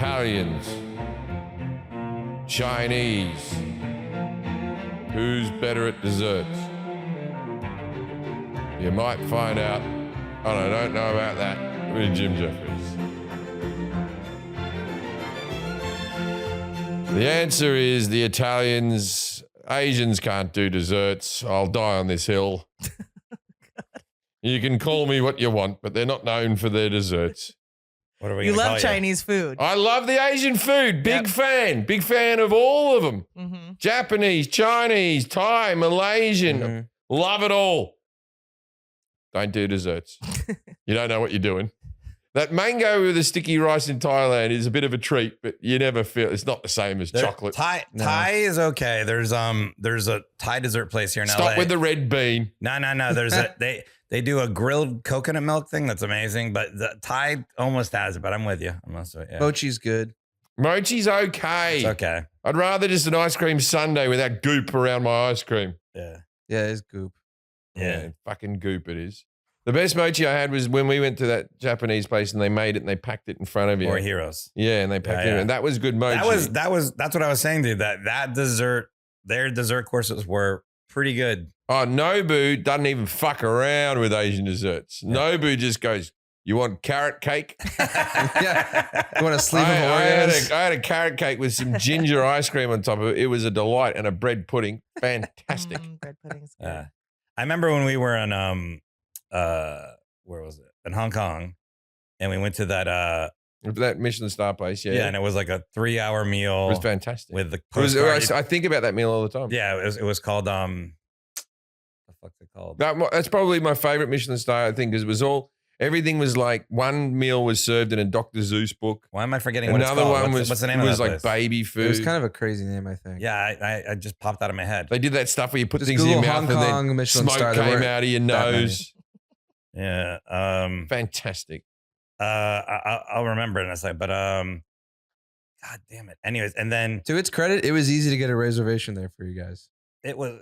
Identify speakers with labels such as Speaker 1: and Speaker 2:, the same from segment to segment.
Speaker 1: Italians, Chinese. Who's better at desserts? You might find out, and I don't know about that, with Jim Jefferies. The answer is the Italians. Asians can't do desserts. I'll die on this hill. You can call me what you want, but they're not known for their desserts.
Speaker 2: What are we?
Speaker 3: You love Chinese food.
Speaker 1: I love the Asian food. Big fan of all of them. Mm-hmm. Japanese, Chinese, Thai, Malaysian. Mm-hmm. Love it all. Don't do desserts. You don't know what you're doing. That mango with the sticky rice in Thailand is a bit of a treat, but you never feel it's not the same as chocolate.
Speaker 2: Thai is okay. There's a Thai dessert place here in LA.
Speaker 1: Stop with the red bean.
Speaker 2: No. There's they do a grilled coconut milk thing that's amazing, but the Thai almost has it. But I'm with you.
Speaker 4: Mochi's good.
Speaker 1: Mochi's okay.
Speaker 2: It's okay.
Speaker 1: I'd rather just an ice cream sundae with that goop around my ice cream.
Speaker 2: Yeah,
Speaker 4: it's goop.
Speaker 1: Yeah, fucking goop it is. The best mochi I had was when we went to that Japanese place and they made it and they packed it in front of you.
Speaker 2: Or Heroes.
Speaker 1: Yeah, and they packed it, and that was good mochi.
Speaker 2: That's what I was saying to you. That dessert, their dessert courses were pretty good.
Speaker 1: Oh, Nobu doesn't even fuck around with Asian desserts. Yeah. Nobu just goes, "You want carrot cake?"
Speaker 4: Yeah. You want a sleeve of
Speaker 1: Oreos? I had a carrot cake with some ginger ice cream on top of it. It was a delight, and a bread pudding. Fantastic.
Speaker 3: Bread pudding's good.
Speaker 2: I remember when we were in where was it? In Hong Kong, and we went to that
Speaker 1: Michelin star place.
Speaker 2: Yeah, and it was like a 3-hour meal.
Speaker 1: It was fantastic.
Speaker 2: With the postcard.
Speaker 1: I think about that meal all the time.
Speaker 2: Yeah, it was called the fuck's it called?
Speaker 1: That's probably my favorite Michelin star, I think, because it was everything was like one meal was served in a Dr. Zeus book.
Speaker 2: Why am I forgetting what it's called?
Speaker 1: Another one
Speaker 2: what's the name of that
Speaker 1: like
Speaker 2: place?
Speaker 1: baby food.
Speaker 4: It was kind of a crazy name, I think.
Speaker 2: Yeah, I just popped out of my head.
Speaker 1: They did that stuff where you put
Speaker 4: Just
Speaker 1: things in your mouth
Speaker 4: Hong
Speaker 1: and
Speaker 4: Kong
Speaker 1: then
Speaker 4: Michelin
Speaker 1: smoke
Speaker 4: star
Speaker 1: came out of your nose.
Speaker 2: Yeah.
Speaker 1: Fantastic.
Speaker 2: I'll remember it in a second, but God damn it. Anyways, and then
Speaker 4: to its credit, it was easy to get a reservation there for you guys.
Speaker 2: It was,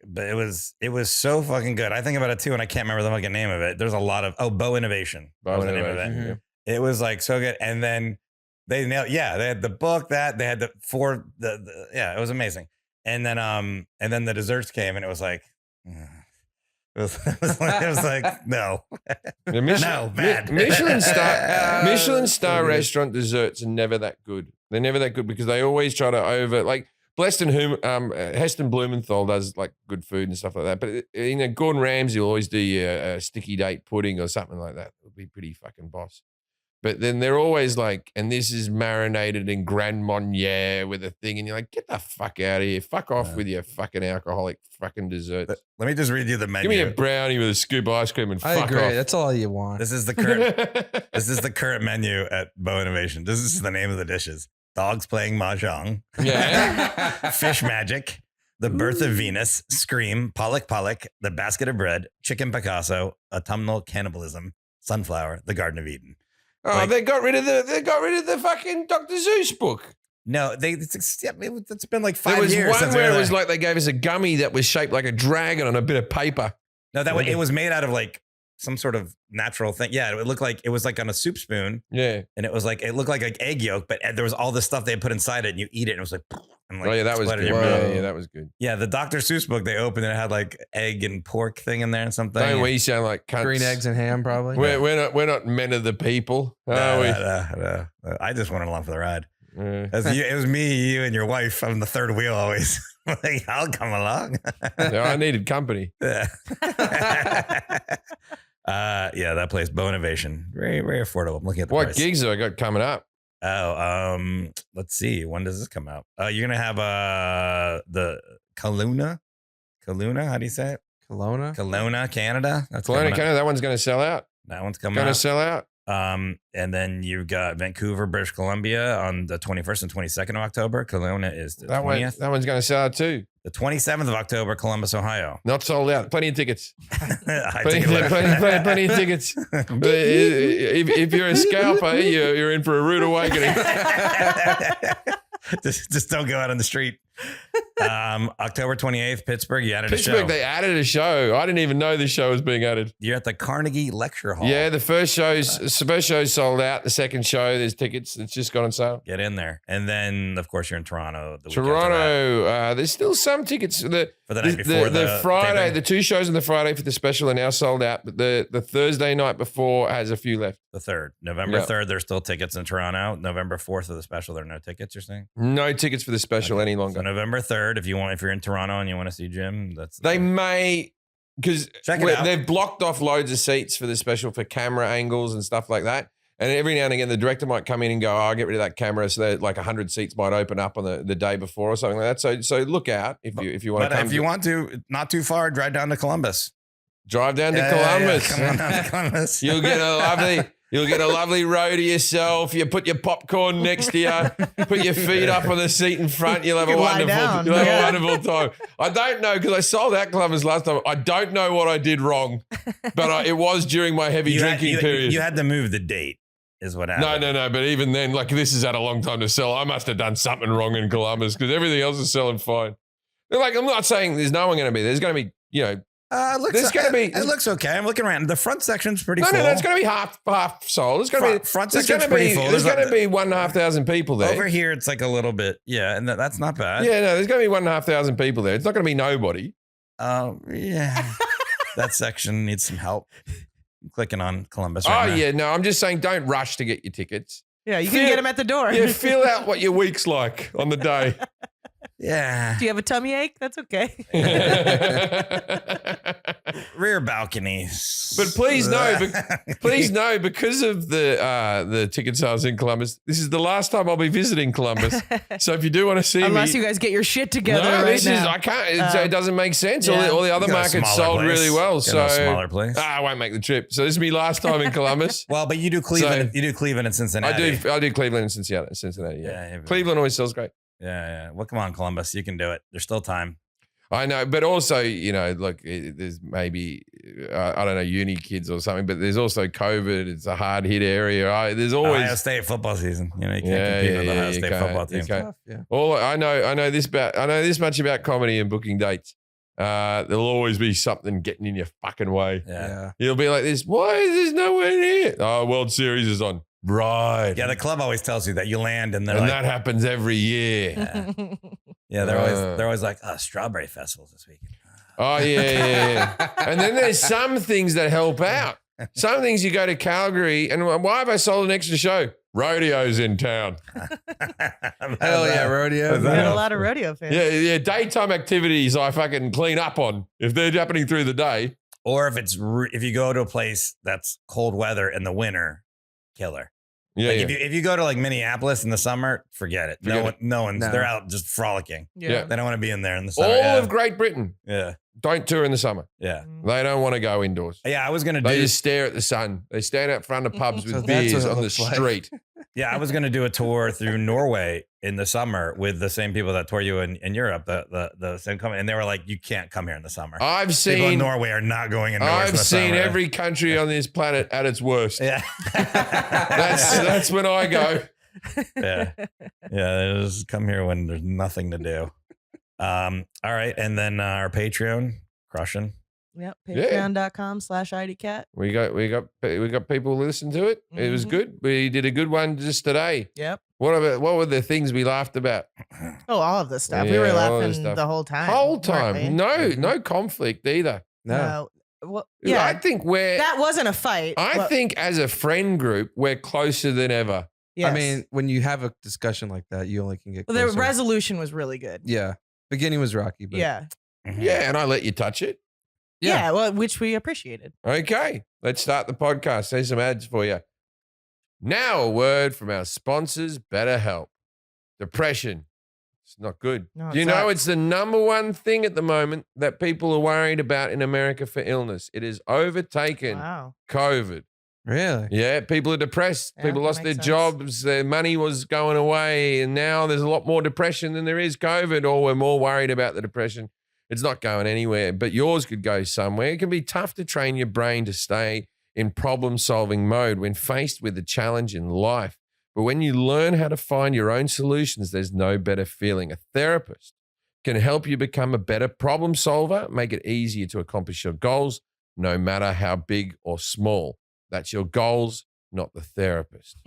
Speaker 2: but it was so fucking good. I think about it too, and I can't remember the fucking name of it. There's a lot of Bow Innovation. Was the name of it.
Speaker 1: Mm-hmm.
Speaker 2: It was like so good, and then they nailed. Yeah, they had the book that they had it was amazing. And then the desserts came, and it was like. It was like no, no, bad.
Speaker 1: Michelin star restaurant desserts are never that good. They're never that good because they always try to Heston Blumenthal does like good food and stuff like that. But Gordon Ramsay will always do a sticky date pudding or something like that. It'll be pretty fucking boss. But then they're always like, and this is marinated in Grand Marnier with a thing, and you're like, get the fuck out of here. Fuck off with your fucking alcoholic fucking desserts.
Speaker 2: Let me just read you the menu.
Speaker 1: Give me a brownie with a scoop of ice cream and fuck
Speaker 4: agree.
Speaker 1: off.
Speaker 4: That's all you want.
Speaker 2: This is the current menu at Bow Innovation. This is the name of the dishes. Dogs playing mahjong.
Speaker 1: Yeah.
Speaker 2: Fish magic. The Birth of Venus. Scream. Pollock. The Basket of Bread. Chicken Picasso. Autumnal Cannibalism. Sunflower. The Garden of Eden.
Speaker 1: Oh, they got rid of the fucking Dr. Zeus book.
Speaker 2: No, it's been like 5 years.
Speaker 1: There was
Speaker 2: since
Speaker 1: one where it was like they gave us a gummy that was shaped like a dragon on a bit of paper.
Speaker 2: No, it was made out of like some sort of natural thing. Yeah, it looked like it was like on a soup spoon.
Speaker 1: Yeah,
Speaker 2: and it looked like an egg yolk, but there was all this stuff they put inside it, and you eat it, and it was like. And like
Speaker 1: oh yeah, that was good. Yeah, that was good.
Speaker 2: Yeah, the Dr. Seuss book they opened and it had like egg and pork thing in there and something.
Speaker 1: Don't we sound like cunts?
Speaker 4: Green eggs and ham, probably.
Speaker 1: We're not men of the people, are we?
Speaker 2: No. I just went along for the ride. It was me, you, and your wife on the third wheel always. Like, I'll come along.
Speaker 1: No, I needed company.
Speaker 2: Yeah. That place, Bow Innovation, very very affordable. I'm looking at the
Speaker 1: what
Speaker 2: price.
Speaker 1: gigs have I got coming up?
Speaker 2: Oh, let's see. When does this come out? You're gonna have the Kelowna. How do you say it? Kelowna, Canada. That's
Speaker 1: Kelowna, Canada. That one's gonna sell out.
Speaker 2: That one's coming.
Speaker 1: Gonna sell out.
Speaker 2: And then you've got Vancouver, British Columbia on the 21st and 22nd of October. Kelowna is the 20th.
Speaker 1: That one's gonna sell out too.
Speaker 2: The 27th of October, Columbus, Ohio.
Speaker 1: Not sold out. Plenty of tickets.
Speaker 2: Plenty
Speaker 1: of tickets. If you're a scalper, you're in for a rude awakening.
Speaker 2: just don't go out on the street. October 28th, Pittsburgh. You added a
Speaker 1: Pittsburgh,
Speaker 2: show.
Speaker 1: they added a show. I didn't even know this show was being added.
Speaker 2: You're at the Carnegie Lecture Hall.
Speaker 1: Yeah, the first show's sold out. The second show, there's tickets. It's just gone on sale.
Speaker 2: Get in there. And then, of course, you're in Toronto. The week after that.
Speaker 1: Toronto, there's still some tickets.
Speaker 2: For the night before
Speaker 1: the Friday,
Speaker 2: taping?
Speaker 1: the 2 shows on the Friday for the special are now sold out. But the Thursday night before has a few left.
Speaker 2: The 3rd. November
Speaker 1: Yeah.
Speaker 2: 3rd, there's still tickets in Toronto. November 4th of the special, there are no tickets, you're saying?
Speaker 1: No tickets for the special any longer.
Speaker 2: So November 3rd, if you're in Toronto and you want to see Jim, that's
Speaker 1: They may, because
Speaker 2: Check it out.
Speaker 1: they've blocked off loads of seats for the special for camera angles and stuff like that. And every now and again, the director might come in and go, "Oh, I'll get rid of that camera." So that like 100 seats might open up on the day before or something like that. So look out if you want to
Speaker 2: But
Speaker 1: come.
Speaker 2: if you want to, not too far, drive down to Columbus.
Speaker 1: drive down to
Speaker 2: Yeah,
Speaker 1: Columbus.
Speaker 2: Come on down to Columbus.
Speaker 1: You'll get a lovely row to yourself. You put your popcorn next to you, put your feet up on the seat in front. You'll have
Speaker 3: You
Speaker 1: a
Speaker 3: can lie
Speaker 1: wonderful,
Speaker 3: down.
Speaker 1: a wonderful time. I don't know because I sold out Columbus last time. I don't know what I did wrong, but it was during my heavy drinking period.
Speaker 2: You had to move the date, is what happened.
Speaker 1: No. But even then, like this has had a long time to sell. I must have done something wrong in Columbus because everything else is selling fine. Like I'm not saying there's no one going to be. There's going to be,
Speaker 2: It looks okay. I'm looking around. The front section's pretty full.
Speaker 1: No, it's going to be half sold. It's going to be
Speaker 2: front
Speaker 1: there's
Speaker 2: section's
Speaker 1: going to
Speaker 2: pretty
Speaker 1: be
Speaker 2: full.
Speaker 1: there's going to be 1,500 people there.
Speaker 2: Over here, it's like a little bit, yeah, and that's not bad.
Speaker 1: Yeah, no, there's going to be 1,500 people there. It's not going to be nobody.
Speaker 2: Yeah. That section needs some help. I'm clicking on Columbus right now.
Speaker 1: Yeah, no, I'm just saying don't rush to get your tickets.
Speaker 3: Yeah, you can get them at the door.
Speaker 1: Yeah, feel out what your week's like on the day.
Speaker 2: Yeah.
Speaker 3: Do you have a tummy ache? That's okay.
Speaker 2: Rear balconies.
Speaker 1: But please know, because of the ticket sales in Columbus, this is the last time I'll be visiting Columbus. So if you do want to see
Speaker 3: Unless
Speaker 1: me,
Speaker 3: you guys get your shit together
Speaker 1: no,
Speaker 3: right now.
Speaker 1: I can't. It doesn't make sense.
Speaker 3: yeah.
Speaker 1: All the other
Speaker 2: You got a
Speaker 1: markets
Speaker 2: smaller
Speaker 1: sold
Speaker 2: place.
Speaker 1: really well.
Speaker 2: You got
Speaker 1: So
Speaker 2: a smaller place.
Speaker 1: I won't make the trip. So this is my last time in Columbus.
Speaker 2: Well, but you do Cleveland. You do Cleveland and Cincinnati.
Speaker 1: I do Cleveland and Cincinnati.
Speaker 2: Yeah.
Speaker 1: Cleveland always sells great.
Speaker 2: Yeah. Well, come on, Columbus. You can do it. There's still time.
Speaker 1: I know, but also, look, there's maybe, I don't know, uni kids or something, but there's also COVID. It's a hard hit area. There's always
Speaker 2: Ohio State football season. You can't compete with the Ohio State football team.
Speaker 1: can't.
Speaker 4: Yeah.
Speaker 1: I know this much about comedy and booking dates. There'll always be something getting in your fucking way.
Speaker 2: Yeah.
Speaker 1: You'll be like this. Why is there no one here? Oh, World Series is on. Right.
Speaker 2: Yeah, the club always tells you that you land and they're
Speaker 1: And
Speaker 2: like,
Speaker 1: that happens every year.
Speaker 2: they're always like, strawberry festivals this weekend.
Speaker 1: Oh, yeah. And then there's some things that help out. Some things you go to Calgary, and why have I sold an extra show? Rodeo's in town.
Speaker 4: Hell yeah, rodeo.
Speaker 3: We got a lot of rodeo fans.
Speaker 1: Yeah. Daytime activities I fucking clean up on if they're happening through the day.
Speaker 2: Or if you go to a place that's cold weather in the winter, killer.
Speaker 1: Yeah,
Speaker 2: Like if you go to like Minneapolis in the summer, forget it.
Speaker 1: Forget
Speaker 2: No one's
Speaker 4: No.
Speaker 2: they're out just frolicking.
Speaker 1: Yeah.
Speaker 2: They don't want to be in there in the summer.
Speaker 1: All of Great Britain
Speaker 2: yeah.
Speaker 1: don't tour in the summer.
Speaker 2: Yeah.
Speaker 1: They don't want to go indoors.
Speaker 2: Yeah, I was gonna
Speaker 1: They
Speaker 2: do
Speaker 1: just stare at the sun. They stand out front of pubs
Speaker 4: So
Speaker 1: with
Speaker 4: that's
Speaker 1: beers
Speaker 4: what it
Speaker 1: on the
Speaker 4: looks like.
Speaker 1: street.
Speaker 2: I was gonna do a tour through Norway in the summer with the same people that tour you in Europe, the same company, and they were like, you can't come here in the summer.
Speaker 1: I've
Speaker 2: People in
Speaker 1: seen
Speaker 2: Norway are not going indoors. in
Speaker 1: I've
Speaker 2: the
Speaker 1: seen
Speaker 2: summer.
Speaker 1: every country on this planet at its worst.
Speaker 2: Yeah.
Speaker 1: That's when I go.
Speaker 2: Yeah. Just come here when there's nothing to do. All right, and then our Patreon crushing.
Speaker 3: Yep.
Speaker 1: Yeah.
Speaker 3: Patreon.com/IDCat.
Speaker 1: We got people who listen to it. It was
Speaker 3: Mhm.
Speaker 1: good. We did a good one just today.
Speaker 3: Yep.
Speaker 1: What were the things we laughed about?
Speaker 3: Oh, all of this stuff. we
Speaker 1: Yeah,
Speaker 3: were
Speaker 1: all of
Speaker 3: laughing
Speaker 1: this stuff.
Speaker 3: the whole time.
Speaker 1: Whole
Speaker 3: weren't
Speaker 1: time.
Speaker 3: we?
Speaker 1: No conflict either.
Speaker 4: No.
Speaker 3: Well,
Speaker 1: I
Speaker 3: yeah.
Speaker 1: think we're
Speaker 3: That wasn't a fight.
Speaker 1: I
Speaker 3: but-
Speaker 1: think as a friend group, we're closer than ever.
Speaker 3: yes.
Speaker 4: I mean, when you have a discussion like that, you only can get
Speaker 3: Well,
Speaker 4: closer.
Speaker 3: the resolution was really good.
Speaker 4: Yeah. Beginning was rocky, but
Speaker 3: Yeah.
Speaker 1: Yeah, and I let you touch it.
Speaker 3: Yeah. Well, which we appreciated.
Speaker 1: Okay, let's start the podcast. There's some ads for you. Now a word from our sponsors, BetterHelp. Depression. It's not good.
Speaker 3: No,
Speaker 1: Do you
Speaker 3: it's
Speaker 1: know
Speaker 3: not.
Speaker 1: it's the number one thing at the moment that people are worried about in America for illness? It has overtaken
Speaker 3: Wow.
Speaker 1: COVID.
Speaker 4: really?
Speaker 1: Yeah, people are depressed.
Speaker 3: Yeah,
Speaker 1: People
Speaker 3: that
Speaker 1: lost their
Speaker 3: makes sense.
Speaker 1: jobs. Their money was going away. And now there's a lot more depression than there is COVID, or we're more worried about the depression. It's not going anywhere, but yours could go somewhere. It can be tough to train your brain to stay in problem-solving mode when faced with a challenge in life. But when you learn how to find your own solutions, there's no better feeling. A therapist can help you become a better problem solver, make it easier to accomplish your goals, no matter how big or small. That's your goals, not the therapist.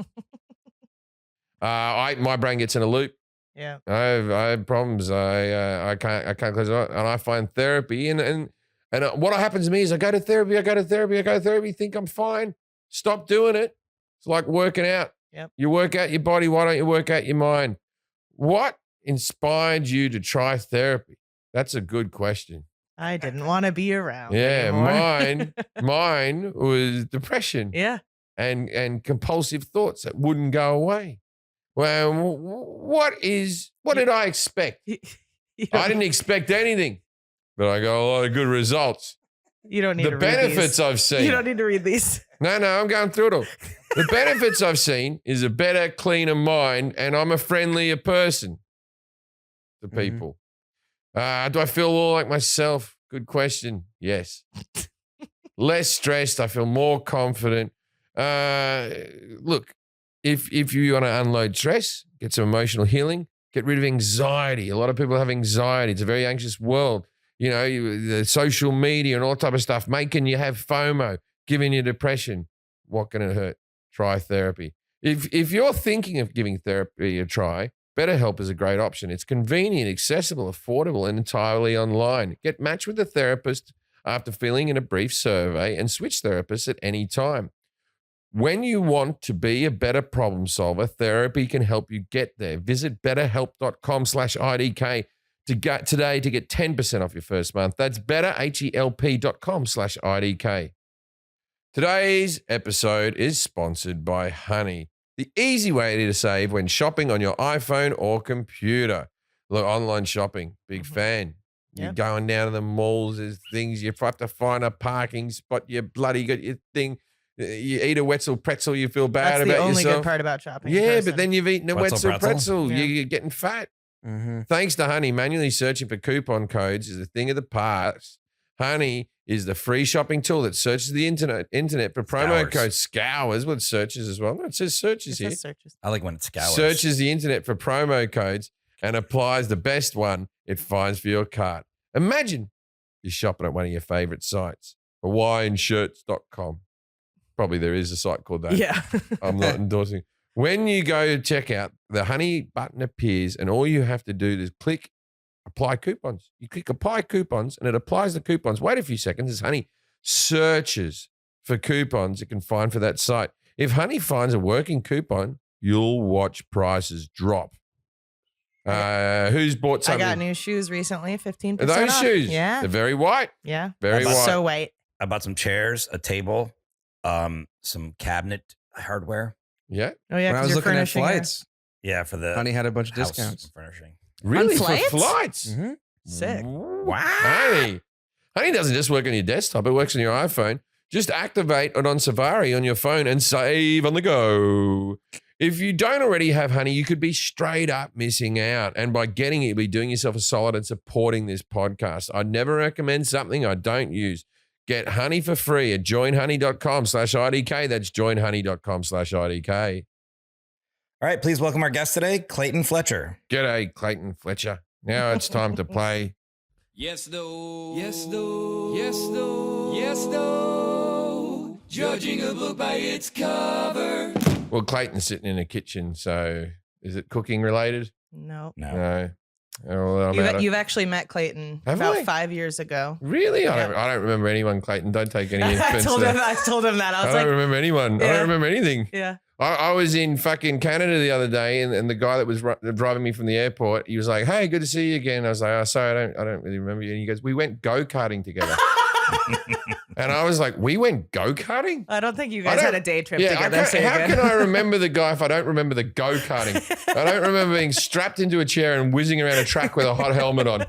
Speaker 1: My brain gets in a loop.
Speaker 3: Yeah.
Speaker 1: I have problems. I can't close it out. And I find therapy. And what happens to me is I go to therapy, think I'm fine, stop doing it. It's like working out.
Speaker 3: Yep.
Speaker 1: You work out your body. Why don't you work out your mind? What inspired you to try therapy? That's a good question.
Speaker 3: I didn't want to be around.
Speaker 1: Yeah,
Speaker 3: anymore.
Speaker 1: mine was depression.
Speaker 3: Yeah.
Speaker 1: And compulsive thoughts that wouldn't go away. Well, what did I expect? I didn't expect anything, but I got a lot of good results.
Speaker 3: You don't need
Speaker 1: The
Speaker 3: to read
Speaker 1: benefits
Speaker 3: these.
Speaker 1: I've seen.
Speaker 3: You don't need to read these.
Speaker 1: No, I'm going through it all. The benefits I've seen is a better, cleaner mind, and I'm a friendlier person to people. Do I feel more like myself? Good question. Yes. Less stressed. I feel more confident. Look, if you want to unload stress, get some emotional healing, get rid of anxiety. A lot of people have anxiety. It's a very anxious world. You know, the social media and all type of stuff making you have FOMO, giving you depression. What can it hurt? Try therapy. If you're thinking of giving therapy a try, BetterHelp is a great option. It's convenient, accessible, affordable, and entirely online. Get matched with a therapist after filling in a brief survey and switch therapists at any time. When you want to be a better problem solver, therapy can help you get there. Visit betterhelp.com/IDK today to get 10% off your first month. That's betterhelp.com/IDK. Today's episode is sponsored by Honey, the easy way to save when shopping on your iPhone or computer. Look, online shopping, big fan. You're going down to the malls, there's things, you have to find a parking spot, you bloody got your thing. You eat a Wetzel pretzel, you feel bad
Speaker 3: That's
Speaker 1: about yourself.
Speaker 3: the only good part about shopping.
Speaker 1: Yeah, but then you've eaten a Wetzel pretzel.
Speaker 3: Yeah.
Speaker 1: You're getting fat.
Speaker 4: Mm-hmm.
Speaker 1: Thanks to Honey, manually searching for coupon codes is a thing of the past. Honey is the free shopping tool that searches the internet for promo codes. Scours, well, it searches as well. No, it says searches here.
Speaker 3: Searches.
Speaker 2: I like when it scours.
Speaker 1: Searches the internet for promo codes and applies the best one it finds for your cart. Imagine you're shopping at one of your favorite sites, HawaiianShirts.com. Probably there is a site called that.
Speaker 3: Yeah.
Speaker 1: I'm not endorsing. When you go to check out, the Honey button appears and all you have to do is click apply coupons. You click apply coupons and it applies the coupons. Wait a few seconds as Honey searches for coupons it can find for that site. If Honey finds a working coupon, you'll watch prices drop. Who's bought something?
Speaker 3: I got new shoes recently, 15%
Speaker 1: Those
Speaker 3: off.
Speaker 1: shoes?
Speaker 3: Yeah.
Speaker 1: They're very white.
Speaker 3: Yeah.
Speaker 1: Very white.
Speaker 3: So white.
Speaker 2: I bought some chairs, a table, some cabinet hardware.
Speaker 1: Yeah.
Speaker 3: Oh, yeah.
Speaker 4: When I
Speaker 3: 'cause
Speaker 4: was
Speaker 3: you're
Speaker 4: looking at
Speaker 3: furnishing
Speaker 4: flights,
Speaker 2: Yeah, for the
Speaker 4: Honey had a bunch of
Speaker 2: house
Speaker 4: discounts.
Speaker 2: furnishing.
Speaker 1: Really?
Speaker 3: flights?
Speaker 1: For flights?
Speaker 4: Mm-hmm.
Speaker 3: Sick.
Speaker 2: Wow.
Speaker 1: Honey doesn't just work on your desktop. It works on your iPhone. Just activate it on Safari on your phone and save on the go. If you don't already have Honey, you could be straight up missing out. And by getting it, you'll be doing yourself a solid and supporting this podcast. I'd never recommend something I don't use. Get Honey for free at joinhoney.com/IDK. That's joinhoney.com/IDK.
Speaker 2: All right, please welcome our guest today, Clayton Fletcher.
Speaker 1: G'day, Clayton Fletcher. Now it's time to play.
Speaker 5: Yes, no. Yes, no. Yes, no. Yes, no. Judging a book by its cover.
Speaker 1: Well, Clayton's sitting in a kitchen, so is it cooking related?
Speaker 3: No.
Speaker 1: No. Oh, well, I'm out of-
Speaker 3: You've actually met Clayton
Speaker 1: Have
Speaker 3: about
Speaker 1: I?
Speaker 3: 5 years ago.
Speaker 1: Really?
Speaker 3: Yeah.
Speaker 1: I don't remember anyone, Clayton. Don't take any
Speaker 3: I
Speaker 1: offense.
Speaker 3: told
Speaker 1: there.
Speaker 3: him that. I
Speaker 1: I
Speaker 3: was
Speaker 1: don't
Speaker 3: like,
Speaker 1: remember anyone. I
Speaker 3: Yeah.
Speaker 1: don't remember anything.
Speaker 3: yeah.
Speaker 1: I was in fucking Canada the other day, and the guy that was driving me from the airport, he was like, "Hey, good to see you again." I was like, "Oh, sorry, I don't really remember you." And he goes, "We went go-karting together." And I was like, "We went go-karting?"
Speaker 3: I don't think you
Speaker 1: I
Speaker 3: guys
Speaker 1: don't-
Speaker 3: had a day trip
Speaker 1: Yeah,
Speaker 3: together. So you're
Speaker 1: how
Speaker 3: good.
Speaker 1: can I remember the guy if I don't remember the go-karting? I don't remember being strapped into a chair and whizzing around a track with a hot helmet on.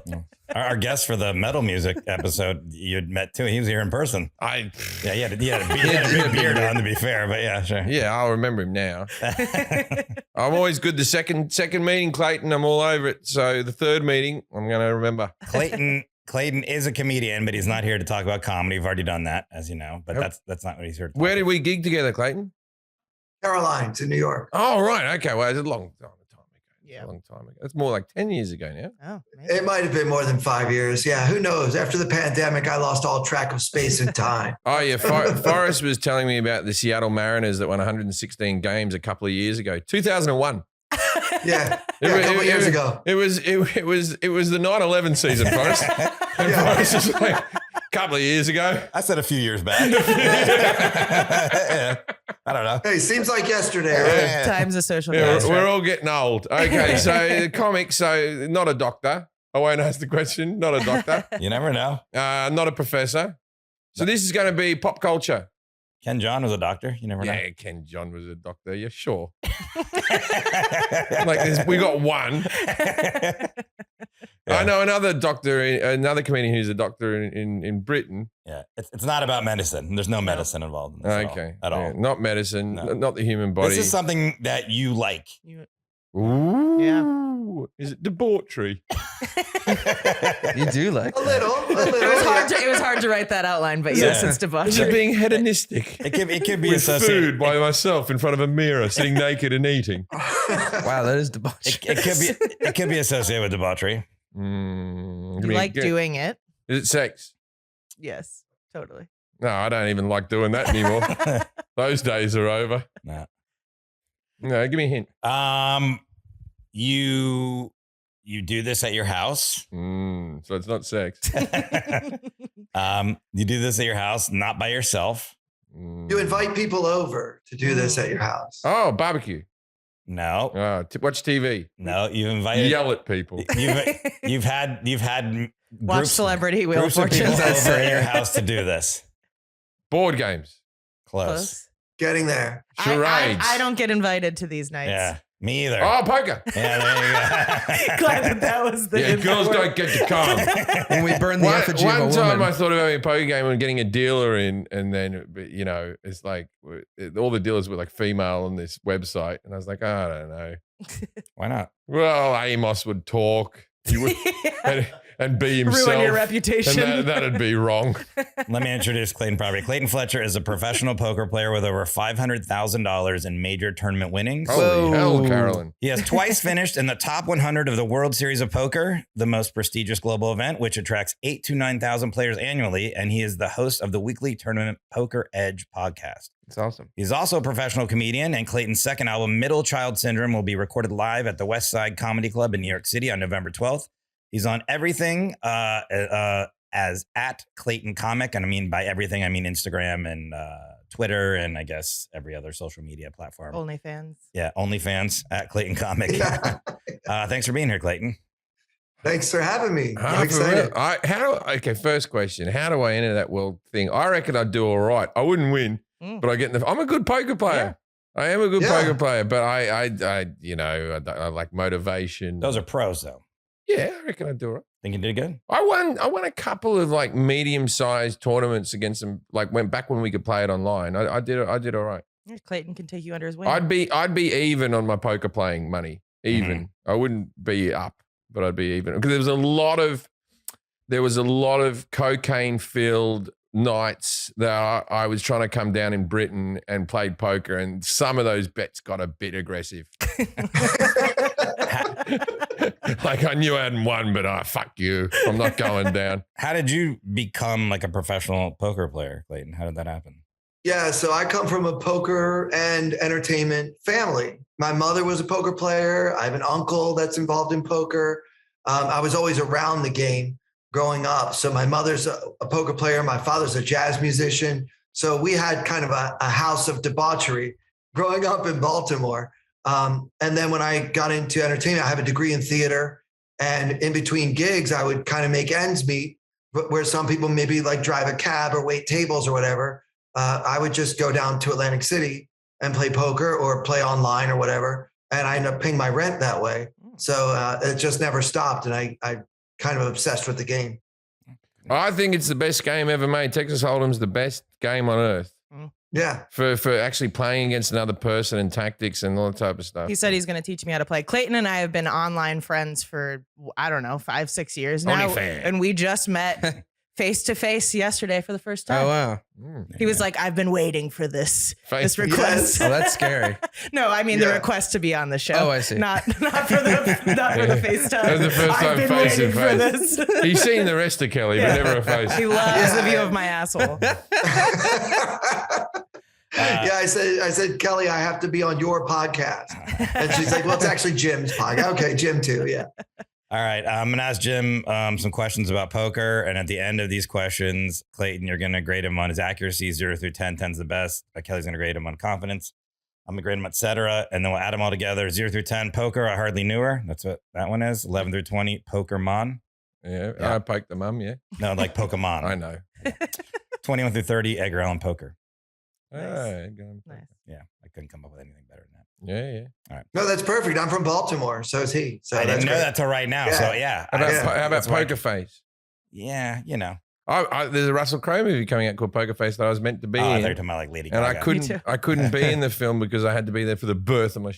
Speaker 2: Our guest for the metal music episode you'd met too. He was here in person.
Speaker 1: I
Speaker 2: Yeah, he had a big beard on, to be fair, but yeah, sure.
Speaker 1: Yeah, I'll remember him now. I'm always good. The second meeting, Clayton, I'm all over it. So the third meeting, I'm going to remember.
Speaker 2: Clayton is a comedian, but he's not here to talk about comedy. We've already done that, as you know, but that's not what he's here to talk
Speaker 1: Where did we gig together, Clayton?
Speaker 6: Carolines in New York.
Speaker 1: Oh, right. Okay. Well, it's a long time ago.
Speaker 3: Yeah.
Speaker 1: a long time ago. It's more like 10 years ago now.
Speaker 3: Oh, maybe.
Speaker 6: It might have been more than 5 years. Yeah, who knows? After the pandemic, I lost all track of space and time.
Speaker 1: Oh, yeah. Forrest was telling me about the Seattle Mariners that won 116 games a couple of years ago. 2001.
Speaker 6: Yeah, a couple years ago.
Speaker 1: It was the 9/11 season, Forrest. And Forrest was like, a couple of years ago.
Speaker 2: I said a few years back. Yeah. I don't know.
Speaker 6: Hey, seems like yesterday, right?
Speaker 2: Yeah.
Speaker 3: Times of social
Speaker 1: Yeah,
Speaker 3: media.
Speaker 1: we're all getting old. Okay, so the comic, so not a doctor. I won't ask the question. Not a doctor.
Speaker 2: You never know.
Speaker 1: Not a professor. So this is going to be pop culture.
Speaker 2: Ken John was a doctor. You never know.
Speaker 1: Yeah, Ken John was a doctor. Yeah, sure. Like we got one.
Speaker 2: Yeah.
Speaker 1: I know another doctor, another comedian who's a doctor in Britain.
Speaker 2: Yeah, it's not about medicine. There's no medicine involved in this
Speaker 1: Okay,
Speaker 2: at all.
Speaker 1: Yeah, not medicine,
Speaker 2: No.
Speaker 1: not the human body.
Speaker 2: This is something that you like.
Speaker 1: Ooh,
Speaker 3: Yeah.
Speaker 1: Is it debauchery?
Speaker 4: You do like
Speaker 6: A
Speaker 4: that.
Speaker 6: little.
Speaker 3: It was hard to write that outline, but yes,
Speaker 2: Yeah.
Speaker 3: it's
Speaker 1: Is it
Speaker 3: debauchery.
Speaker 1: being hedonistic?
Speaker 2: It could be
Speaker 1: With
Speaker 2: associated.
Speaker 1: food by myself in front of a mirror, sitting naked and eating.
Speaker 4: Wow, that is debauchery.
Speaker 2: It could be associated with debauchery.
Speaker 3: You like doing it?
Speaker 1: Is it sex?
Speaker 3: Yes, totally.
Speaker 1: No, I don't even like doing that anymore. Those days are over.
Speaker 2: Nah.
Speaker 1: No, give me a hint.
Speaker 2: You do this at your house.
Speaker 1: So it's not sex.
Speaker 2: You do this at your house, not by yourself.
Speaker 6: You invite people over to do this at your house.
Speaker 1: Oh, barbecue.
Speaker 2: No,
Speaker 1: Watch TV.
Speaker 2: no. You've invited.
Speaker 1: Yell at people.
Speaker 2: You've had
Speaker 3: Watch
Speaker 2: groups,
Speaker 3: Celebrity Wheel of
Speaker 2: groups of people
Speaker 3: Fortune.
Speaker 2: over at your house to do this.
Speaker 1: Board games.
Speaker 2: Close.
Speaker 6: Getting there.
Speaker 1: Charades.
Speaker 3: I don't get invited to these nights.
Speaker 2: Yeah, me either.
Speaker 1: Oh, poker.
Speaker 2: Yeah, there you go.
Speaker 3: Glad that was the
Speaker 1: Yeah, girls don't get to come.
Speaker 4: When we burn the
Speaker 1: One
Speaker 4: effigy of a
Speaker 1: time
Speaker 4: woman.
Speaker 1: I thought of having a poker game and getting a dealer in, and then, it's like all the dealers were like female on this website. And I was like, I don't know.
Speaker 2: Why not?
Speaker 1: Well, Amos would talk. He would, and be himself.
Speaker 3: Ruin your
Speaker 1: And
Speaker 3: reputation.
Speaker 1: that'd be wrong.
Speaker 2: Let me introduce Clayton properly. Clayton Fletcher is a professional poker player with over $500,000 in major tournament winnings.
Speaker 1: Holy hell,
Speaker 4: Whoa.
Speaker 1: Carolyn.
Speaker 2: He has twice finished in the top 100 of the World Series of Poker, the most prestigious global event, which attracts 8,000 to 9,000 players annually. And he is the host of the weekly Tournament Poker Edge podcast.
Speaker 4: It's awesome.
Speaker 2: He's also a professional comedian, and Clayton's second album, Middle Child Syndrome, will be recorded live at the West Side Comedy Club in New York City on November 12th. He's on everything as at Clayton Comic. And I mean by everything, I mean Instagram and Twitter and I guess every other social media platform.
Speaker 3: OnlyFans.
Speaker 2: Yeah, OnlyFans at Clayton Comic.
Speaker 6: Yeah.
Speaker 2: Thanks for being here, Clayton.
Speaker 6: Thanks for having me.
Speaker 1: Oh,
Speaker 6: I'm
Speaker 1: for
Speaker 6: excited.
Speaker 1: real? Okay, first question. How do I enter that world thing? I reckon I'd do all right. I wouldn't win, but I get in I'm a good poker player. I am a good
Speaker 6: Yeah.
Speaker 1: poker player, but I like motivation.
Speaker 2: Those are pros, though.
Speaker 1: Yeah, I reckon I'd do all right.
Speaker 2: Think you did good?
Speaker 1: I won a couple of like medium-sized tournaments against them, like went back when we could play it online. I did all right.
Speaker 3: Yeah, Clayton can take you under his wing.
Speaker 1: I'd be even on my poker playing money. Even. I wouldn't be up, but I'd be even. Because there was a lot of cocaine-filled nights that I was trying to come down in Britain and played poker, and some of those bets got a bit aggressive. Like I knew I hadn't won, but fuck you. I'm not going down.
Speaker 2: How did you become like a professional poker player, Clayton? How did that happen?
Speaker 6: Yeah, so I come from a poker and entertainment family. My mother was a poker player. I have an uncle that's involved in poker. I was always around the game growing up. So my mother's a poker player. My father's a jazz musician. So we had kind of a house of debauchery growing up in Baltimore. And then when I got into entertainment, I have a degree in theater. And in between gigs, I would kind of make ends meet, where some people maybe like drive a cab or wait tables or whatever. I would just go down to Atlantic City and play poker or play online or whatever. And I ended up paying my rent that way. So it just never stopped. And I kind of obsessed with the game.
Speaker 1: I think it's the best game ever made. Texas Hold'em's the best game on earth
Speaker 6: Yeah.
Speaker 1: for actually playing against another person and tactics and all that type of stuff.
Speaker 3: He said he's going to teach me how to play. Clayton and I have been online friends for, I don't know, 5-6 years now.
Speaker 1: OnlyFans.
Speaker 3: And we just met face to face yesterday for the first time.
Speaker 4: Oh wow.
Speaker 3: He was like, "I've been waiting for this
Speaker 1: Face-
Speaker 3: request."
Speaker 4: Oh, that's scary.
Speaker 3: No, I mean the
Speaker 6: Yeah.
Speaker 3: request to be on the show.
Speaker 4: Oh, I see.
Speaker 3: Not for the FaceTime.
Speaker 1: That was the first
Speaker 3: I've
Speaker 1: time
Speaker 3: been
Speaker 1: face to
Speaker 3: waiting for
Speaker 1: face.
Speaker 3: this.
Speaker 1: He's seen the rest of Kelly, but never a face.
Speaker 3: He loves the view of my asshole.
Speaker 6: Yeah, I said, Kelly, I have to be on your podcast. And she's like, well, it's actually Jim's podcast. Okay, Jim too. Yeah.
Speaker 2: All right. I'm going to ask Jim some questions about poker. And at the end of these questions, Clayton, you're going to grade him on his accuracy, 0 through 10. 10's the best. Kelly's going to grade him on confidence. I'm going to grade him, et cetera. And then we'll add them all together. 0 through 10, poker. I hardly knew her. That's what that one is. 11 through 20, Pokermon.
Speaker 1: Yeah,
Speaker 2: Yeah.
Speaker 1: I poked the mum, yeah.
Speaker 2: No, like Pokemon.
Speaker 1: I know.
Speaker 2: 21 through 30, Edgar Allan Poker.
Speaker 3: Nice. Nice.
Speaker 2: Yeah. I couldn't come up with anything better than that.
Speaker 1: Yeah.
Speaker 6: No, that's perfect. I'm from Baltimore. So is he. So
Speaker 2: I didn't
Speaker 6: that's
Speaker 2: know
Speaker 6: great.
Speaker 2: that till right now.
Speaker 6: Yeah.
Speaker 2: So yeah.
Speaker 1: How about,
Speaker 6: Yeah.
Speaker 1: how about
Speaker 2: That's why-
Speaker 1: Poker Face?
Speaker 2: Yeah, you know.
Speaker 1: There's a Russell Crowe movie coming out called Poker Face that I was meant to be
Speaker 2: I thought you
Speaker 1: in.
Speaker 2: were talking about like Lady
Speaker 1: And
Speaker 2: Gaga.
Speaker 3: too.
Speaker 1: I couldn't be in the film because I had to be there for the birth of my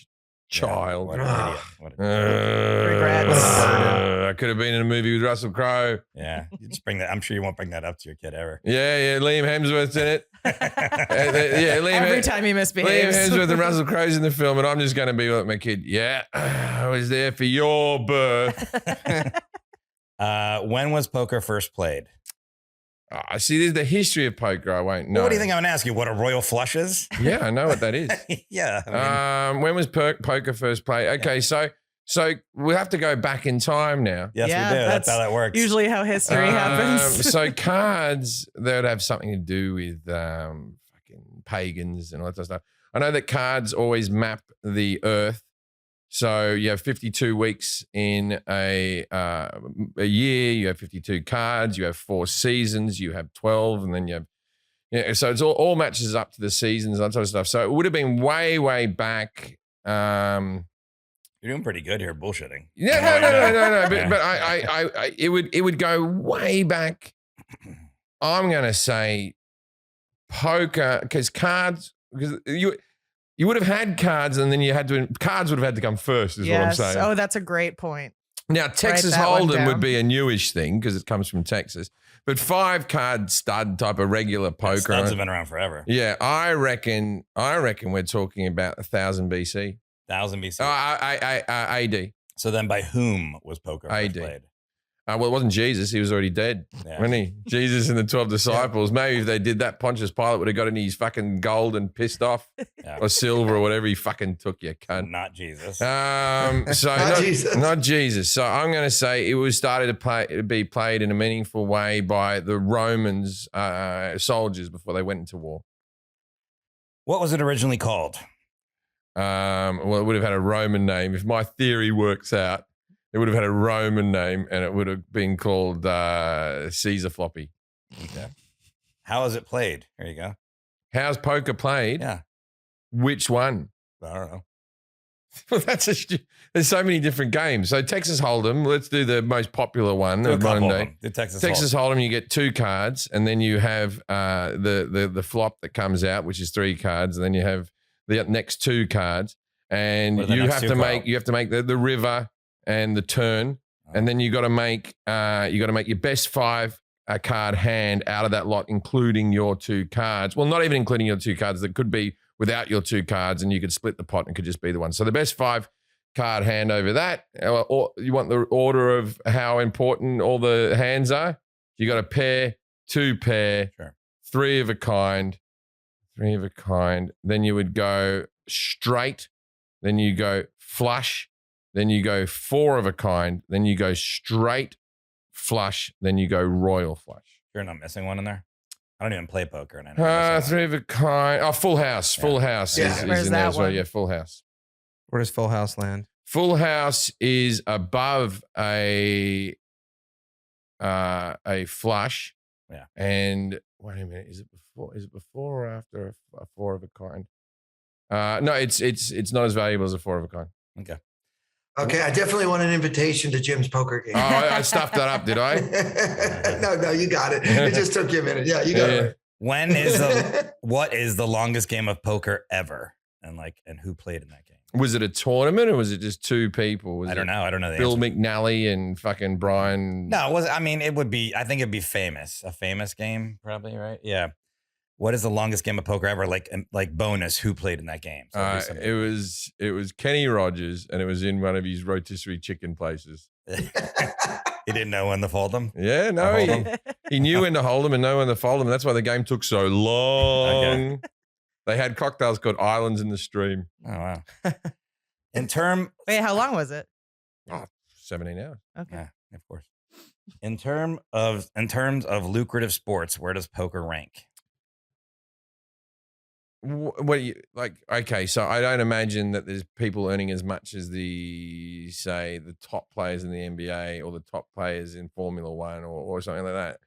Speaker 1: child.
Speaker 2: What an idiot. What a-
Speaker 3: Regrets.
Speaker 1: I could have been in a movie with Russell Crowe.
Speaker 2: yeah. You just bring that. I'm sure you won't bring that up to your kid ever.
Speaker 1: Yeah, Liam Hemsworth's in it. Yeah,
Speaker 3: Every time he
Speaker 1: Liam
Speaker 3: misbehaves.
Speaker 1: Hemsworth and Russell Crowe's in the film, and I'm just going to be like my kid. Yeah, I was there for your birth.
Speaker 2: When was poker first played?
Speaker 1: See, there's the history of poker. I won't know.
Speaker 2: Well, what do you think I'm going to ask you? What a royal flush is?
Speaker 1: Yeah, I know what that is.
Speaker 2: Yeah. I mean,
Speaker 1: When was poker first played? Okay, so we'll have to go back in time now.
Speaker 2: yes,
Speaker 3: Yeah,
Speaker 2: we do. That's
Speaker 3: that's
Speaker 2: how that works.
Speaker 3: Usually how history happens.
Speaker 1: So cards, they would have something to do with fucking pagans and all that sort of stuff. I know that cards always map the earth. So you have 52 weeks in a year. You have 52 cards. You have 4 seasons. You have 12, and then you have So it's all matches up to the seasons and that sort of stuff. So it would have been way back.
Speaker 2: You're doing pretty good here, bullshitting.
Speaker 1: Yeah, no. But I it would go way back. I'm gonna say poker because cards because you would have had cards and then cards would have had to come first. Is
Speaker 3: Yes.
Speaker 1: what I'm saying.
Speaker 3: Oh, that's a great point.
Speaker 1: Now Texas
Speaker 3: that one
Speaker 1: Hold'em
Speaker 3: down.
Speaker 1: would be a newish thing because it comes from Texas, but 5-card stud type of regular poker.
Speaker 2: Studs have been around forever.
Speaker 1: Yeah, I reckon we're talking about 1000 BC.
Speaker 2: 1000 BC.
Speaker 1: AD.
Speaker 2: So then by whom was poker first
Speaker 1: AD.
Speaker 2: played?
Speaker 1: Well, it wasn't Jesus. He was already dead,
Speaker 2: Yeah.
Speaker 1: wasn't he? Jesus and the 12 disciples. Maybe if they did that, Pontius Pilate would have got into his fucking gold and pissed off
Speaker 2: Yeah.
Speaker 1: or silver or whatever he fucking took, you cunt.
Speaker 2: Not Jesus.
Speaker 1: So
Speaker 6: Not Jesus.
Speaker 1: Not Jesus. So I'm going to say it was started to be played in a meaningful way by the Romans soldiers before they went into war.
Speaker 2: What was it originally called?
Speaker 1: Well, it would have had a Roman name. If my theory works out, it would have had a Roman name and it would have been called Caesar Floppy.
Speaker 2: Okay. How is it played? There you go.
Speaker 1: How's poker played?
Speaker 2: Yeah.
Speaker 1: Which one?
Speaker 2: I don't know.
Speaker 1: Well, there's so many different games. So Texas Hold'em, let's do the most popular one
Speaker 2: Do a
Speaker 1: of
Speaker 2: couple
Speaker 1: modern
Speaker 2: of
Speaker 1: day.
Speaker 2: them. The Texas
Speaker 1: Texas Hold'em, you get 2 cards, and then you have the flop that comes out, which is 3 cards, and then you have the next 2 cards, and
Speaker 2: What are the
Speaker 1: you
Speaker 2: next
Speaker 1: have
Speaker 2: 2
Speaker 1: to
Speaker 2: called?
Speaker 1: make the river and the turn, and then you got to make your best 5 card hand out of that lot, including your 2 cards. Well, not even including your 2 cards. That could be without your 2 cards, and you could split the pot and it could just be the one. So the best 5 card hand over that, or you want the order of how important all the hands are. You got a pair, 2 pair,
Speaker 2: Sure.
Speaker 1: 3 of a kind. Then you would go straight. Then you go flush. Then you go 4 of a kind. Then you go straight flush. Then you go royal flush.
Speaker 2: You're not missing one in there? I don't even play poker. And I know I'm missing
Speaker 1: 3 of a kind. Oh, full house.
Speaker 2: Yeah.
Speaker 1: Full house
Speaker 6: Yeah.
Speaker 1: is
Speaker 3: Where's
Speaker 1: in there
Speaker 3: that
Speaker 1: as well.
Speaker 3: one?
Speaker 1: Yeah, full house.
Speaker 4: Where does Full House land?
Speaker 1: Full house is above a flush.
Speaker 2: Yeah.
Speaker 1: And wait a minute, is it before or after a 4 of a kind? No, it's not as valuable as a 4 of a kind.
Speaker 2: one. Okay.
Speaker 6: Okay, I definitely want an invitation to Jim's poker game.
Speaker 1: Oh, I stuffed that up, did I?
Speaker 6: No, you got it. It just took you a minute. Yeah, you got
Speaker 1: Yeah.
Speaker 6: it.
Speaker 2: What is the longest game of poker ever? and who played in that game?
Speaker 1: Was it a tournament or was it just two people? Was
Speaker 2: I don't know. I don't know the
Speaker 1: Bill
Speaker 2: answer.
Speaker 1: McNally and fucking Brian.
Speaker 2: No, it was. I mean, it would be. I think it'd be famous. A famous game, probably, right? Yeah. What is the longest game of poker ever? Like bonus, who played in that game? So
Speaker 1: It was Kenny Rogers, and it was in one of his rotisserie chicken places.
Speaker 2: He didn't know when to fold them.
Speaker 1: Yeah, no,
Speaker 2: Hold 'em.
Speaker 1: he knew when to hold them and know when to fold them. That's why the game took so long.
Speaker 2: Okay.
Speaker 1: They had cocktails called Islands in the Stream.
Speaker 2: Oh wow. In term,
Speaker 3: Wait, how long was it?
Speaker 1: 17 hours.
Speaker 3: Okay.
Speaker 2: yeah, of course. In terms of lucrative sports, where does poker rank?
Speaker 1: What do you like? Okay, so I don't imagine that there's people earning as much as the top players in the NBA or the top players in Formula One or something like that.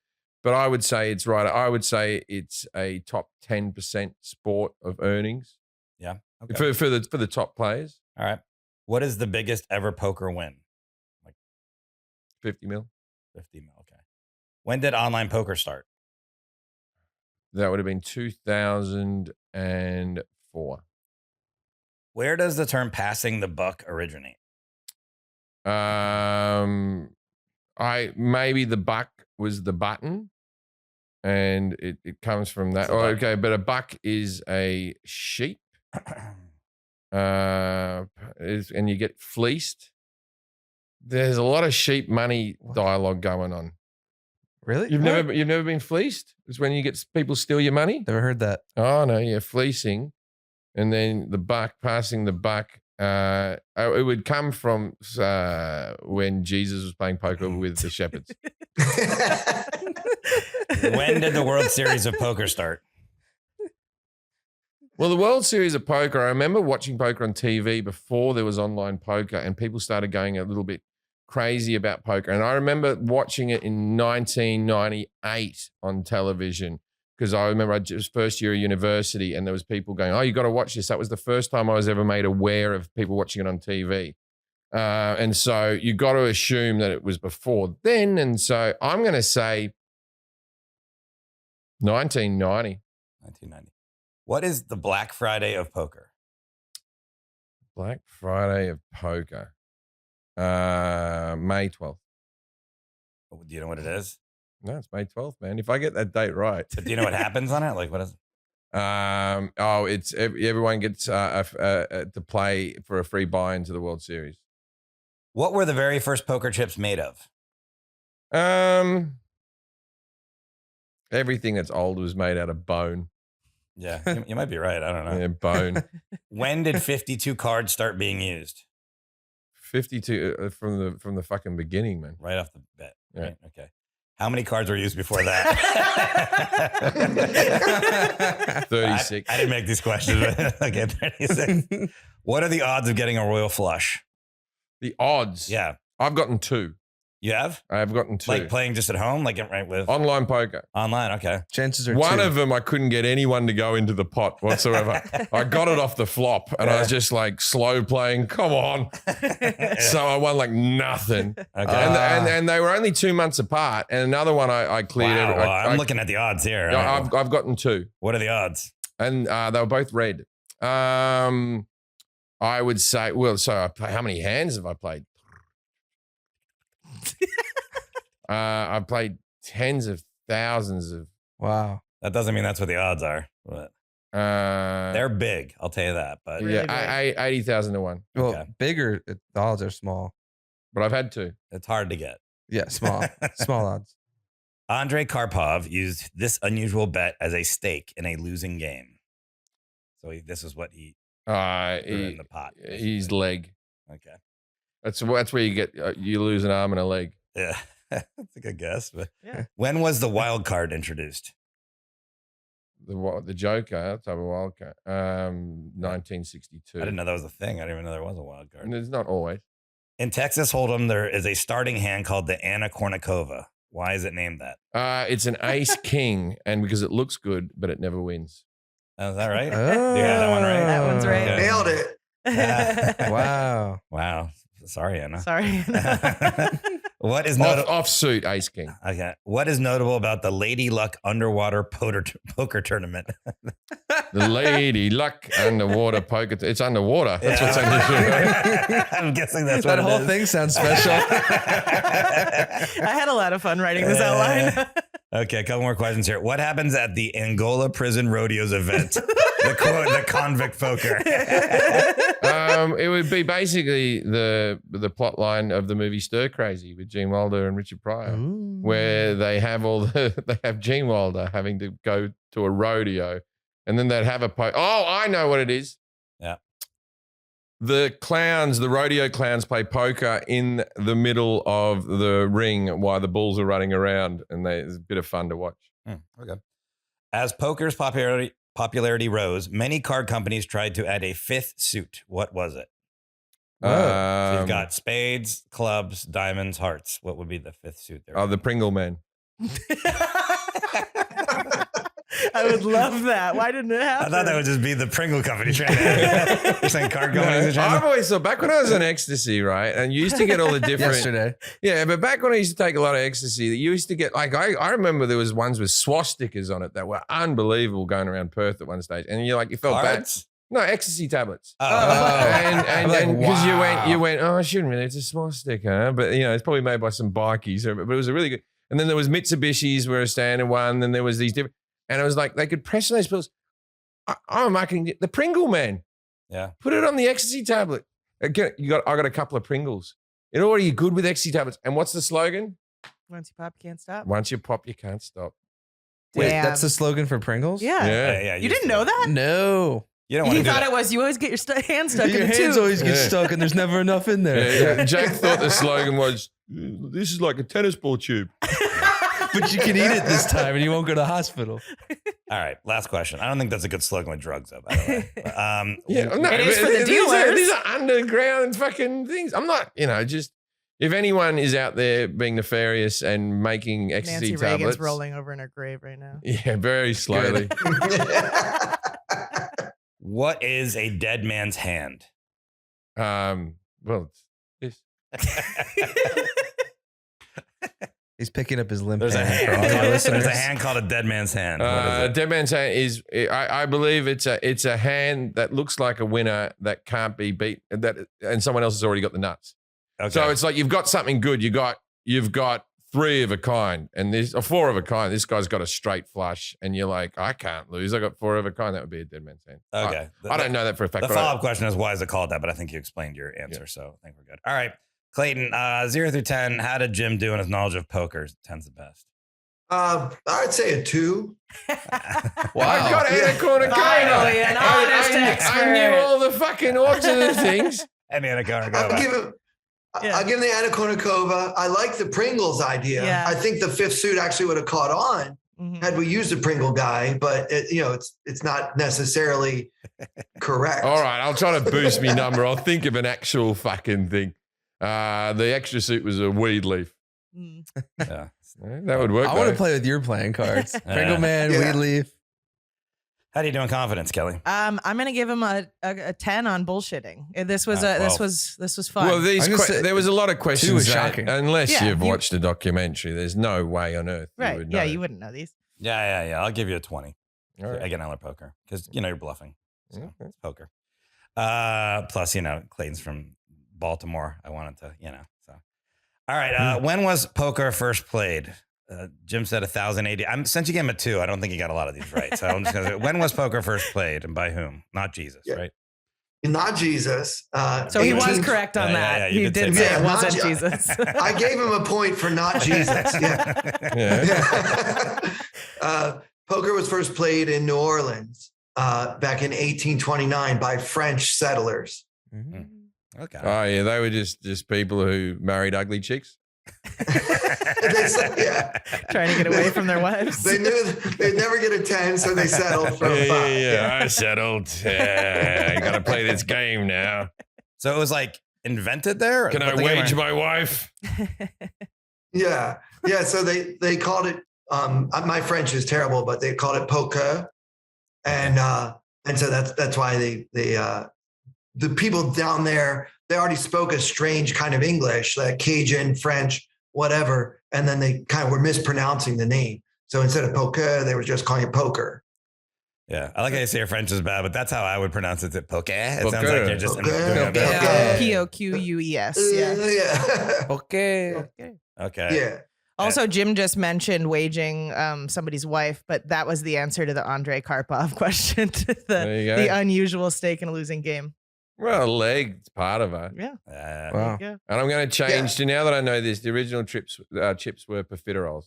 Speaker 1: But I would say it's right. I would say it's a top 10% sport of earnings.
Speaker 2: Yeah. Okay.
Speaker 1: For the top players.
Speaker 2: All right. What is the biggest ever poker win?
Speaker 1: 50 mil.
Speaker 2: 50 mil. Okay. When did online poker start?
Speaker 1: That would have been 2004.
Speaker 2: Where does the term passing the buck originate?
Speaker 1: Maybe the buck was the button, and it comes from that.
Speaker 2: It's a
Speaker 1: Oh,
Speaker 2: buck.
Speaker 1: okay, but a buck is a sheep, and you get fleeced. There's a lot of sheep money dialogue going on.
Speaker 4: Really?
Speaker 1: You've never been fleeced? It's when you get people steal your money.
Speaker 4: Never heard that.
Speaker 1: Oh no, yeah, fleecing, and then the buck, passing the buck. It would come from when Jesus was playing poker with the shepherds.
Speaker 2: When did the World Series of Poker start?
Speaker 1: Well, the World Series of Poker, I remember watching poker on TV before there was online poker, and people started going a little bit crazy about poker. And I remember watching it in 1998 on television because I remember I just first year of university, and there was people going, "Oh, you got to watch this." That was the first time I was ever made aware of people watching it on TV. And so you got to assume that it was before then. And so I'm going to say 1990.
Speaker 2: 1990. What is the Black Friday of poker?
Speaker 1: Black Friday of poker. May 12th.
Speaker 2: Do you know what it is?
Speaker 1: No, it's May 12th, man. If I get that date right.
Speaker 2: But do you know what happens on it? Like, what is it?
Speaker 1: It's everyone gets to play for a free buy into the World Series.
Speaker 2: What were the very first poker chips made of?
Speaker 1: Everything that's old was made out of bone.
Speaker 2: Yeah, you might be right. I don't know.
Speaker 1: Yeah, bone.
Speaker 2: When did 52 cards start being used?
Speaker 1: 52 from the fucking beginning, man.
Speaker 2: Right off the bat.
Speaker 1: Yeah.
Speaker 2: Right. Okay. How many cards were used before that?
Speaker 1: 36.
Speaker 2: I didn't make these questions. Okay, 36. What are the odds of getting a royal flush?
Speaker 1: The odds.
Speaker 2: Yeah.
Speaker 1: I've gotten 2.
Speaker 2: You have?
Speaker 1: I've gotten 2.
Speaker 2: Like playing just at home? Like right with
Speaker 1: Online poker.
Speaker 2: online? Okay.
Speaker 4: Chances are
Speaker 1: One
Speaker 4: 2.
Speaker 1: of them, I couldn't get anyone to go into the pot whatsoever. I got it off the flop, and I was just like slow playing. Come on. So I won like nothing.
Speaker 2: Okay.
Speaker 1: And they were only 2 months apart. And another one I cleared.
Speaker 2: Wow, I'm looking at the odds here.
Speaker 1: I've gotten 2.
Speaker 2: What are the odds?
Speaker 1: And they were both red. I would say, how many hands have I played? I've played tens of thousands of.
Speaker 4: Wow.
Speaker 2: That doesn't mean that's what the odds are, but they're big. I'll tell you that. But
Speaker 3: Really
Speaker 1: yeah, 80,000 to 1.
Speaker 4: Well,
Speaker 2: Okay.
Speaker 4: bigger, the odds are small.
Speaker 1: But I've had 2.
Speaker 2: it's hard to get.
Speaker 4: Yeah, small. Small odds.
Speaker 2: Andrei Karpov used this unusual bet as a stake in a losing game. So this is what he threw in the pot.
Speaker 1: His leg.
Speaker 2: Okay.
Speaker 1: That's where you get you lose an arm and a leg.
Speaker 2: Yeah. That's a good guess. But
Speaker 3: Yeah.
Speaker 2: when was the wild card introduced?
Speaker 1: The Joker type of wild card. 1962.
Speaker 2: I didn't know that was a thing. I didn't even know there was a wild card.
Speaker 1: And it's not always.
Speaker 2: In Texas Hold'em, there is a starting hand called the Anna Kournikova. Why is it named that?
Speaker 1: It's an ace king, and because it looks good, but it never wins.
Speaker 2: Oh, is that right?
Speaker 4: Oh,
Speaker 2: Do you have that one right?
Speaker 3: That one's right.
Speaker 2: Okay.
Speaker 6: Nailed it.
Speaker 2: Yeah.
Speaker 4: Wow.
Speaker 2: Wow. Sorry, Anna.
Speaker 3: Sorry.
Speaker 2: What is notable?
Speaker 1: Offsuit Ace King.
Speaker 2: Okay. What is notable about the Lady Luck underwater poker tournament?
Speaker 1: The Lady Luck underwater poker. It's underwater. That's what's on the
Speaker 2: I'm guessing that's
Speaker 4: That
Speaker 2: what
Speaker 4: whole
Speaker 2: it is.
Speaker 4: thing sounds special.
Speaker 3: I had a lot of fun writing this outline.
Speaker 2: Okay, a couple more questions here. What happens at the Angola Prison Rodeos event? the convict poker.
Speaker 1: It would be basically the plot line of the movie Stir Crazy with Gene Wilder and Richard Pryor, where they have they have Gene Wilder having to go to a rodeo, and then they'd have oh, I know what it is.
Speaker 2: Yeah.
Speaker 1: The rodeo clowns play poker in the middle of the ring while the bulls are running around, and it's a bit of fun to watch.
Speaker 2: Okay. As poker's popularity rose, many card companies tried to add a fifth suit. What was it? So you've got spades, clubs, diamonds, hearts. What would be the fifth suit there?
Speaker 1: Oh, the Pringle Man.
Speaker 3: I would love that. Why didn't it happen?
Speaker 2: I thought that would just be the Pringle company trying to. You're saying card companies are trying
Speaker 1: I've
Speaker 2: to.
Speaker 1: always thought back when I was on ecstasy, right? And you used to get all the different.
Speaker 4: Yesterday.
Speaker 1: Yeah, but back when I used to take a lot of ecstasy, you used to get I remember there was ones with swastikas on it that were unbelievable going around Perth at one stage, and you felt bad.
Speaker 2: Cards?
Speaker 1: No, ecstasy tablets.
Speaker 2: Oh.
Speaker 1: And
Speaker 4: like,
Speaker 1: because
Speaker 4: wow.
Speaker 1: you went, oh, I shouldn't really. It's a swastika, but it's probably made by some bikies. But it was a really good. And then there was Mitsubishis were a standard one. Then there was these different, and it was like they could press on those pills. I'm marketing the Pringle Man.
Speaker 2: Yeah.
Speaker 1: Put it on the ecstasy tablet. I got a couple of Pringles. It already good with ecstasy tablets. And what's the slogan?
Speaker 3: Once you pop, you can't stop.
Speaker 1: Once you pop, you can't stop.
Speaker 4: Wait,
Speaker 3: Damn.
Speaker 4: that's the slogan for Pringles?
Speaker 3: Yeah.
Speaker 1: Yeah.
Speaker 3: You didn't know that?
Speaker 4: No.
Speaker 2: You don't want
Speaker 3: You
Speaker 2: to do
Speaker 3: thought
Speaker 2: that.
Speaker 3: it was you always get your hand stuck
Speaker 4: Your
Speaker 3: in the
Speaker 4: hands
Speaker 3: tube.
Speaker 4: always get
Speaker 1: Yeah.
Speaker 4: stuck and there's never enough in there.
Speaker 1: Yeah. Jack thought the slogan was, this is like a tennis ball tube.
Speaker 4: But you can eat it this time and you won't go to the hospital.
Speaker 2: All right, last question. I don't think that's a good slogan with drugs, though, by the way.
Speaker 1: Yeah, no,
Speaker 3: It is for the
Speaker 1: these
Speaker 3: dealers.
Speaker 1: are underground fucking things. I'm not, just if anyone is out there being nefarious and making ecstasy
Speaker 3: Nancy
Speaker 1: tablets,
Speaker 3: Reagan's rolling over in her grave right now.
Speaker 1: yeah, very slowly.
Speaker 2: What is a dead man's hand?
Speaker 1: Well, it's
Speaker 4: He's picking up his limp
Speaker 2: There's a
Speaker 4: hand for all
Speaker 2: hand.
Speaker 4: your
Speaker 2: There's
Speaker 4: listeners.
Speaker 2: a hand called a dead man's hand. What is it?
Speaker 1: dead man's hand is. I believe it's a hand that looks like a winner that can't be beat. And someone else has already got the nuts.
Speaker 2: Okay.
Speaker 1: So it's like you've got something good. You've got 3 of a kind, and this or 4 of a kind. This guy's got a straight flush, and you're like, I can't lose. I got 4 of a kind. That would be a dead man's hand.
Speaker 2: Okay.
Speaker 1: I don't know that for a fact.
Speaker 2: The
Speaker 1: but
Speaker 2: follow-up question is, why is it called that? But I think you explained your answer, so I think we're good. All right. Clayton, 0 through 10, how did Jim do in his knowledge of poker? 10's the best.
Speaker 6: I'd say a 2.
Speaker 1: I got Anacorn
Speaker 3: Finally, an honest
Speaker 1: I
Speaker 3: expert.
Speaker 1: knew all the fucking odds of the things.
Speaker 2: And Anacorn.
Speaker 6: I'll give him.
Speaker 3: Yeah.
Speaker 6: I'll give him the Anna Kournikova. I like the Pringles idea.
Speaker 3: Yeah.
Speaker 6: I think the 5th suit actually would have caught on
Speaker 3: Mhm.
Speaker 6: had we used the Pringle guy, but it's not necessarily correct.
Speaker 1: All right, I'll try to boost me number. I'll think of an actual fucking thing. The extra suit was a weed leaf.
Speaker 3: Mm.
Speaker 2: Yeah.
Speaker 1: That would work.
Speaker 4: I want
Speaker 1: though.
Speaker 4: to play with your playing cards. Pringle Man,
Speaker 6: Yeah.
Speaker 4: Weed Leaf.
Speaker 2: How do you do in confidence, Kelly?
Speaker 3: I'm gonna give him a 10 on bullshitting. This was this was fun.
Speaker 1: Well,
Speaker 4: I'm gonna say
Speaker 1: there was a lot of questions.
Speaker 4: was
Speaker 1: that,
Speaker 4: shocking.
Speaker 1: unless
Speaker 3: Yeah,
Speaker 1: you've
Speaker 3: you-
Speaker 1: watched a documentary, there's no way on earth you
Speaker 3: right?
Speaker 1: would know.
Speaker 3: Yeah, you wouldn't know these.
Speaker 2: Yeah. I'll give you a 20.
Speaker 1: All right.
Speaker 2: Again, I like poker because, you're bluffing. So
Speaker 1: Okay.
Speaker 2: it's poker. Plus, Clayton's from Baltimore. I wanted to, so. All right. When was poker first played? Jim said 1080. Since you gave him a 2, I don't think he got a lot of these right. So I'm just going to say, when was poker first played and by whom? Not Jesus,
Speaker 6: Yeah.
Speaker 2: right?
Speaker 6: Not Jesus.
Speaker 3: So he was
Speaker 6: 18
Speaker 3: correct on
Speaker 2: Yeah,
Speaker 3: that.
Speaker 2: yeah, you
Speaker 3: he
Speaker 2: did
Speaker 3: did
Speaker 2: say
Speaker 3: say
Speaker 6: that.
Speaker 3: it wasn't
Speaker 6: Yeah,
Speaker 3: Jesus.
Speaker 6: I gave him a point for not Jesus. Yeah.
Speaker 1: Yeah.
Speaker 6: Poker was first played in New Orleans back in 1829 by French settlers.
Speaker 2: Okay.
Speaker 1: Oh yeah, they were just people who married ugly chicks.
Speaker 6: Yeah.
Speaker 3: Trying to get away from their wives.
Speaker 6: They knew they'd never get a 10, so they settled for a 5.
Speaker 1: I settled. I gotta play this game now.
Speaker 2: So it was like invented there?
Speaker 1: Can I wage my wife?
Speaker 6: Yeah. So they called it. My French is terrible, but they called it poker, and so that's why the people down there, they already spoke a strange kind of English, like Cajun French, whatever. And then they kind of were mispronouncing the name. So instead of poker, they were just calling it poker.
Speaker 2: Yeah, I like how you say your French is bad, but that's how I would pronounce it. Poker. It sounds
Speaker 1: Poker.
Speaker 2: like you're just
Speaker 6: Poker.
Speaker 3: P-O-Q-U-E-S. Yeah.
Speaker 6: Yeah.
Speaker 4: Okay.
Speaker 2: Okay.
Speaker 6: Yeah.
Speaker 3: Also, Jim just mentioned waging somebody's wife, but that was the answer to the Andrei Karpov question, to
Speaker 1: There you go.
Speaker 3: the unusual stake in a losing game.
Speaker 1: Well, a leg's part of it.
Speaker 3: Yeah.
Speaker 4: Wow.
Speaker 3: Yeah.
Speaker 1: And I'm going to change to, now that I know this, the original chips were profiteroles.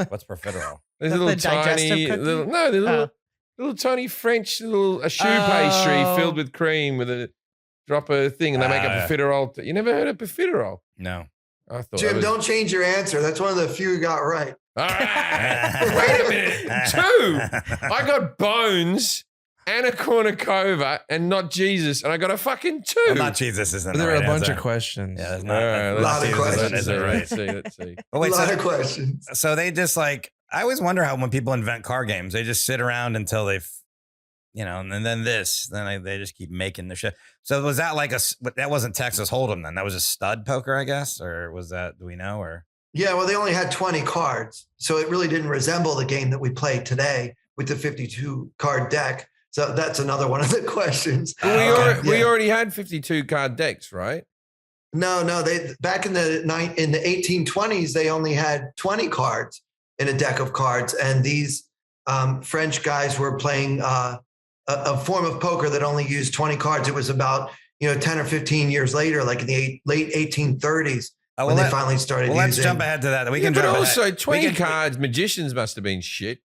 Speaker 2: What's profiterole?
Speaker 1: There's
Speaker 3: That's
Speaker 1: a little
Speaker 3: the digestive
Speaker 1: tiny,
Speaker 3: cookie?
Speaker 1: little tiny French a shoe pastry filled with cream with a drop of thing, and they make a profiterole. You never heard of profiterole?
Speaker 2: No.
Speaker 1: I thought
Speaker 6: Jim, don't change your answer. That's one of the few you got right.
Speaker 1: All right. Wait a minute. 2. I got Bones, Anna Kournikova, and not Jesus, and I got a fucking 2.
Speaker 2: Well, not Jesus isn't.
Speaker 4: But there
Speaker 2: the
Speaker 4: were
Speaker 2: right
Speaker 4: a bunch
Speaker 2: answer.
Speaker 4: of questions.
Speaker 2: Yeah, there's
Speaker 1: All
Speaker 2: not.
Speaker 1: right,
Speaker 6: a lot of questions.
Speaker 1: Let's see. Let's see.
Speaker 2: Oh,
Speaker 6: A
Speaker 2: wait,
Speaker 6: lot
Speaker 2: so,
Speaker 6: of questions.
Speaker 2: so they just like, I always wonder how when people invent card games, they just sit around until they've, and then they just keep making the shit. So was that like that wasn't Texas Hold'em then? That was a stud poker, I guess? Or was that, do we know? Or
Speaker 6: Yeah, well, they only had 20 cards. So it really didn't resemble the game that we played today with the 52 card deck. So that's another one of the questions.
Speaker 1: We already had 52 card decks, right?
Speaker 6: No, they back in the 1820s, they only had 20 cards in a deck of cards. And these French guys were playing a form of poker that only used 20 cards. It was about 10 or 15 years later, like in the late 1830s, when they finally started using.
Speaker 2: Let's jump ahead to that. We can
Speaker 1: But
Speaker 2: jump
Speaker 1: also,
Speaker 2: ahead.
Speaker 1: 20 cards, magicians must have been shit.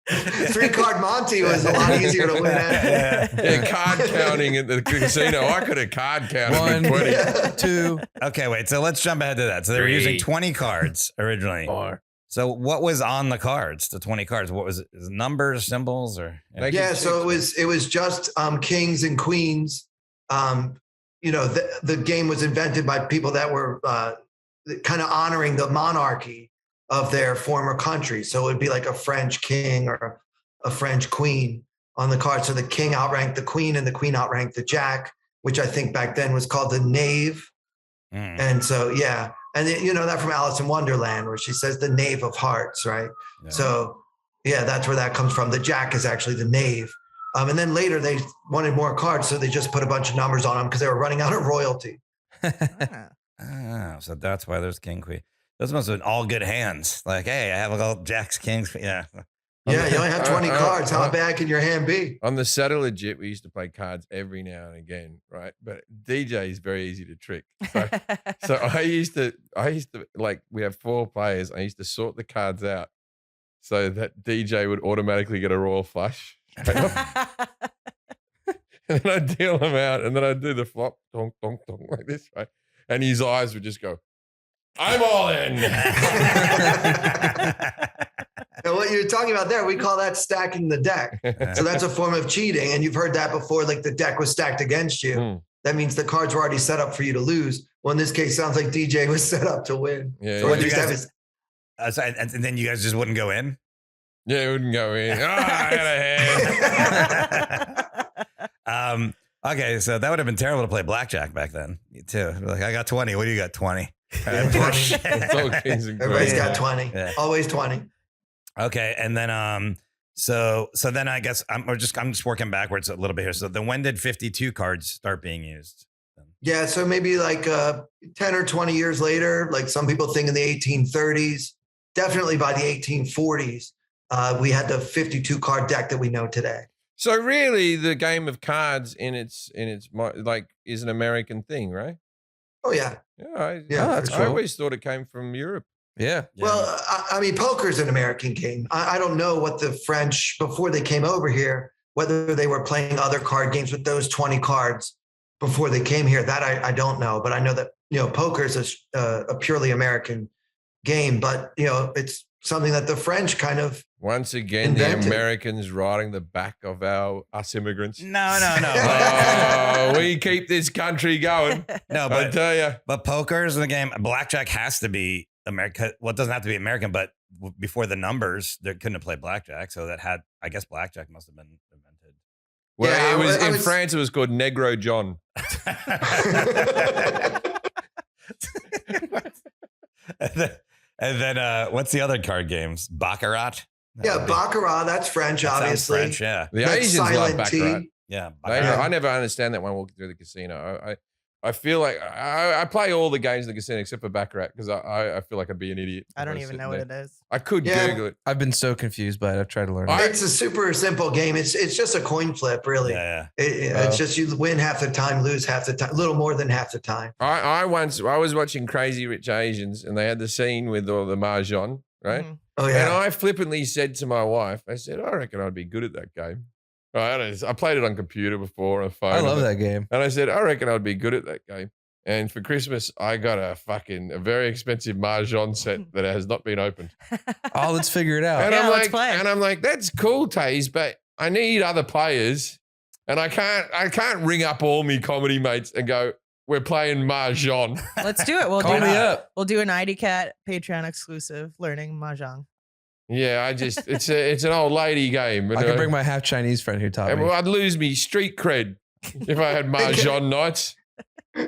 Speaker 6: 3-card Monty was a lot easier to win at.
Speaker 1: Yeah, card counting at the casino. I could have card counted
Speaker 4: 1,
Speaker 1: with 20.
Speaker 4: 2,
Speaker 2: Okay, wait. So let's jump ahead to that. So they were
Speaker 1: 3,
Speaker 2: using 20 cards originally.
Speaker 1: 4.
Speaker 2: So what was on the cards? The 20 cards. What was it? Is it numbers, symbols, or?
Speaker 1: Like
Speaker 6: Yeah, so it was just kings and queens. The game was invented by people that were kind of honoring the monarchy of their former country. So it would be like a French king or a French queen on the card. So the king outranked the queen and the queen outranked the jack, which I think back then was called the knave. And so, yeah. And that from Alice in Wonderland, where she says the knave of hearts, right?
Speaker 2: Yeah.
Speaker 6: So, yeah, that's where that comes from. The jack is actually the knave. And then later they wanted more cards, so they just put a bunch of numbers on them because they were running out of royalty.
Speaker 2: So that's why there's king, queen. Those must have been all good hands. Like, hey, I have all jacks, kings. Yeah.
Speaker 6: Yeah, you only have 20 cards. How bad can your hand be?
Speaker 1: On the Saddle Legit, we used to play cards every now and again, right? But DJ is very easy to trick. So I used to like, we have 4 players. I used to sort the cards out so that DJ would automatically get a royal flush. And then I'd deal them out, and then I'd do the flop, donk, donk, donk, like this, right? And his eyes would just go, I'm all in.
Speaker 6: And what you're talking about there, we call that stacking the deck. So that's a form of cheating. And you've heard that before, like the deck was stacked against you. That means the cards were already set up for you to lose. Well, in this case, sounds like DJ was set up to win.
Speaker 1: Yeah,
Speaker 6: So
Speaker 1: yeah.
Speaker 6: what you guys,
Speaker 2: and then you guys just wouldn't go in?
Speaker 1: Yeah, it wouldn't go in. Oh, I had a hand.
Speaker 2: Okay, so that would have been terrible to play blackjack back then, too. Like, I got 20. What do you got? 20.
Speaker 1: It's all kings and
Speaker 6: everybody's
Speaker 1: queens.
Speaker 6: got 20.
Speaker 2: Yeah.
Speaker 6: Always 20.
Speaker 2: Okay, and then so then I guess I'm just working backwards a little bit here. So then when did 52 cards start being used?
Speaker 6: Yeah, so maybe like 10 or 20 years later, like some people think in the 1830s, definitely by the 1840s, we had the 52 card deck that we know today.
Speaker 1: So really, the game of cards in its like is an American thing, right?
Speaker 6: Oh, yeah.
Speaker 1: Yeah,
Speaker 4: that's
Speaker 1: I
Speaker 4: cool.
Speaker 1: always thought it came from Europe.
Speaker 4: Yeah.
Speaker 6: Well, I mean, poker's an American game. I don't know what the French, before they came over here, whether they were playing other card games with those 20 cards before they came here. That I don't know. But I know that, poker is a purely American game. But, it's something that the French kind of
Speaker 1: Once again,
Speaker 6: invented.
Speaker 1: the Americans riding the back of us immigrants.
Speaker 2: No.
Speaker 1: Oh, we keep this country going.
Speaker 2: No,
Speaker 1: I
Speaker 2: but
Speaker 1: tell you.
Speaker 2: poker is the game. Blackjack has to be America. Well, it doesn't have to be American, but before the numbers, they couldn't have played blackjack. So I guess blackjack must have been invented.
Speaker 1: Well,
Speaker 6: Yeah,
Speaker 1: it was
Speaker 6: I
Speaker 1: in
Speaker 6: was-
Speaker 1: France. It was called Negro John.
Speaker 2: and then what's the other card games? Baccarat.
Speaker 6: Yeah, Baccarat. That's French,
Speaker 2: That sounds
Speaker 6: obviously.
Speaker 2: French, yeah.
Speaker 1: The
Speaker 6: That's
Speaker 1: Asians love
Speaker 6: silent
Speaker 1: baccarat.
Speaker 6: T.
Speaker 2: Yeah.
Speaker 1: I never understand that when walking through the casino. I feel like I play all the games in the casino except for baccarat because I feel like I'd be an idiot.
Speaker 3: I
Speaker 1: if
Speaker 3: don't
Speaker 1: was
Speaker 3: even
Speaker 1: sitting
Speaker 3: know what
Speaker 1: there.
Speaker 3: it is.
Speaker 1: I could
Speaker 6: Yeah.
Speaker 1: Google it.
Speaker 4: I've been so confused by it. I've tried to learn.
Speaker 6: It's a super simple game. It's just a coin flip, really.
Speaker 2: Yeah.
Speaker 6: It's just you win half the time, lose half the time, a little more than half the time.
Speaker 1: I was watching Crazy Rich Asians and they had the scene with all the mahjong, right?
Speaker 3: Mhm.
Speaker 6: Oh
Speaker 1: And
Speaker 6: yeah.
Speaker 1: I flippantly said to my wife, I said, I reckon I'd be good at that game. I played it on computer before, on a phone.
Speaker 4: I love that game.
Speaker 1: And I said, I reckon I'd be good at that game. And for Christmas, I got a very expensive mahjong set that has not been opened.
Speaker 4: Oh, let's figure it out.
Speaker 1: And
Speaker 3: Yeah,
Speaker 1: I'm
Speaker 3: let's
Speaker 1: like,
Speaker 3: play.
Speaker 1: and I'm like, that's cool, Taze, but I need other players, and I can't ring up all me comedy mates and go, we're playing mahjong.
Speaker 3: Let's do it. We'll
Speaker 4: Call
Speaker 3: do
Speaker 4: me up.
Speaker 3: We'll do an ID Cat Patreon exclusive learning mahjong.
Speaker 1: Yeah, it's an old lady game.
Speaker 4: I can bring my half Chinese friend who taught
Speaker 1: and
Speaker 4: me.
Speaker 1: I'd lose me street cred if I had mahjong nights.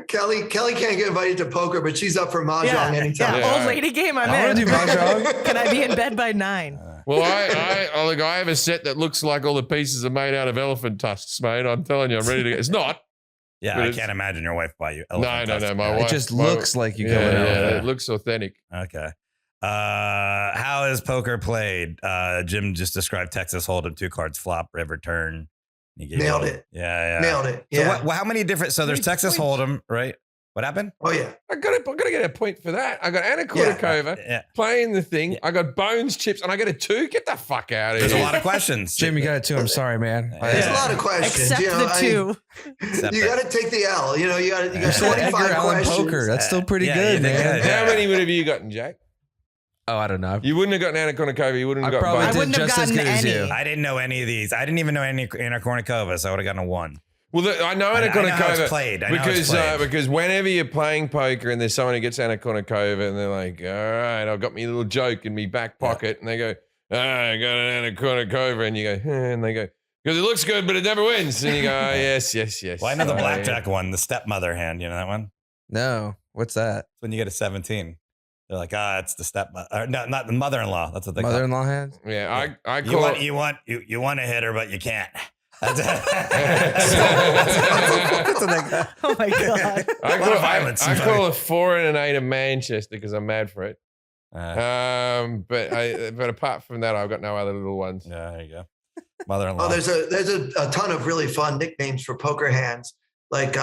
Speaker 6: Kelly can't get invited to poker, but she's up for mahjong anytime.
Speaker 1: Yeah.
Speaker 3: Old lady game. I'm
Speaker 4: I want
Speaker 3: in.
Speaker 4: to do mahjong.
Speaker 3: Can I be in bed by 9?
Speaker 1: Well, I have a set that looks like all the pieces are made out of elephant tusks, mate. I'm telling you, I'm ready to go. It's not.
Speaker 2: Yeah,
Speaker 1: But
Speaker 2: I
Speaker 1: it's-
Speaker 2: can't imagine your wife buy you.
Speaker 1: No. My
Speaker 4: It
Speaker 1: wife.
Speaker 4: just looks like you go
Speaker 1: Yeah,
Speaker 4: in
Speaker 1: yeah,
Speaker 4: it.
Speaker 1: it looks authentic.
Speaker 2: Okay. How is poker played? Jim just described Texas Hold'em, 2 cards, flop, river, turn. He gave
Speaker 6: Nailed
Speaker 2: you-
Speaker 6: it.
Speaker 2: Yeah.
Speaker 6: Nailed it.
Speaker 2: So
Speaker 6: Yeah.
Speaker 2: how many different? So there's
Speaker 1: Many
Speaker 2: Texas
Speaker 1: points.
Speaker 2: Hold'em, right? What happened?
Speaker 6: Oh yeah.
Speaker 1: I got to get a point for that. I got Anna Kournikova
Speaker 2: Yeah.
Speaker 1: playing the thing.
Speaker 2: Yeah.
Speaker 1: I got bones chips, and I get a 2. Get the fuck out of
Speaker 2: There's
Speaker 1: here.
Speaker 2: a lot of questions.
Speaker 4: Jim, you got it too. I'm sorry, man.
Speaker 2: Yeah.
Speaker 6: There's a
Speaker 2: Yeah.
Speaker 6: lot of questions.
Speaker 3: Except
Speaker 6: you know,
Speaker 3: the 2.
Speaker 2: Except
Speaker 6: You
Speaker 2: that-
Speaker 6: got to take the L. You know, you got
Speaker 2: Yeah.
Speaker 4: Still
Speaker 6: 25
Speaker 4: Edgar Allan
Speaker 6: questions.
Speaker 4: Poker. That's still pretty
Speaker 2: Yeah,
Speaker 4: good,
Speaker 2: you did
Speaker 4: man.
Speaker 2: good.
Speaker 1: How
Speaker 2: Yeah.
Speaker 1: many would have you gotten, Jack?
Speaker 4: Oh, I don't know.
Speaker 1: You wouldn't have gotten Anna Kournikova. You wouldn't have
Speaker 4: I
Speaker 1: got
Speaker 4: probably
Speaker 1: bones.
Speaker 3: I wouldn't
Speaker 4: did
Speaker 3: have
Speaker 4: just as
Speaker 3: gotten
Speaker 4: good as
Speaker 3: any.
Speaker 4: you.
Speaker 2: I didn't know any of these. I didn't even know any Anna Kournikova, so I would have gotten a 1.
Speaker 1: Well, I know Anna
Speaker 2: I know how it's
Speaker 1: Kournikova
Speaker 2: played. I know how it's played.
Speaker 1: because whenever you're playing poker and there's someone who gets Anna Kournikova and they're like, all right, I've got me little joke in me back pocket, and they go, I got an Anna Kournikova, and you go, and they go, because it looks good, but it never wins, and you go, oh, yes.
Speaker 2: Well, I know the
Speaker 1: Oh,
Speaker 2: blackjack one, the stepmother hand. You know that one?
Speaker 4: No. What's that?
Speaker 2: It's when you get a 17. They're like, it's the stepmother. No, not the mother-in-law. That's what they call it.
Speaker 4: Mother-in-law hand?
Speaker 1: Yeah, I
Speaker 2: You
Speaker 1: call
Speaker 2: want,
Speaker 1: it.
Speaker 2: you want to hit her, but you can't. That's
Speaker 3: Oh my God.
Speaker 1: I
Speaker 2: a lot of violence.
Speaker 1: I call a 4 and an 8 of Manchester because I'm mad for it.
Speaker 2: Yeah,
Speaker 1: But apart from that, I've got no other little ones.
Speaker 2: there you go. Mother-in-law.
Speaker 6: Oh, there's a ton of really fun nicknames for poker hands. Like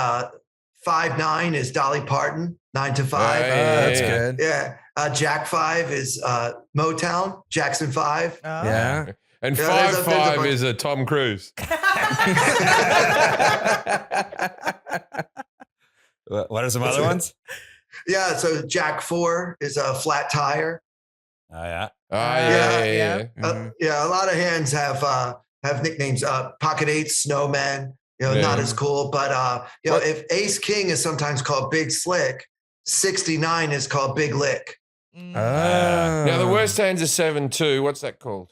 Speaker 6: 5-9 is Dolly Parton, 9 to 5.
Speaker 4: That's
Speaker 1: yeah.
Speaker 4: good.
Speaker 6: Yeah. Jack 5 is Motown, Jackson 5.
Speaker 3: Oh.
Speaker 4: Yeah.
Speaker 1: And
Speaker 6: Yeah,
Speaker 1: 5-5
Speaker 6: there's a bunch-
Speaker 1: is a Tom Cruise.
Speaker 2: What are some other ones?
Speaker 6: Yeah. So Jack 4 is a flat tire.
Speaker 2: Oh, yeah.
Speaker 1: Oh,
Speaker 6: Yeah,
Speaker 1: yeah.
Speaker 4: Mhm.
Speaker 6: Yeah. A lot of hands have nicknames. Pocket 8, Snowman. You know, not
Speaker 1: Yeah.
Speaker 6: as cool. But you know, if Ace King is sometimes called Big Slick, 69 is called Big Lick.
Speaker 3: Mm.
Speaker 1: Now, the worst hand's a 7-2. What's that called?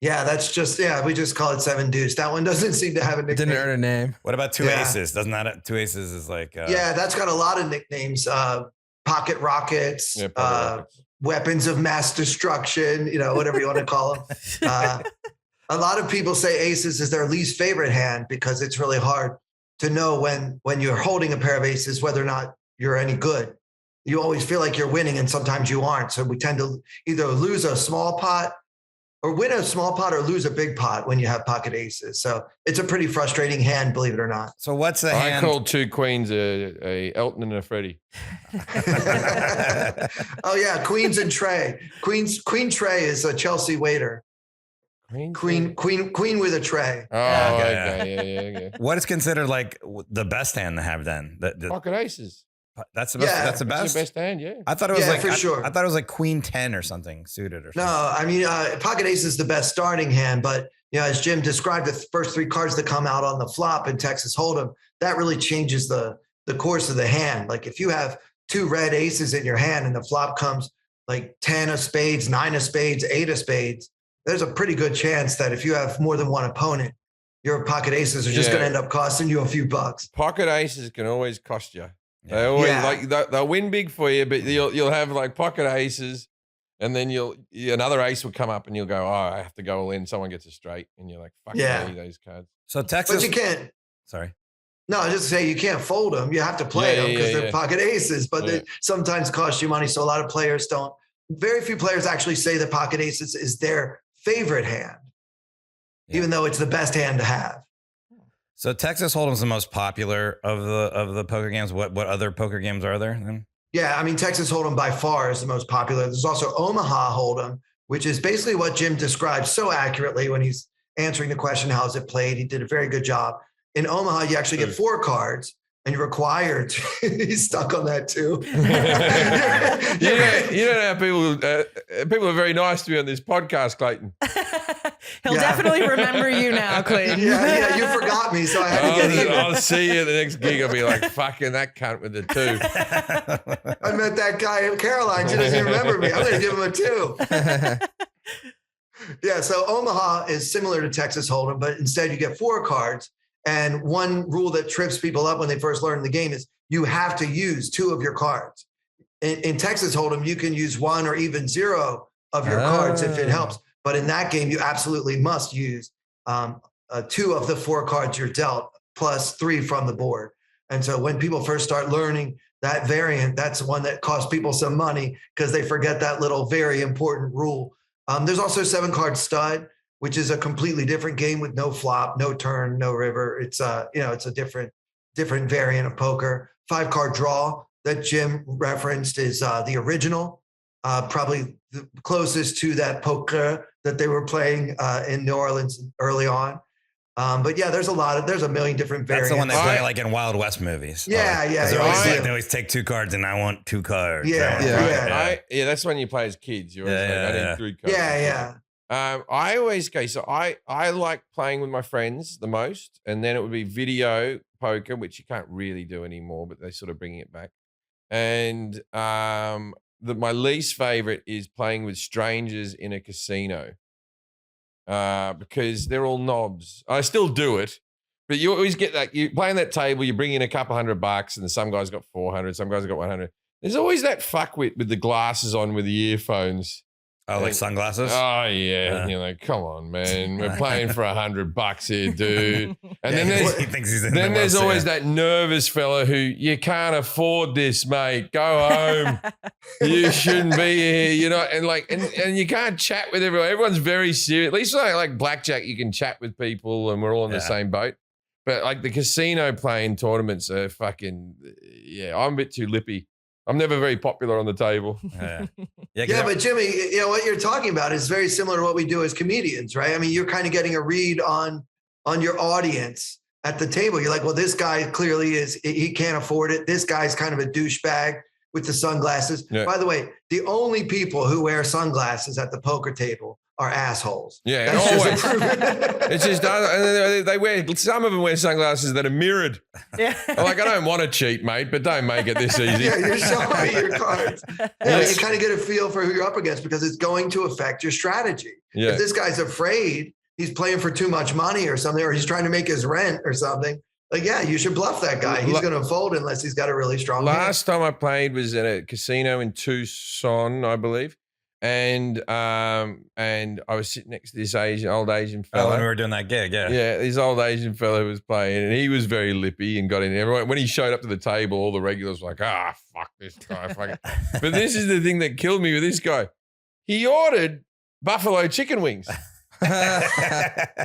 Speaker 6: Yeah, that's just we just call it 7 deuce. That one doesn't seem to have a nickname.
Speaker 4: Didn't earn a name.
Speaker 2: What about 2
Speaker 6: Yeah.
Speaker 2: aces? Doesn't that 2 aces is like
Speaker 6: Yeah, that's got a lot of nicknames. Pocket rockets,
Speaker 1: Yeah, probably rockets.
Speaker 6: weapons of mass destruction, you know, whatever you want to call them. A lot of people say aces is their least favorite hand because it's really hard to know when you're holding a pair of aces whether or not you're any good. You always feel like you're winning and sometimes you aren't. So we tend to either lose a small pot or win a small pot or lose a big pot when you have pocket aces. So it's a pretty frustrating hand, believe it or not.
Speaker 2: So what's the
Speaker 1: I
Speaker 2: hand?
Speaker 1: called 2 queens a Elton and a Freddie.
Speaker 6: Oh yeah, Queens and Trey. Queen Trey is a Chelsea waiter. Queen with a tray.
Speaker 1: Oh,
Speaker 2: Okay.
Speaker 1: okay. Yeah.
Speaker 2: What is considered like the best hand to have then?
Speaker 1: Pocket aces.
Speaker 2: That's the best.
Speaker 6: Yeah.
Speaker 2: That's the
Speaker 1: That's
Speaker 2: best.
Speaker 1: your best hand, yeah.
Speaker 2: I thought it was
Speaker 6: Yeah,
Speaker 2: like
Speaker 6: for sure.
Speaker 2: I thought it was like Queen 10 or something suited or
Speaker 6: No,
Speaker 2: something.
Speaker 6: I mean pocket ace is the best starting hand, but you know, as Jim described, the first 3 cards that come out on the flop in Texas Hold'em, that really changes the course of the hand. Like if you have 2 red aces in your hand and the flop comes like 10 of spades, 9 of spades, 8 of spades, there's a pretty good chance that if you have more than one opponent, your pocket aces are just
Speaker 1: Yeah.
Speaker 6: going to end up costing you a few bucks.
Speaker 1: Pocket aces can always cost you. They always
Speaker 6: Yeah.
Speaker 1: like they'll win big for you, but you'll have like pocket aces, and then another ace will come up, and you'll go, oh, I have to go all in. Someone gets a straight, and you're like, fuck me, those cards.
Speaker 2: So
Speaker 6: But
Speaker 2: Texas.
Speaker 6: you can't.
Speaker 2: Sorry.
Speaker 6: No, just to say you can't fold them. You have to play them because they're pocket aces, but they sometimes cost you money. So a lot of players don't. Very few players actually say that pocket aces is their favorite hand, even though it's the best hand to have.
Speaker 2: So Texas Hold'em's the most popular of the poker games. What other poker games are there then?
Speaker 6: Yeah, I mean, Texas Hold'em by far is the most popular. There's also Omaha Hold'em, which is basically what Jim described so accurately when he's answering the question, how is it played? He did a very good job. In Omaha, you actually get 4 cards, and you're required to, he's stuck on that too.
Speaker 1: You don't have people are very nice to me on this podcast, Clayton.
Speaker 3: He'll definitely remember you now, Clayton.
Speaker 6: Yeah, you forgot me, so I had to get even.
Speaker 1: I'll see you at the next gig. I'll be like, fucking that cunt with the 2.
Speaker 6: I met that guy in Caroline. She doesn't even remember me. I'm going to give him a 2. Yeah, so Omaha is similar to Texas Hold'em, but instead you get 4 cards. And one rule that trips people up when they first learn the game is you have to use 2 of your cards. In Texas Hold'em, you can use 1 or even 0 of your cards if it helps. But in that game, you absolutely must use 2 of the 4 cards you're dealt, plus 3 from the board. And so when people first start learning that variant, that's one that costs people some money because they forget that little very important rule. There's also 7-card stud, which is a completely different game with no flop, no turn, no river. It's it's a different variant of poker. 5-card draw that Jim referenced is the original, probably the closest to that poker that they were playing in New Orleans early on. But yeah, there's a million different variants.
Speaker 2: That's the one they play like in Wild West movies.
Speaker 6: Yeah.
Speaker 2: They always take 2 cards, and I want 2 cards.
Speaker 6: Yeah.
Speaker 1: That's when you play as kids. You always I need 3 cards.
Speaker 6: Yeah.
Speaker 1: I always go, so I like playing with my friends the most, and then it would be video poker, which you can't really do anymore, but they're sort of bringing it back. And my least favorite is playing with strangers in a casino because they're all knobs. I still do it, but you always get that. You play on that table, you bring in a couple $100, and some guys got 400, some guys got 100. There's always that fuckwit with the glasses on with the earphones.
Speaker 2: Oh, like sunglasses?
Speaker 1: Oh, yeah. And you're like, come on, man. We're playing for $100 here, dude. And then
Speaker 2: he thinks he's in
Speaker 1: there's always that nervous fella who, you can't afford this, mate. Go home. You shouldn't be here, and you can't chat with everyone. Everyone's very serious. At least like blackjack, you can chat with people and we're all in the same boat. But like the casino playing tournaments are fucking, I'm a bit too lippy. I'm never very popular on the table.
Speaker 6: But Jimmy, what you're talking about is very similar to what we do as comedians, right? I mean, you're kind of getting a read on your audience at the table. You're like, well, this guy clearly he can't afford it. This guy's kind of a douchebag with the sunglasses. Yeah. By the way, the only people who wear sunglasses at the poker table are assholes.
Speaker 1: Yeah, always. It's just they wear. Some of them wear sunglasses that are mirrored. Yeah, I don't want to cheat, mate, but don't make it this easy.
Speaker 6: Yeah, you're showing me your cards. You kind of get a feel for who you're up against because it's going to affect your strategy. Yeah. If this guy's afraid he's playing for too much money or something, or he's trying to make his rent or something, you should bluff that guy. He's going to fold unless he's got a really strong hand.
Speaker 1: Last time I played was at a casino in Tucson, I believe. And I was sitting next to this old Asian fella.
Speaker 2: Oh, when we were doing that gig, yeah.
Speaker 1: Yeah, this old Asian fella was playing, and he was very lippy and got in. Everyone, when he showed up to the table, all the regulars were like, fuck this guy. Fuck it. But this is the thing that killed me with this guy. He ordered buffalo chicken wings. Now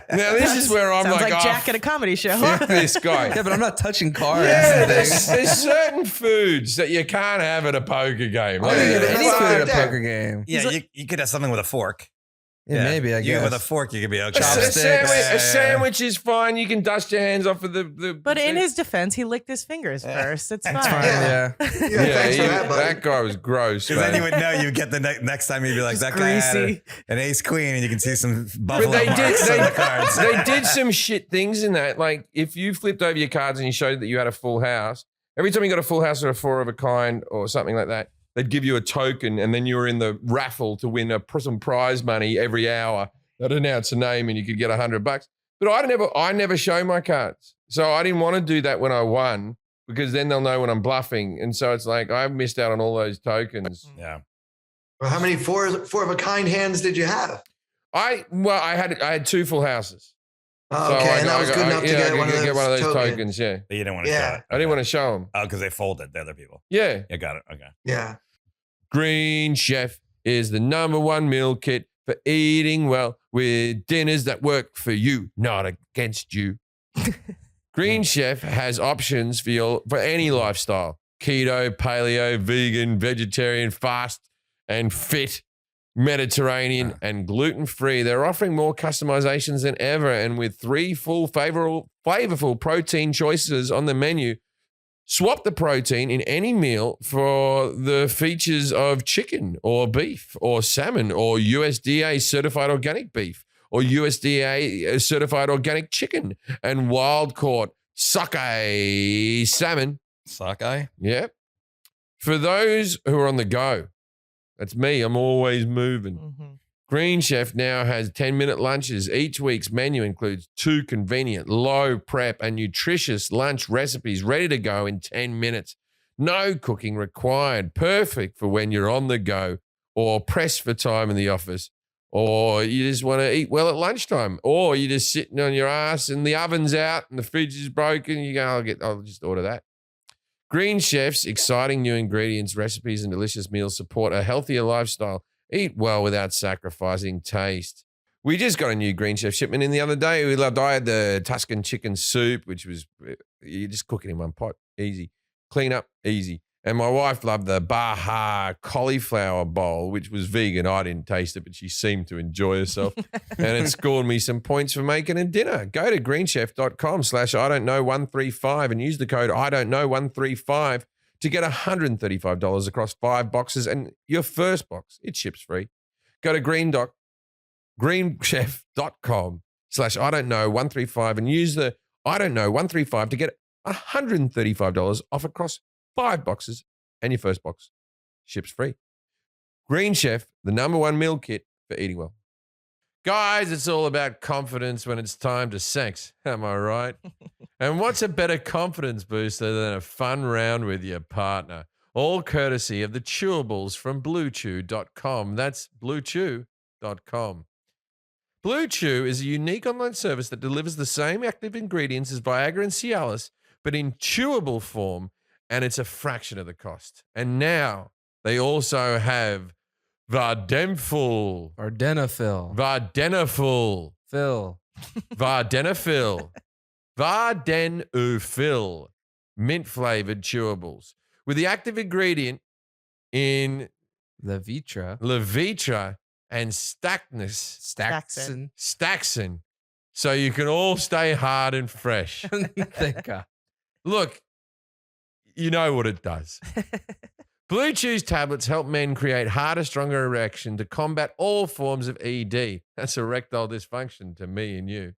Speaker 1: this is where I'm
Speaker 3: Sounds
Speaker 1: like
Speaker 3: Jack at a comedy show.
Speaker 1: Fuck this guy.
Speaker 4: Yeah, but I'm not touching cards.
Speaker 1: Yeah, there's certain foods that you can't have at a poker game.
Speaker 4: Any food at a poker game.
Speaker 2: Yeah, you could have something with a fork.
Speaker 4: Yeah, maybe, I guess.
Speaker 2: With a fork, you could be okay.
Speaker 1: A sandwich is fine. You can dust your hands off of the
Speaker 3: But in his defense, he licked his fingers first. It's fine.
Speaker 4: Yeah.
Speaker 1: That guy was gross.
Speaker 2: Because then you would know. You get the next time you'd be like, that guy had an ace queen, and you can see some buffalo marks on the cards.
Speaker 1: They did some shit things in that. Like if you flipped over your cards and you showed that you had a full house, every time you got a full house or a 4 of a kind or something like that, they'd give you a token, and then you were in the raffle to win some prize money every hour. They'd announce a name, and you could get $100. But I never show my cards, so I didn't want to do that when I won. because then they'll know when I'm bluffing. And so it's like I've missed out on all those tokens.
Speaker 2: Yeah.
Speaker 6: Well, how many four of a kind hands did you have?
Speaker 1: I had 2 full houses.
Speaker 6: Oh, okay, and that was good enough to get one of those tokens.
Speaker 2: But you didn't want to show
Speaker 6: Yeah.
Speaker 2: it.
Speaker 1: I didn't want to show them.
Speaker 2: Oh, because they folded the other people.
Speaker 1: Yeah.
Speaker 2: Yeah, got it. Okay.
Speaker 6: Yeah.
Speaker 1: Green Chef is the #1 meal kit for eating well with dinners that work for you, not against you. Green Chef has options for any lifestyle: keto, paleo, vegan, vegetarian, fast and fit, Mediterranean, and gluten-free. They're offering more customizations than ever, and with 3 full flavorful protein choices on the menu. Swap the protein in any meal for the features of chicken or beef or salmon or USDA certified organic beef or USDA certified organic chicken and wild-caught sockeye salmon.
Speaker 2: Sockeye?
Speaker 1: Yep. For those who are on the go, that's me. I'm always moving.
Speaker 3: Mm-hmm.
Speaker 1: Green Chef now has 10-minute lunches. Each week's menu includes 2 convenient, low prep and nutritious lunch recipes ready to go in 10 minutes. No cooking required. Perfect for when you're on the go or pressed for time in the office, or you just want to eat well at lunchtime, or you're just sitting on your ass and the oven's out and the fridge is broken. You go, I'll just order that. Green Chef's exciting new ingredients, recipes, and delicious meals support a healthier lifestyle. Eat well without sacrificing taste. We just got a new Green Chef shipment in the other day. I had the Tuscan chicken soup, which was, you just cook it in one pot. Easy. Clean up, easy. And my wife loved the Baja cauliflower bowl, which was vegan. I didn't taste it, but she seemed to enjoy herself. And it scored me some points for making a dinner. Go to greenchef.com/I-don't-know-135 and use the code I-don't-know-135 to get $135 across 5 boxes and your first box. It ships free. Go to greenchef.com/I-don't-know-135 and use the I-don't-know-135 to get $135 off across 5 boxes and your first box ships free. Green Chef, the #1 meal kit for eating well. Guys, it's all about confidence when it's time to sex. Am I right? And what's a better confidence booster than a fun round with your partner? All courtesy of the chewables from BlueChew.com. That's BlueChew.com. Blue Chew is a unique online service that delivers the same active ingredients as Viagra and Cialis, but in chewable form, and it's a fraction of the cost. And now they also have Vardenafil.
Speaker 4: Phil.
Speaker 1: Vardenafil. Mint-flavored chewables. With the active ingredient in Levitra and Staxin. So you can all stay hard and fresh. Look, you know what it does. Blue Chew's tablets help men create harder, stronger erection to combat all forms of ED. That's erectile dysfunction to me and you.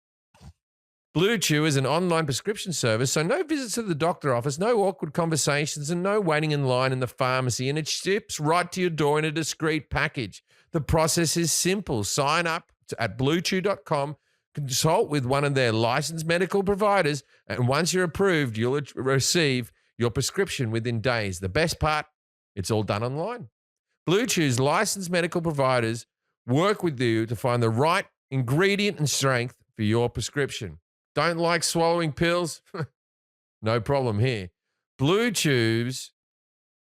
Speaker 1: Blue Chew is an online prescription service, so no visits to the doctor office, no awkward conversations, and no waiting in line in the pharmacy, and it ships right to your door in a discreet package. The process is simple. Sign up at bluechew.com, consult with one of their licensed medical providers, and once you're approved, you'll receive your prescription within days. The best part, it's all done online. Blue Chew's licensed medical providers work with you to find the right ingredient and strength for your prescription. Don't like swallowing pills? No problem here. Blue Chew's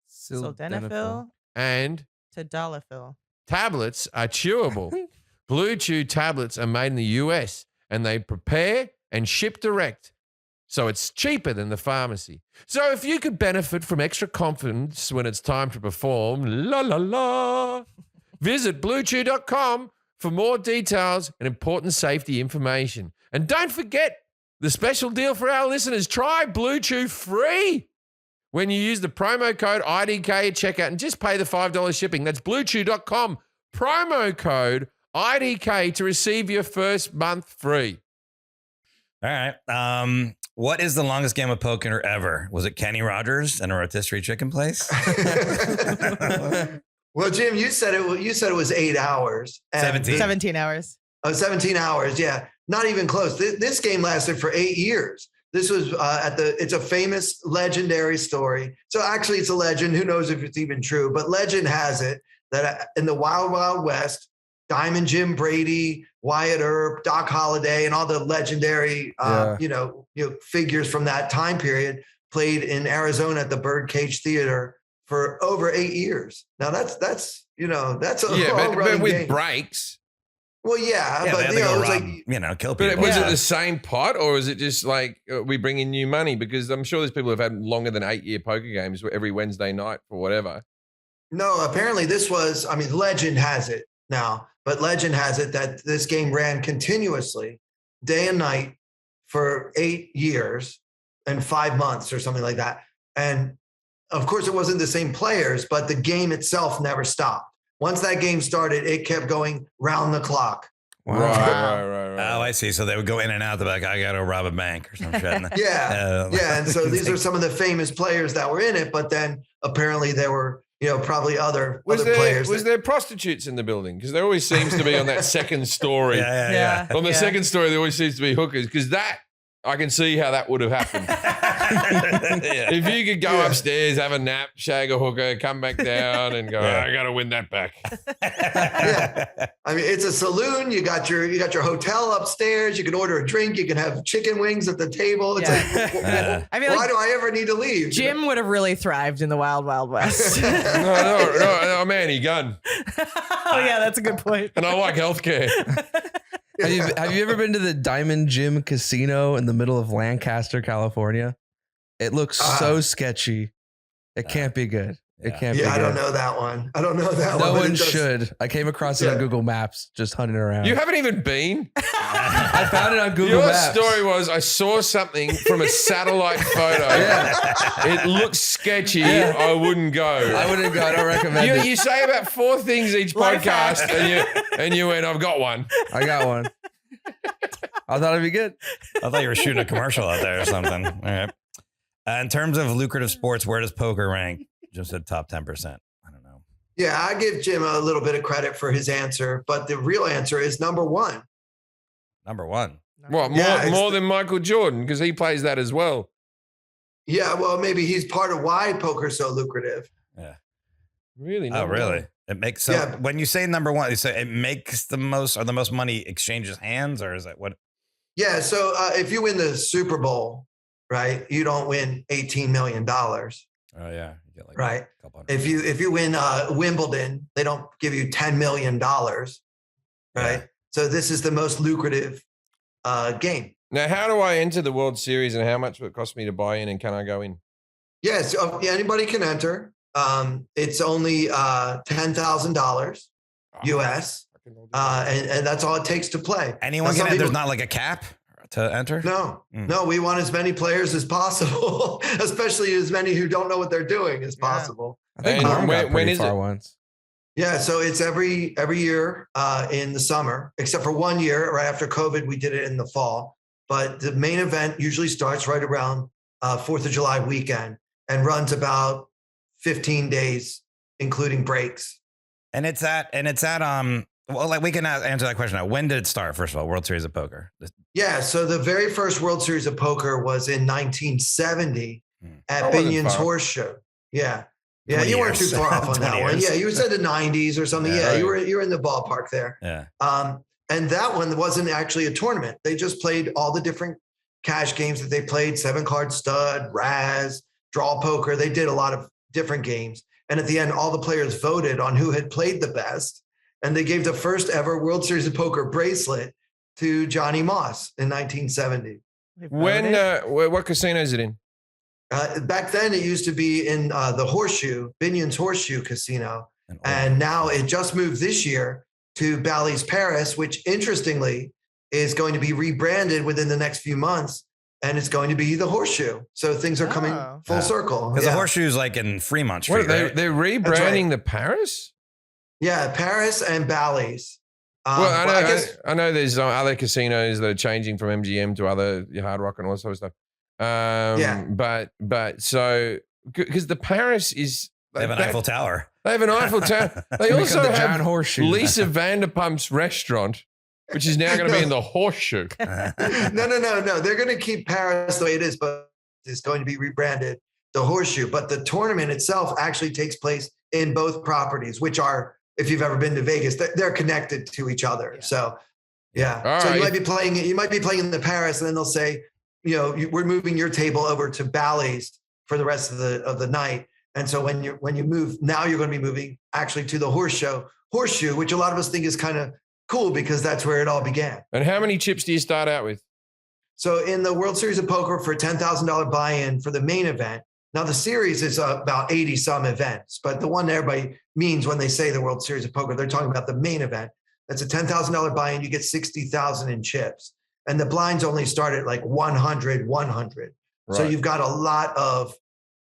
Speaker 3: Sildenafil
Speaker 1: and
Speaker 3: Tadalafil
Speaker 1: tablets are chewable. Blue Chew tablets are made in the US and they prepare and ship direct. So it's cheaper than the pharmacy. So if you could benefit from extra confidence when it's time to perform, la la la, visit bluechew.com for more details and important safety information. And don't forget the special deal for our listeners. Try Blue Chew free when you use the promo code IDK at checkout and just pay the $5 shipping. That's bluechew.com, promo code IDK to receive your first month free.
Speaker 2: All right. What is the longest game of poker ever? Was it Kenny Rogers and a rotisserie chicken place?
Speaker 6: Well, Jim, you said it was 8 hours.
Speaker 3: 17 hours.
Speaker 6: Oh, 17 hours. Yeah. Not even close. This game lasted for 8 years. This was it's a famous legendary story. So actually it's a legend. Who knows if it's even true, but legend has it that in the Wild Wild West, Diamond Jim Brady, Wyatt Earp, Doc Holliday, and all the legendary, figures from that time period played in Arizona at the Birdcage Theater for over 8 years. Now that's a long
Speaker 1: but with
Speaker 6: game.
Speaker 1: breaks.
Speaker 6: Well, yeah,
Speaker 2: Yeah,
Speaker 6: but
Speaker 2: they had to
Speaker 6: it
Speaker 2: go
Speaker 6: was
Speaker 2: rob,
Speaker 6: like
Speaker 2: kill
Speaker 1: But
Speaker 2: people.
Speaker 1: was it the same pot, or is it just like we bring in new money? Because I'm sure there's people who've had longer than 8-year poker games every Wednesday night for whatever.
Speaker 6: no. Apparently, this was. I mean, legend has it now, but legend has it that this game ran continuously, day and night, for 8 years and 5 months or something like that. And of course, it wasn't the same players, but the game itself never stopped. Once that game started, it kept going round the clock.
Speaker 4: Wow.
Speaker 1: Right.
Speaker 2: Oh, I see. So they would go in and out. They're like, I got to rob a bank or some shit.
Speaker 6: Yeah. And so these are some of the famous players that were in it, but then apparently there were, probably other players.
Speaker 1: Was there prostitutes in the building? Because there always seems to be on that second story.
Speaker 2: Yeah.
Speaker 1: On the second story, there always seems to be hookers. Because that, I can see how that would have happened. If you could go upstairs, have a nap, shag a hooker, come back down and go, I got to win that back.
Speaker 6: I mean, it's a saloon. You got your hotel upstairs. You can order a drink. You can have chicken wings at the table. It's like,
Speaker 3: I mean,
Speaker 6: why do I ever need to leave?
Speaker 3: Jim would have really thrived in the Wild Wild West.
Speaker 1: No, man, he gun.
Speaker 3: Oh yeah, that's a good point.
Speaker 1: And I like healthcare.
Speaker 4: Have you ever been to the Diamond Jim Casino in the middle of Lancaster, California? It looks so sketchy. It can't be good. It can't be good.
Speaker 6: I don't know that one.
Speaker 4: No one should. I came across it on Google Maps, just hunting around.
Speaker 1: You haven't even been?
Speaker 4: I found it on Google
Speaker 1: Your
Speaker 4: Maps.
Speaker 1: story was I saw something from a satellite photo. It looks sketchy. I wouldn't go.
Speaker 4: I wouldn't go. I don't recommend it.
Speaker 1: You say about 4 things each
Speaker 3: Life
Speaker 1: podcast, and you went, I've got one.
Speaker 4: I got one. I thought it'd be good.
Speaker 2: I thought you were shooting a commercial out there or something. All right. In terms of lucrative sports, where does poker rank? Just said top 10%. I don't know.
Speaker 6: Yeah, I give Jim a little bit of credit for his answer, but the real answer is number one.
Speaker 2: Number one.
Speaker 1: What, more than Michael Jordan? Because he plays that as well.
Speaker 6: Yeah, well, maybe he's part of why poker's so lucrative.
Speaker 2: Yeah.
Speaker 1: Really?
Speaker 2: Oh, really? It makes when you say number one, you say it makes the most money exchanges hands, or is that what?
Speaker 6: Yeah. So if you win the Super Bowl, right, you don't win $18 million.
Speaker 2: Oh yeah. You get like
Speaker 6: right.
Speaker 2: A couple hundred.
Speaker 6: If you win Wimbledon, they don't give you $10 million. Right.
Speaker 2: Yeah.
Speaker 6: So this is the most lucrative game.
Speaker 1: Now, how do I enter the World Series and how much will it cost me to buy in and can I go in?
Speaker 6: Yes. Anybody can enter. It's only $10,000 US. And that's all it takes to play.
Speaker 2: Anyone can enter? There's not like a cap to enter?
Speaker 6: No, we want as many players as possible, especially as many who don't know what they're doing as possible.
Speaker 4: I think Norm got pretty far once.
Speaker 6: Yeah, so it's every year in the summer, except for 1 year right after COVID, we did it in the fall. But the main event usually starts right around 4th of July weekend and runs about 15 days, including breaks.
Speaker 2: And it's at well, like we can answer that question now. When did it start? First of all, World Series of Poker.
Speaker 6: Yeah, so the very first World Series of Poker was in 1970 at Binion's Horseshoe. Yeah, you weren't too far off on that one. Yeah, you said the 90s or something. Yeah, you were in the ballpark there.
Speaker 2: Yeah.
Speaker 6: And that one wasn't actually a tournament. They just played all the different cash games that they played: 7-card stud, Raz, draw poker. They did a lot of different games. And at the end, all the players voted on who had played the best. And they gave the first ever World Series of Poker bracelet to Johnny Moss in 1970.
Speaker 1: What casino is it in?
Speaker 6: Back then, it used to be in the Horseshoe, Binion's Horseshoe Casino. And now it just moved this year to Bally's Paris, which interestingly is going to be rebranded within the next few months. And it's going to be the Horseshoe. So things are coming full circle.
Speaker 2: Because the Horseshoe is like in Fremont Street.
Speaker 1: What, they're rebranding the Paris?
Speaker 6: Yeah, Paris and Bally's.
Speaker 1: I know there's other casinos that are changing from MGM to other Hard Rock and all that sort of stuff. But so because the Paris is
Speaker 2: they have an Eiffel Tower.
Speaker 1: They have an Eiffel Tower. They also
Speaker 4: the
Speaker 1: have
Speaker 4: John Horseshoe.
Speaker 1: Lisa Vanderpump's restaurant. which is now going to be in the horseshoe.
Speaker 6: No. They're going to keep Paris the way it is, but it's going to be rebranded the horseshoe. But the tournament itself actually takes place in both properties, which are, if you've ever been to Vegas, they're connected to each other. Yeah. So, yeah.
Speaker 1: All
Speaker 6: so
Speaker 1: right.
Speaker 6: you might be playing in the Paris, and then they'll say, we're moving your table over to Bally's for the rest of the night. And so when you move, now you're going to be moving actually to the horseshoe, which a lot of us think is kind of cool because that's where it all began.
Speaker 1: And how many chips do you start out with?
Speaker 6: So in the World Series of Poker for $10,000 buy-in for the main event. Now the series is about 80 some events, but the one that everybody means when they say the World Series of Poker, they're talking about the main event. That's a $10,000 buy-in. You get 60,000 in chips, and the blinds only start at like 100. Right. So you've got a lot of.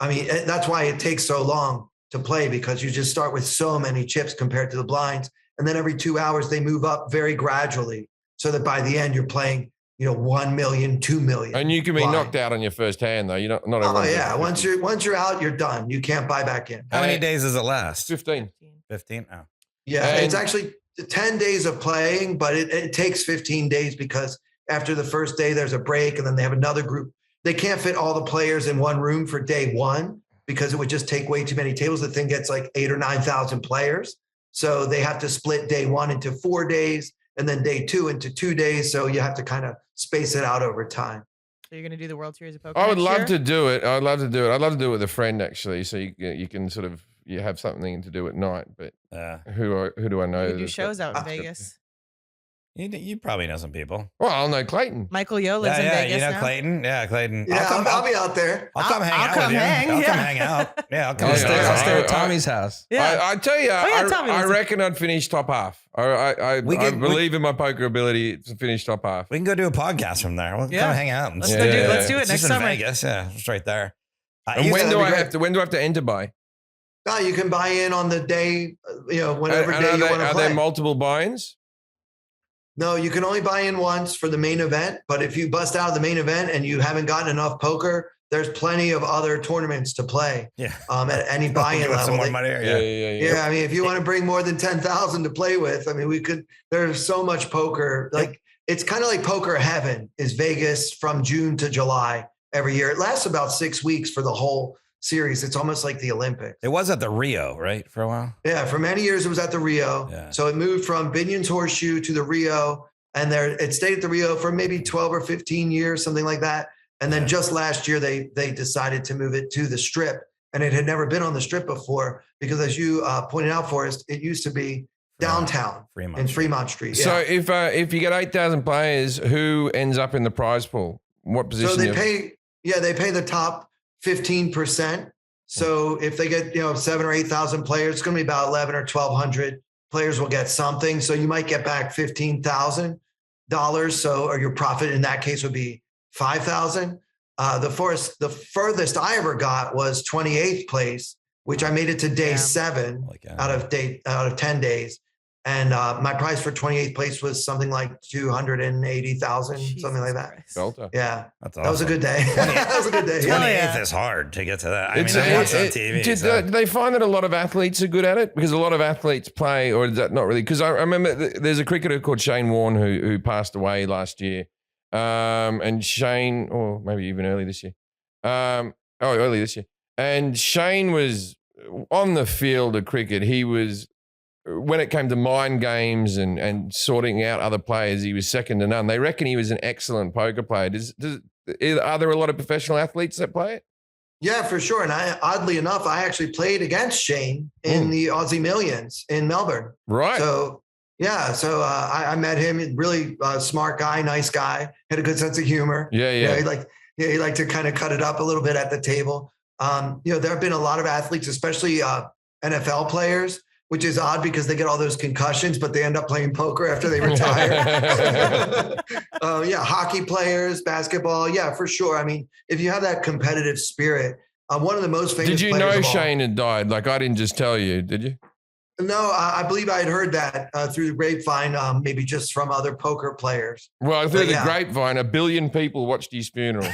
Speaker 6: I mean, that's why it takes so long to play, because you just start with so many chips compared to the blinds. And then every 2 hours, they move up very gradually so that by the end, you're playing, 1 million, 2 million.
Speaker 1: And you can be knocked out on your first hand, though. You don't, not everyone.
Speaker 6: Oh, yeah. Once you're out, you're done. You can't buy back in.
Speaker 2: How many days does it last?
Speaker 1: 15.
Speaker 2: 15? Oh.
Speaker 6: Yeah, it's actually 10 days of playing, but it takes 15 days because after the first day, there's a break, and then they have another group. They can't fit all the players in one room for day one because it would just take way too many tables. The thing gets like 8,000 or 9,000 players. So they have to split day one into 4 days and then day two into 2 days. So you have to kind of space it out over time.
Speaker 3: So you're going to do the World Series of Poker?
Speaker 1: I would love to do it. I'd love to do it with a friend, actually. So you can sort of, you have something to do at night. But who do I know?
Speaker 3: You do shows out in Vegas.
Speaker 2: You probably know some people.
Speaker 1: Well, I'll know Clayton.
Speaker 3: Michael Yo lives in Vegas.
Speaker 2: You know
Speaker 3: now?
Speaker 2: Clayton? Yeah, Clayton.
Speaker 6: Yeah, I'll be out there.
Speaker 2: I'll come hang out with you. I'll come hang out. Yeah, I'll come
Speaker 4: I'll
Speaker 2: stay
Speaker 4: stay at Tommy's house.
Speaker 3: Yeah.
Speaker 1: I tell you,
Speaker 3: Tommy
Speaker 1: I
Speaker 3: was-
Speaker 1: reckon I'd finish top half. I believe in my poker ability to finish top half.
Speaker 2: We can go do a podcast from there. We'll come hang out.
Speaker 3: Let's do it
Speaker 2: It's
Speaker 3: next
Speaker 2: just in
Speaker 3: summer.
Speaker 2: Vegas. Yeah, it's right there.
Speaker 1: And when do I have to enter by?
Speaker 6: No, you can buy in on the day, whatever
Speaker 1: And
Speaker 6: day you want to
Speaker 1: are
Speaker 6: play.
Speaker 1: there multiple buy-ins?
Speaker 6: No, you can only buy in once for the main event. But if you bust out of the main event and you haven't gotten enough poker, there's plenty of other tournaments to play.
Speaker 2: Yeah.
Speaker 6: At any buy-in level.
Speaker 2: Some more money.
Speaker 6: Yeah. I mean, if you want to bring more than 10,000 to play with, I mean, we could. There's so much poker. Like it's kind of like poker heaven is Vegas from June to July every year. It lasts about 6 weeks for the whole series. It's almost like the Olympics.
Speaker 2: It was at the Rio, right, for a while?
Speaker 6: Yeah, for many years it was at the Rio.
Speaker 2: Yeah.
Speaker 6: So it moved from Binion's Horseshoe to the Rio, and it stayed at the Rio for maybe 12 or 15 years, something like that. And then just last year they decided to move it to the Strip, and it had never been on the Strip before because, as you pointed out, Forrest, it used to be downtown in Fremont Street. Yeah.
Speaker 1: So if you get 8,000 players, who ends up in the prize pool? What position?
Speaker 6: So they pay the top 15%. So if they get 7,000 or 8,000 players, it's going to be about 1,100 or 1,200 players will get something. So you might get back $15,000. So, or your profit in that case would be 5,000. The furthest I ever got was 28th place, which I made it to day 7 out of 10 days. And my price for 28th place was something like 280,000, something like that.
Speaker 1: Delta.
Speaker 6: Yeah,
Speaker 2: That's awesome.
Speaker 6: that was a good day. That was a good day.
Speaker 2: 28th is hard to get to that. I mean, I watch on TV.
Speaker 1: Do they find that a lot of athletes are good at it? Because a lot of athletes play, or is that not really? Because I remember there's a cricketer called Shane Warne who passed away last year. And Shane, or maybe even early this year. Early this year. And Shane was on the field of cricket. He was, when it came to mind games and sorting out other players, he was second to none. They reckon he was an excellent poker player. Are there a lot of professional athletes that play it?
Speaker 6: Yeah, for sure. And oddly enough, I actually played against Shane in the Aussie Millions in Melbourne.
Speaker 1: Right.
Speaker 6: So, yeah. So I met him, really smart guy, nice guy, had a good sense of humor.
Speaker 1: Yeah.
Speaker 6: He liked to kind of cut it up a little bit at the table. There have been a lot of athletes, especially NFL players, which is odd because they get all those concussions, but they end up playing poker after they retire. Hockey players, basketball. Yeah, for sure. I mean, if you have that competitive spirit, one of the most famous
Speaker 1: Did you
Speaker 6: players
Speaker 1: know
Speaker 6: of all-
Speaker 1: Shane had died? Like, I didn't just tell you, did you?
Speaker 6: No, I believe I had heard that through the grapevine, maybe just from other poker players.
Speaker 1: Well, through
Speaker 6: But
Speaker 1: the
Speaker 6: yeah.
Speaker 1: grapevine, 1 billion people watched his funeral.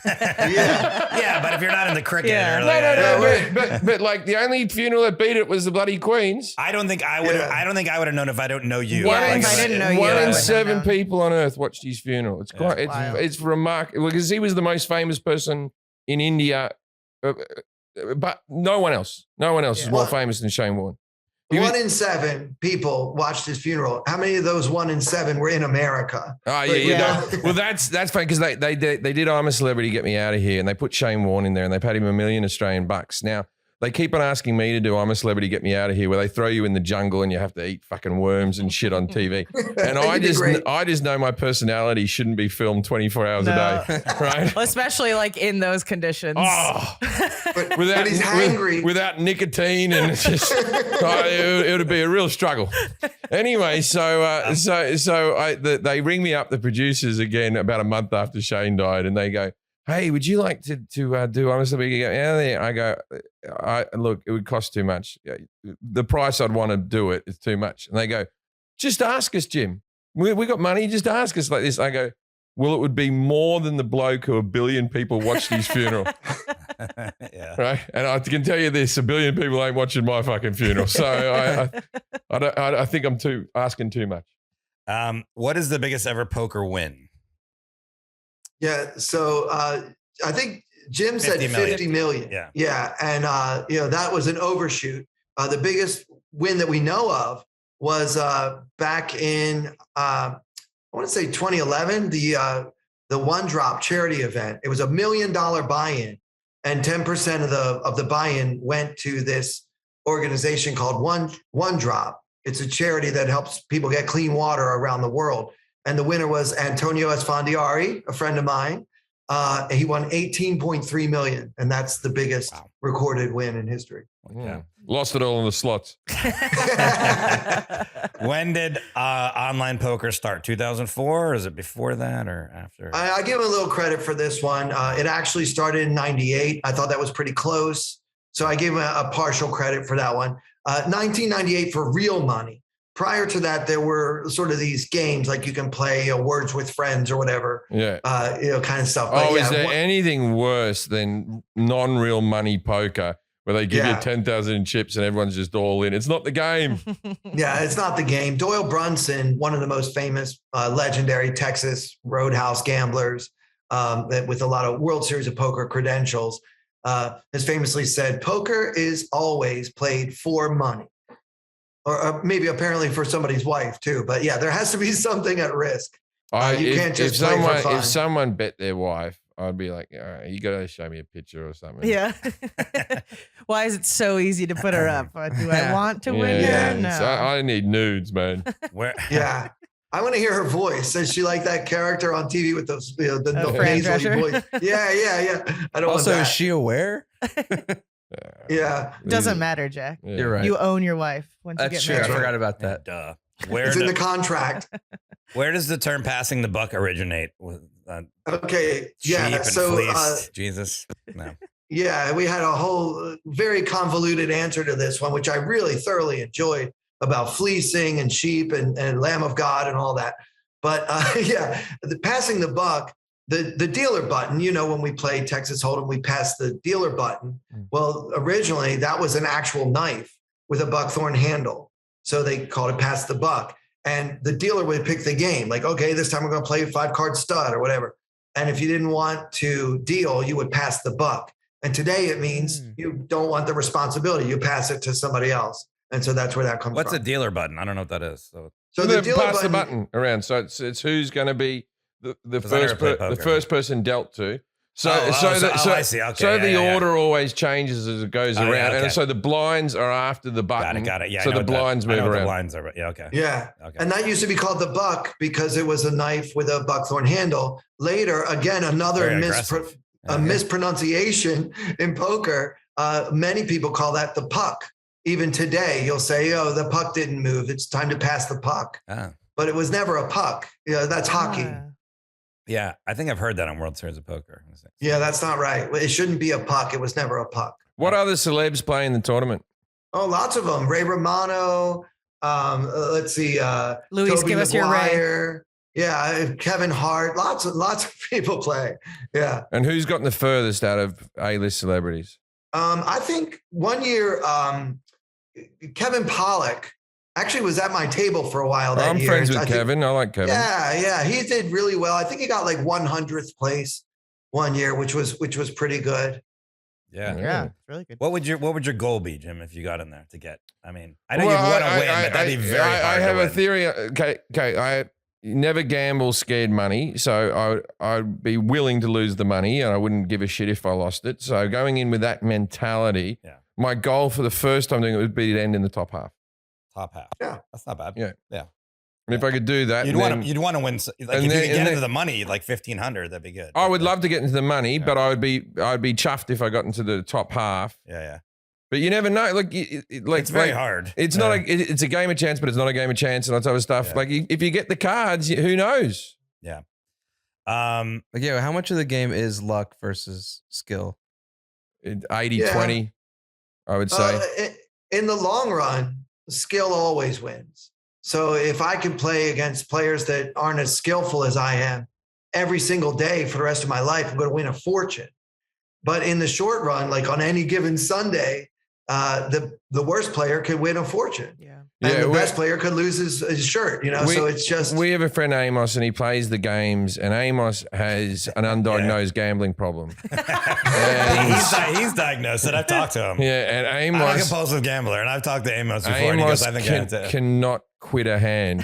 Speaker 2: Yeah, but if you're not into cricket,
Speaker 3: Yeah.
Speaker 2: or
Speaker 1: But like the only funeral that beat it was the bloody Queen's.
Speaker 2: I don't think I would.
Speaker 6: Yeah.
Speaker 2: I don't think I would have known if I don't know you.
Speaker 3: Yeah,
Speaker 1: One in,
Speaker 3: if I didn't know you,
Speaker 1: one
Speaker 3: I
Speaker 1: in
Speaker 3: wouldn't have
Speaker 1: 7
Speaker 3: known.
Speaker 1: people on Earth watched his funeral. It's quite.
Speaker 3: Wild.
Speaker 1: It's remarkable because he was the most famous person in India, but no one else is
Speaker 3: Yeah.
Speaker 1: more
Speaker 6: Well,
Speaker 1: famous than Shane Warne. He was-
Speaker 6: 1 in 7 people watched his funeral. How many of those 1 in 7 were in America?
Speaker 1: Oh
Speaker 6: But,
Speaker 1: yeah. Well, that's funny because they did I'm a Celebrity, Get Me Out of Here, and they put Shane Warne in there, and they paid him $1 million Australian bucks. Now they keep on asking me to do I'm a Celebrity, Get Me Out of Here, where they throw you in the jungle and you have to eat fucking worms and shit on TV. And
Speaker 6: You did great.
Speaker 1: I just know my personality shouldn't be filmed 24 hours a
Speaker 3: No.
Speaker 1: day, right?
Speaker 3: Well, especially like in those conditions.
Speaker 1: Oh,
Speaker 6: But,
Speaker 1: without
Speaker 6: but he's hangry.
Speaker 1: without nicotine, and it's just it would be a real struggle. Anyway, they ring me up, the producers, again about a month after Shane died, and they go, "Hey, would you like to do I'm a Celebrity, Get Me Out of Here?" I go, look, it would cost too much. The price I'd want to do it is too much. And they go, "Just ask us, Jim. We got money. Just ask us like this." I go, "Well, it would be more than the bloke who 1 billion people watched his funeral."
Speaker 2: Yeah.
Speaker 1: Right, and I can tell you this: 1 billion people ain't watching my fucking funeral. So I think I'm asking too much.
Speaker 2: What is the biggest ever poker win?
Speaker 6: Yeah. So I think Jim said
Speaker 2: 50 million.
Speaker 6: 50 million.
Speaker 2: Yeah.
Speaker 6: Yeah. And, that was an overshoot. The biggest win that we know of was back in, I want to say 2011, the One Drop charity event. It was $1 million buy-in, and 10% of the buy-in went to this organization called One Drop. It's a charity that helps people get clean water around the world. And the winner was Antonio Esfandiari, a friend of mine. And he won 18.3 million, and that's the biggest recorded win in history.
Speaker 2: Yeah.
Speaker 1: Lost it all in the slots.
Speaker 2: When did online poker start? 2004? Or is it before that or after?
Speaker 6: I give him a little credit for this one. It actually started in 98. I thought that was pretty close. So I gave him a partial credit for that one. 1998 for real money. Prior to that, there were sort of these games like you can play Words with Friends or whatever,
Speaker 1: Yeah.
Speaker 6: Kind of stuff. But
Speaker 1: Is there anything worse than non-real money poker where they give you 10,000 in chips and everyone's just all in? It's not the game.
Speaker 6: Yeah, it's not the game. Doyle Brunson, one of the most famous, legendary Texas Roadhouse gamblers with a lot of World Series of Poker credentials, has famously said, "Poker is always played for money." Or maybe apparently for somebody's wife too. But yeah, there has to be something at risk. You can't just play for fun.
Speaker 1: If someone bet their wife, I'd be like, all right, you got to show me a picture or something.
Speaker 3: Yeah. Why is it so easy to put her up? Do I want to win
Speaker 6: Yeah.
Speaker 3: her? No.
Speaker 1: So I need nudes, man.
Speaker 2: Where?
Speaker 6: Yeah. I want to hear her voice. Is she like that character on TV with those the
Speaker 3: Fran
Speaker 6: nasally
Speaker 3: Drescher?
Speaker 6: voice? Yeah. I don't
Speaker 4: Also,
Speaker 6: want
Speaker 4: is
Speaker 6: that.
Speaker 4: she aware?
Speaker 6: Yeah.
Speaker 3: Doesn't matter, Jack.
Speaker 1: Yeah.
Speaker 4: You're right.
Speaker 3: You own your wife once you
Speaker 4: That's
Speaker 3: get
Speaker 4: true. I
Speaker 3: married.
Speaker 4: forgot about that.
Speaker 2: Duh.
Speaker 6: It's in the contract.
Speaker 2: Where does the term "passing the buck" originate? With
Speaker 6: Okay.
Speaker 2: sheep
Speaker 6: Yeah.
Speaker 2: and
Speaker 6: So
Speaker 2: fleeced? Jesus, no.
Speaker 6: yeah, we had a whole very convoluted answer to this one, which I really thoroughly enjoyed, about fleecing and sheep and Lamb of God and all that. But passing the buck, the dealer button, when we played Texas Hold'em, we passed the dealer button. Well, originally that was an actual knife with a buckthorn handle. So they called it pass the buck. And the dealer would pick the game. Like, okay, this time we're going to play a 5-card stud or whatever. And if you didn't want to deal, you would pass the buck. And today it means you don't want the responsibility. You pass it to somebody else. And so that's where that comes
Speaker 2: What's
Speaker 6: from.
Speaker 2: a dealer button? I don't know what that is. So
Speaker 6: the dealer
Speaker 1: pass the button around. So it's who's going to be the
Speaker 2: I never played
Speaker 1: the
Speaker 2: poker.
Speaker 1: first person dealt to.
Speaker 2: I see. Okay,
Speaker 1: So the
Speaker 2: yeah.
Speaker 1: order always changes as it goes
Speaker 2: Oh,
Speaker 1: around,
Speaker 2: yeah, okay.
Speaker 1: and so the blinds are after the button.
Speaker 2: Got it. Yeah.
Speaker 1: So
Speaker 2: I know
Speaker 1: the
Speaker 2: what that-
Speaker 1: blinds
Speaker 2: I
Speaker 1: move
Speaker 2: know what
Speaker 1: around.
Speaker 2: The blinds are. Yeah. Okay.
Speaker 6: Yeah.
Speaker 2: Okay.
Speaker 6: And that used to be called the buck because it was a knife with a buckthorn handle. Later, again, another
Speaker 2: Very aggressive.
Speaker 6: mispronunciation in poker. Many people call that the puck. Even today, you'll say, "Oh, the puck didn't move. It's time to pass the puck."
Speaker 2: Ah.
Speaker 6: But it was never a puck. That's hockey.
Speaker 2: Yeah, I think I've heard that on World Series of Poker.
Speaker 6: Yeah, that's not right. It shouldn't be a puck. It was never a puck.
Speaker 1: What other celebs play in the tournament?
Speaker 6: Oh, lots of them. Ray Romano. Let's see.
Speaker 3: Luis,
Speaker 6: Toby
Speaker 3: give us your Ray.
Speaker 6: Maguire. Yeah, Kevin Hart, lots of people play. Yeah.
Speaker 1: And who's gotten the furthest out of A-list celebrities?
Speaker 6: I think one year, Kevin Pollak actually was at my table for a while that
Speaker 1: I'm
Speaker 6: year.
Speaker 1: friends with Kevin. I like Kevin.
Speaker 6: Yeah, he did really well. I think he got like 100th place one year, which was pretty good.
Speaker 2: Yeah.
Speaker 3: Yeah, it's really good.
Speaker 2: What would your goal be, Jim, if you got in there to get? I mean, I know you'd want to win, but that'd be very hard.
Speaker 1: I have
Speaker 2: to
Speaker 1: a
Speaker 2: win.
Speaker 1: theory. Okay. I never gamble scared money, so I'd be willing to lose the money, and I wouldn't give a shit if I lost it. So going in with that mentality, my goal for the first time doing it would be to end in the top half.
Speaker 2: Top half.
Speaker 6: Yeah,
Speaker 2: that's not bad.
Speaker 1: Yeah.
Speaker 2: Yeah.
Speaker 1: And if I could do that,
Speaker 2: You'd want to win. Like if you could get into the money, like 1,500, that'd be good.
Speaker 1: I would love to get into the money, but I'd be chuffed if I got into the top half.
Speaker 2: Yeah.
Speaker 1: But you never know. Like
Speaker 2: it's very hard.
Speaker 1: It's not it's a game of chance, but it's not a game of chance and that type of stuff.
Speaker 2: Yeah.
Speaker 1: Like if you get the cards, who knows?
Speaker 2: Yeah.
Speaker 4: Like, yeah, how much of the game is luck versus skill?
Speaker 1: 80-20, I would say.
Speaker 6: In the long run, skill always wins. So if I can play against players that aren't as skillful as I am every single day for the rest of my life, I'm going to win a fortune. But in the short run, like on any given Sunday, the worst player could win a fortune.
Speaker 3: Yeah.
Speaker 6: And the best player could lose his shirt, so it's just.
Speaker 1: We have a friend, Amos, and he plays the games, and Amos has an undiagnosed gambling problem.
Speaker 2: He's diagnosed, and I've talked to him.
Speaker 1: Yeah, and Amos.
Speaker 2: I'm a compulsive gambler, and I've talked to Amos before, and he goes, I think
Speaker 1: cannot quit a hand.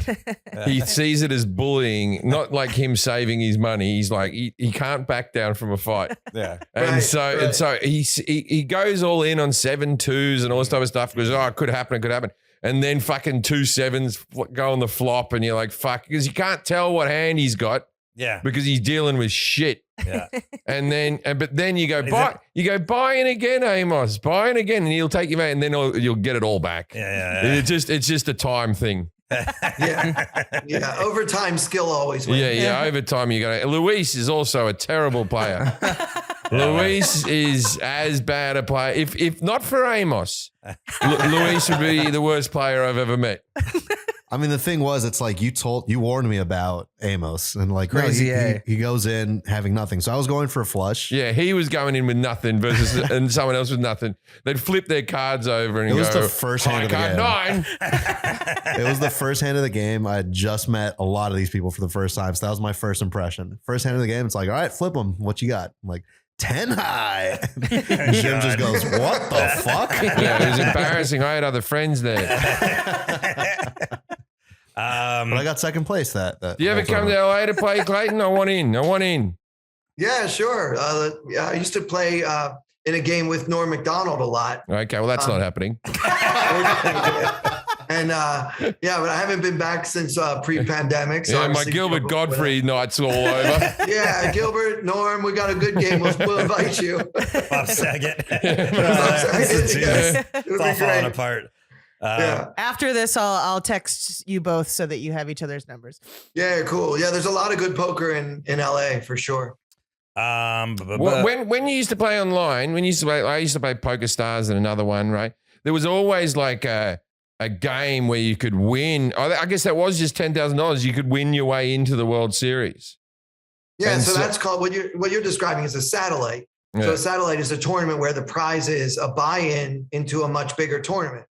Speaker 1: He sees it as bullying, not like him saving his money. He's like, he can't back down from a fight.
Speaker 2: Yeah.
Speaker 1: And so he goes all in on 7-2s and all this type of stuff because, it could happen. And then fucking 2 7s go on the flop, and you're like, fuck, because you can't tell what hand he's got.
Speaker 2: Yeah.
Speaker 1: Because he's dealing with shit.
Speaker 2: Yeah.
Speaker 1: But then you go buy in again, Amos, buy in again, and he'll take you back, and then you'll get it all back.
Speaker 2: Yeah.
Speaker 1: It's just a time thing.
Speaker 6: Yeah. Over time, skill always wins.
Speaker 1: Yeah. Over time, you got to. Luis is also a terrible player. Luis is as bad a player. If not for Amos, Luis would be the worst player I've ever met.
Speaker 7: I mean, the thing was, it's like you warned me about Amos, and like
Speaker 4: Crazy,
Speaker 7: he goes in having nothing. So I was going for a flush.
Speaker 1: Yeah, he was going in with nothing versus and someone else with nothing. They'd flip their cards over and
Speaker 7: It was
Speaker 1: go,
Speaker 7: the first hand of the
Speaker 1: card
Speaker 7: game.
Speaker 1: 9.
Speaker 7: It was the first hand of the game. I had just met a lot of these people for the first time, so that was my first impression. First hand of the game, it's like, all right, flip them. What you got? I'm like, 10 high. And Jim just goes, what the fuck?
Speaker 1: Yeah, it was embarrassing. I had other friends there.
Speaker 7: But I got second place. That
Speaker 1: Do you ever come to LA to play, Clayton? I want in.
Speaker 6: Yeah, sure. I used to play in a game with Norm Macdonald a lot.
Speaker 1: Okay, well, that's not happening.
Speaker 6: And but I haven't been back since pre-pandemic. So
Speaker 1: Yeah, my Gilbert Godfrey night's all over.
Speaker 6: Yeah, Gilbert, Norm, we got a good game. We'll invite you.
Speaker 2: Bob Saget.
Speaker 6: It's
Speaker 2: all falling apart.
Speaker 6: Yeah.
Speaker 3: After this, I'll text you both so that you have each other's numbers.
Speaker 6: Yeah, cool. Yeah, there's a lot of good poker in LA for sure.
Speaker 1: When you used to play online, I used to play Poker Stars and another one, right? There was always like a game where you could win. I guess that was just $10,000. You could win your way into the World Series.
Speaker 6: Yeah,
Speaker 1: And
Speaker 6: so that's called what you're describing is a satellite.
Speaker 1: Yeah.
Speaker 6: So a satellite is a tournament where the prize is a buy-in into a much bigger tournament.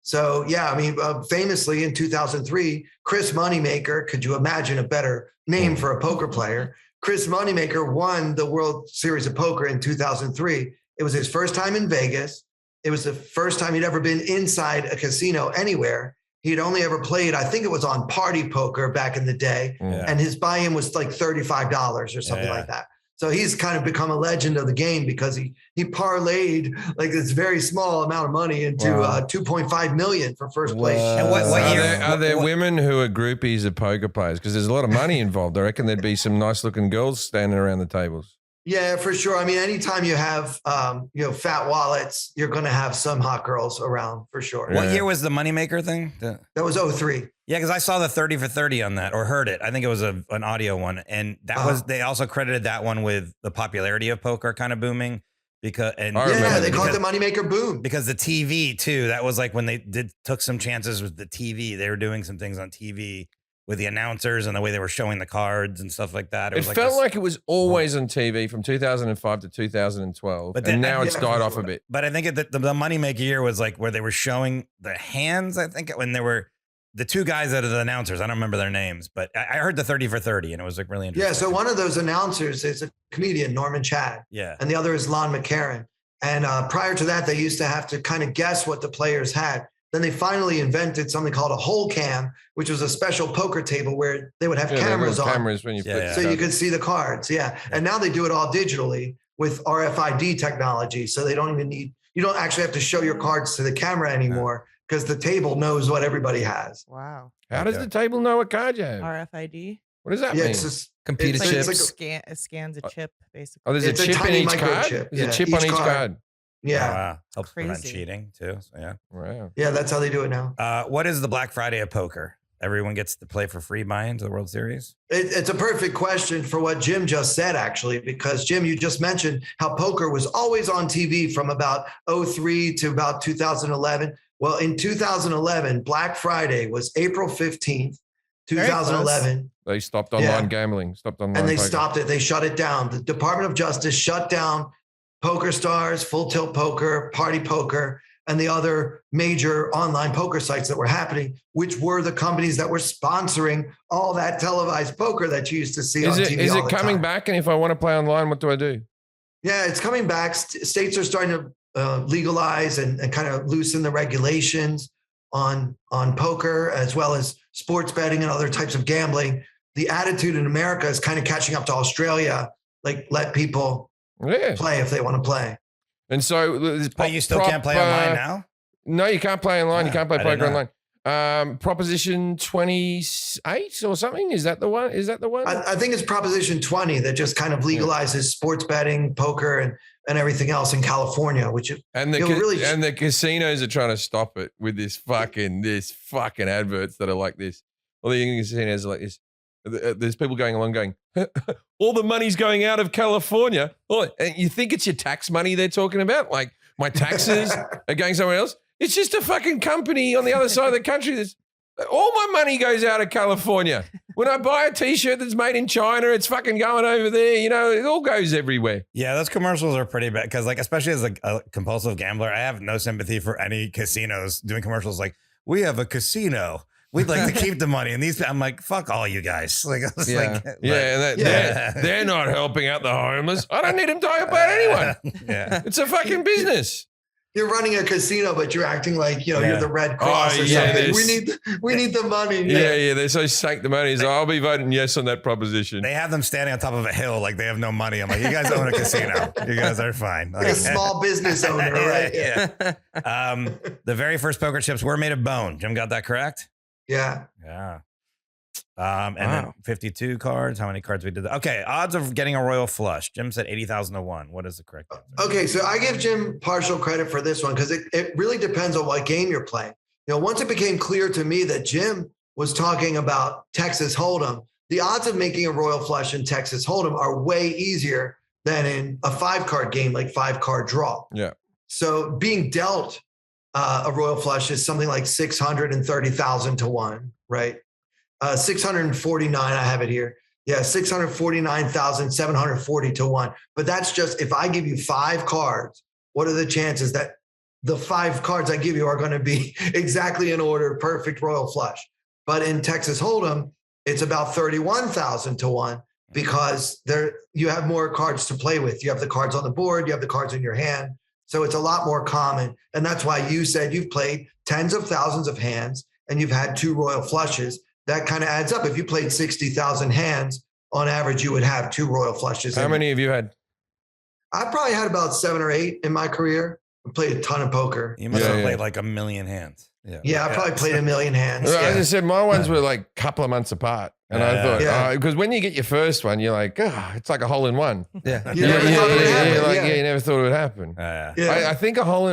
Speaker 6: So yeah, I mean, famously in 2003, Chris Moneymaker, could you imagine a better name for a poker player? Chris Moneymaker won the World Series of Poker in 2003. It was his first time in Vegas. It was the first time he'd ever been inside a casino anywhere. He'd only ever played, I think it was on Party Poker back in the day.
Speaker 1: Yeah.
Speaker 6: And his buy-in was like $35 or something like that. So he's kind of become a legend of the game because he parlayed like this very small amount of money into $2.5 million for first place.
Speaker 2: And what year?
Speaker 1: Are there women who are groupies of poker players? Because there's a lot of money involved. I reckon there'd be some nice looking girls standing around the tables.
Speaker 6: Yeah, for sure. I mean, anytime you have, fat wallets, you're going to have some hot girls around for sure.
Speaker 2: What year was the Moneymaker thing?
Speaker 6: That was 2003.
Speaker 2: Yeah, because I saw the 30 for 30 on that, or heard it. I think it was an audio one, and that was they also credited that one with the popularity of poker kind of booming
Speaker 6: They called it the Moneymaker boom
Speaker 2: because the TV too. That was like when they took some chances with the TV. They were doing some things on TV with the announcers and the way they were showing the cards and stuff like that.
Speaker 1: It
Speaker 2: was
Speaker 1: felt
Speaker 2: this-
Speaker 1: like it was always on TV from 2005 to 2012,
Speaker 2: But
Speaker 1: and
Speaker 2: then-
Speaker 1: now it's
Speaker 6: yeah,
Speaker 1: died
Speaker 6: for
Speaker 1: off a
Speaker 6: sure.
Speaker 1: bit.
Speaker 2: But I think the moneymaker year was like where they were showing the hands. I think when they were the two guys that are the announcers. I don't remember their names, but I heard the 30 for 30, and it was like really interesting.
Speaker 6: Yeah. So one of those announcers is a comedian, Norman Chad,
Speaker 2: yeah,
Speaker 6: and the other is Lon McCarran. And prior to that, they used to have to kind of guess what the players had. Then they finally invented something called a whole cam, which was a special poker table where they would have
Speaker 1: Yeah,
Speaker 6: cameras on.
Speaker 1: cameras when you
Speaker 2: Yeah,
Speaker 1: flip
Speaker 2: yeah.
Speaker 1: the
Speaker 6: So you
Speaker 1: card.
Speaker 6: could see the cards. Yeah. And now they do it all digitally with RFID technology. So they don't even need, you don't actually have to show your cards to the camera anymore because the table knows what everybody has.
Speaker 3: Wow.
Speaker 1: How does the table know what card you have?
Speaker 3: RFID.
Speaker 1: What does that
Speaker 6: Yeah.
Speaker 1: mean?
Speaker 6: It's just,
Speaker 4: Computer
Speaker 6: It's like-
Speaker 4: chips.
Speaker 6: it's like
Speaker 3: It scans a chip, basically.
Speaker 1: Oh, there's
Speaker 6: it's
Speaker 1: a
Speaker 6: a
Speaker 1: chip in
Speaker 6: tiny
Speaker 1: each card?
Speaker 6: microchip.
Speaker 1: There's
Speaker 6: Yeah,
Speaker 1: a chip on
Speaker 6: each
Speaker 1: each
Speaker 6: card.
Speaker 1: card.
Speaker 6: yeah.
Speaker 2: wow. Helps prevent
Speaker 3: Crazy.
Speaker 2: cheating too. So yeah.
Speaker 1: Wow.
Speaker 6: Yeah. That's how they do it now.
Speaker 2: What is the Black Friday of poker? Everyone gets to play for free buy-in to the World Series.
Speaker 6: It's a perfect question for what Jim just said, actually, because Jim, you just mentioned how poker was always on TV from about 03 to about 2011. Well, in 2011, Black Friday was April 15th,
Speaker 3: Very close.
Speaker 6: 2011.
Speaker 1: They stopped online gambling. Stopped online
Speaker 6: And they
Speaker 1: poker.
Speaker 6: stopped it. They shut it down. The Department of Justice shut down Poker Stars, Full Tilt Poker, Party Poker, and the other major online poker sites that were happening, which were the companies that were sponsoring all that televised poker that you used to see on TV.
Speaker 1: Is
Speaker 6: all
Speaker 1: it
Speaker 6: the
Speaker 1: coming
Speaker 6: time.
Speaker 1: back? And if I want to play online, what do I do?
Speaker 6: Yeah, it's coming back. States are starting to legalize and kind of loosen the regulations on poker, as well as sports betting and other types of gambling. The attitude in America is kind of catching up to Australia. Like, let people
Speaker 1: Yeah.
Speaker 6: play if they want to play.
Speaker 1: And so,
Speaker 2: But you still can't play online now?
Speaker 1: No, you can't play online. You
Speaker 2: Ah,
Speaker 1: can't play
Speaker 2: I didn't
Speaker 1: poker
Speaker 2: know.
Speaker 1: online. Proposition 28 or something. Is that the one? Is that the one?
Speaker 6: I think it's Proposition 20 that just kind of legalizes sports betting, poker, and everything else in California, which
Speaker 1: And the
Speaker 6: You'll really-
Speaker 1: and the casinos are trying to stop it with this fucking adverts that are like this. All the English casinos are like this. There's people going along going, all the money's going out of California. Oh, and you think it's your tax money they're talking about? Like my taxes are going somewhere else. It's just a fucking company on the other side of the country. That's all my money goes out of California. When I buy a T-shirt that's made in China, it's fucking going over there. You know, it all goes everywhere.
Speaker 2: Yeah, those commercials are pretty bad because, like, especially as a compulsive gambler, I have no sympathy for any casinos doing commercials like, "We have a casino. We'd like to keep the money." And these, I'm like, "Fuck all you guys!" Like, I was
Speaker 4: Yeah.
Speaker 2: like,
Speaker 1: Yeah, and
Speaker 2: Yeah.
Speaker 1: they're not helping out the homeless. I don't need them to help out anyone.
Speaker 2: yeah.
Speaker 1: It's a fucking business.
Speaker 6: you're running a casino, but you're acting like,
Speaker 2: Yeah.
Speaker 6: you're the Red Cross
Speaker 1: Oh,
Speaker 6: or
Speaker 1: yeah,
Speaker 6: something.
Speaker 1: there's-
Speaker 6: We need the money.
Speaker 1: Yeah, they're so sanctimonious. I'll be voting yes on that proposition.
Speaker 2: They have them standing on top of a hill like they have no money. I'm like, you guys own a casino. You guys are fine.
Speaker 6: Like a small business owner, right?
Speaker 2: Yeah. The very first poker chips were made of bone. Jim got that correct?
Speaker 6: Yeah.
Speaker 2: Yeah. And then
Speaker 4: Wow.
Speaker 2: 52 cards. How many cards we did? Okay. Odds of getting a royal flush. Jim said 80,000 to 1. What is the correct answer?
Speaker 6: Okay, so I give Jim partial credit for this one because it really depends on what game you're playing. Once it became clear to me that Jim was talking about Texas Hold'em, the odds of making a royal flush in Texas Hold'em are way easier than in a 5-card game like 5-card draw.
Speaker 1: Yeah.
Speaker 6: So being dealt a royal flush is something like 630,000 to 1, right? 649, I have it here. Yeah, 649,740 to 1. But that's just if I give you 5 cards, what are the chances that the 5 cards I give you are going to be exactly in order, perfect royal flush? But in Texas Hold'em, it's about 31,000 to 1 because you have more cards to play with. You have the cards on the board, you have the cards in your hand. So it's a lot more common. And that's why you said you've played tens of thousands of hands and you've had 2 royal flushes. That kind of adds up. If you played 60,000 hands, on average, you would have 2 royal flushes.
Speaker 1: How many have you had?
Speaker 6: I probably had about 7 or 8 in my career. I played a ton of poker.
Speaker 2: You must
Speaker 1: Yeah,
Speaker 2: have
Speaker 1: yeah.
Speaker 2: played like a million hands.
Speaker 6: Yeah, I probably played a million hands.
Speaker 1: As I
Speaker 6: Yeah.
Speaker 1: said, my ones were like a couple of months apart. And I thought,
Speaker 6: Yeah.
Speaker 1: because when you get your first one, you're like, it's like a hole in one.
Speaker 4: Yeah.
Speaker 6: You never thought it would happen, yeah.
Speaker 1: you never thought it would happen.
Speaker 2: Yeah.
Speaker 6: Yeah.
Speaker 1: I think a hole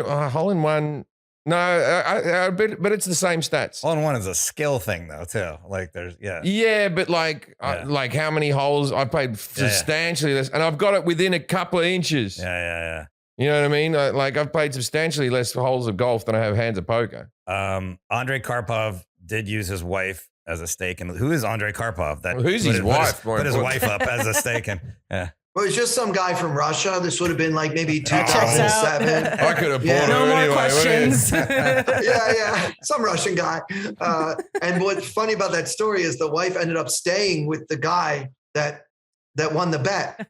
Speaker 1: in one. No, but it's the same stats.
Speaker 2: Hole in one is a skill thing though, too. Like there's,
Speaker 1: Yeah, but like how many holes I played substantially less, and I've got it within a couple of inches.
Speaker 2: Yeah.
Speaker 1: You know what I mean? Like I've played substantially less holes of golf than I have hands of poker.
Speaker 2: Andrei Karpov did use his wife as a steak. And who is Andrei Karpov? That
Speaker 1: Who's his wife, more
Speaker 2: Put his
Speaker 1: importantly?
Speaker 2: wife up as a steak. And yeah.
Speaker 6: Well, it's just some guy from Russia. This would have been like maybe
Speaker 3: Checks out.
Speaker 6: 2007.
Speaker 1: I could have bought
Speaker 6: Yeah.
Speaker 1: her
Speaker 3: No more
Speaker 1: anyway.
Speaker 3: questions.
Speaker 6: Yeah, some Russian guy. And what's funny about that story is the wife ended up staying with the guy that won the bet,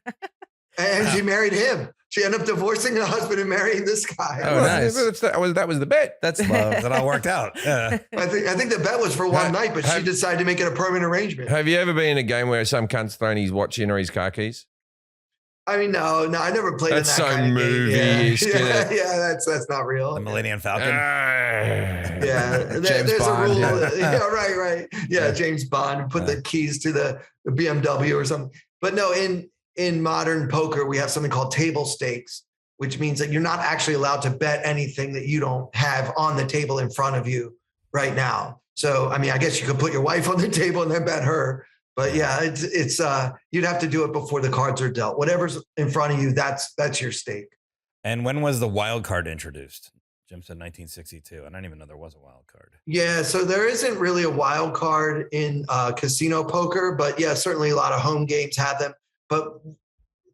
Speaker 6: and she married him. She ended up divorcing her husband and marrying this guy.
Speaker 4: Oh, nice.
Speaker 1: That was the bet.
Speaker 4: That's love.
Speaker 2: That all worked out. Yeah.
Speaker 6: I think the bet was for one night, but she decided to make it a permanent arrangement.
Speaker 1: Have you ever been in a game where some cunt's thrown his watch in or his car keys?
Speaker 6: I mean, no, I never played
Speaker 1: That's
Speaker 6: in that
Speaker 1: so
Speaker 6: kind of game.
Speaker 1: movie-ish, isn't it?
Speaker 6: Yeah, that's not real.
Speaker 2: The Millennium Falcon.
Speaker 6: Yeah, there's
Speaker 4: James
Speaker 6: a
Speaker 4: Bond,
Speaker 6: rule.
Speaker 4: yeah.
Speaker 6: Yeah, right. Yeah, James Bond put the keys to the BMW or something. But no, in modern poker, we have something called table stakes, which means that you're not actually allowed to bet anything that you don't have on the table in front of you right now. So, I mean, I guess you could put your wife on the table and then bet her. But yeah, it's you'd have to do it before the cards are dealt. Whatever's in front of you, that's your stake.
Speaker 2: And when was the wild card introduced? Jim said 1962. I don't even know there was a wild card.
Speaker 6: Yeah, so there isn't really a wild card in casino poker, but yeah, certainly a lot of home games have them. But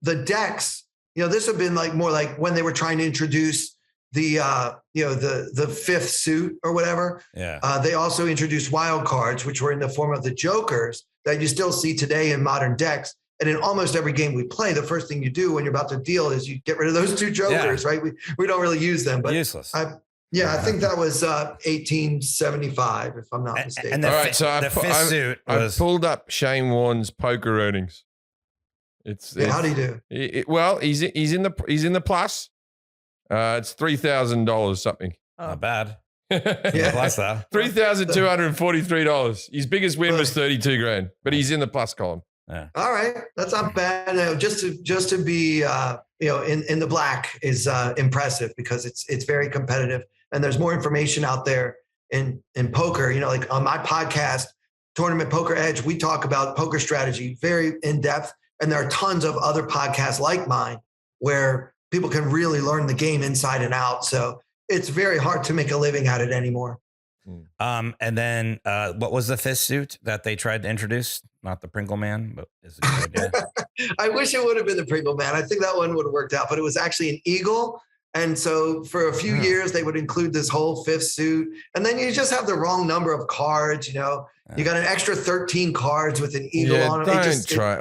Speaker 6: the decks, this would have been like more like when they were trying to introduce the fifth suit or whatever.
Speaker 2: Yeah.
Speaker 6: They also introduced wild cards, which were in the form of the jokers that you still see today in modern decks. And in almost every game we play, the first thing you do when you're about to deal is you get rid of those two jokers, right? We don't really use them, but
Speaker 2: Useless.
Speaker 6: I think that was 1875, if I'm not mistaken.
Speaker 2: And
Speaker 1: All right, so
Speaker 2: the fifth suit
Speaker 1: I
Speaker 2: was
Speaker 1: pulled up Shane Warne's poker earnings.
Speaker 6: How do you do?
Speaker 1: Well, he's in the plus. It's $3,000 something.
Speaker 2: not bad.
Speaker 6: Yeah.
Speaker 2: Plus that.
Speaker 1: $3,243. His biggest win was 32 grand, but he's in the plus column.
Speaker 6: All right, that's not bad. Just to be in the black is impressive because it's very competitive, and there's more information out there in poker. Like on my podcast, Tournament Poker Edge, we talk about poker strategy very in depth, and there are tons of other podcasts like mine where people can really learn the game inside and out. So it's very hard to make a living at it anymore.
Speaker 2: And then what was the fifth suit that they tried to introduce? Not the Pringle Man, but is it a good idea?
Speaker 6: I wish it would have been the Pringle Man. I think that one would have worked out, but it was actually an eagle. And so for a few years, they would include this whole fifth suit. And then you just have the wrong number of cards, You got an extra 13 cards with an eagle on it.
Speaker 1: Don't try.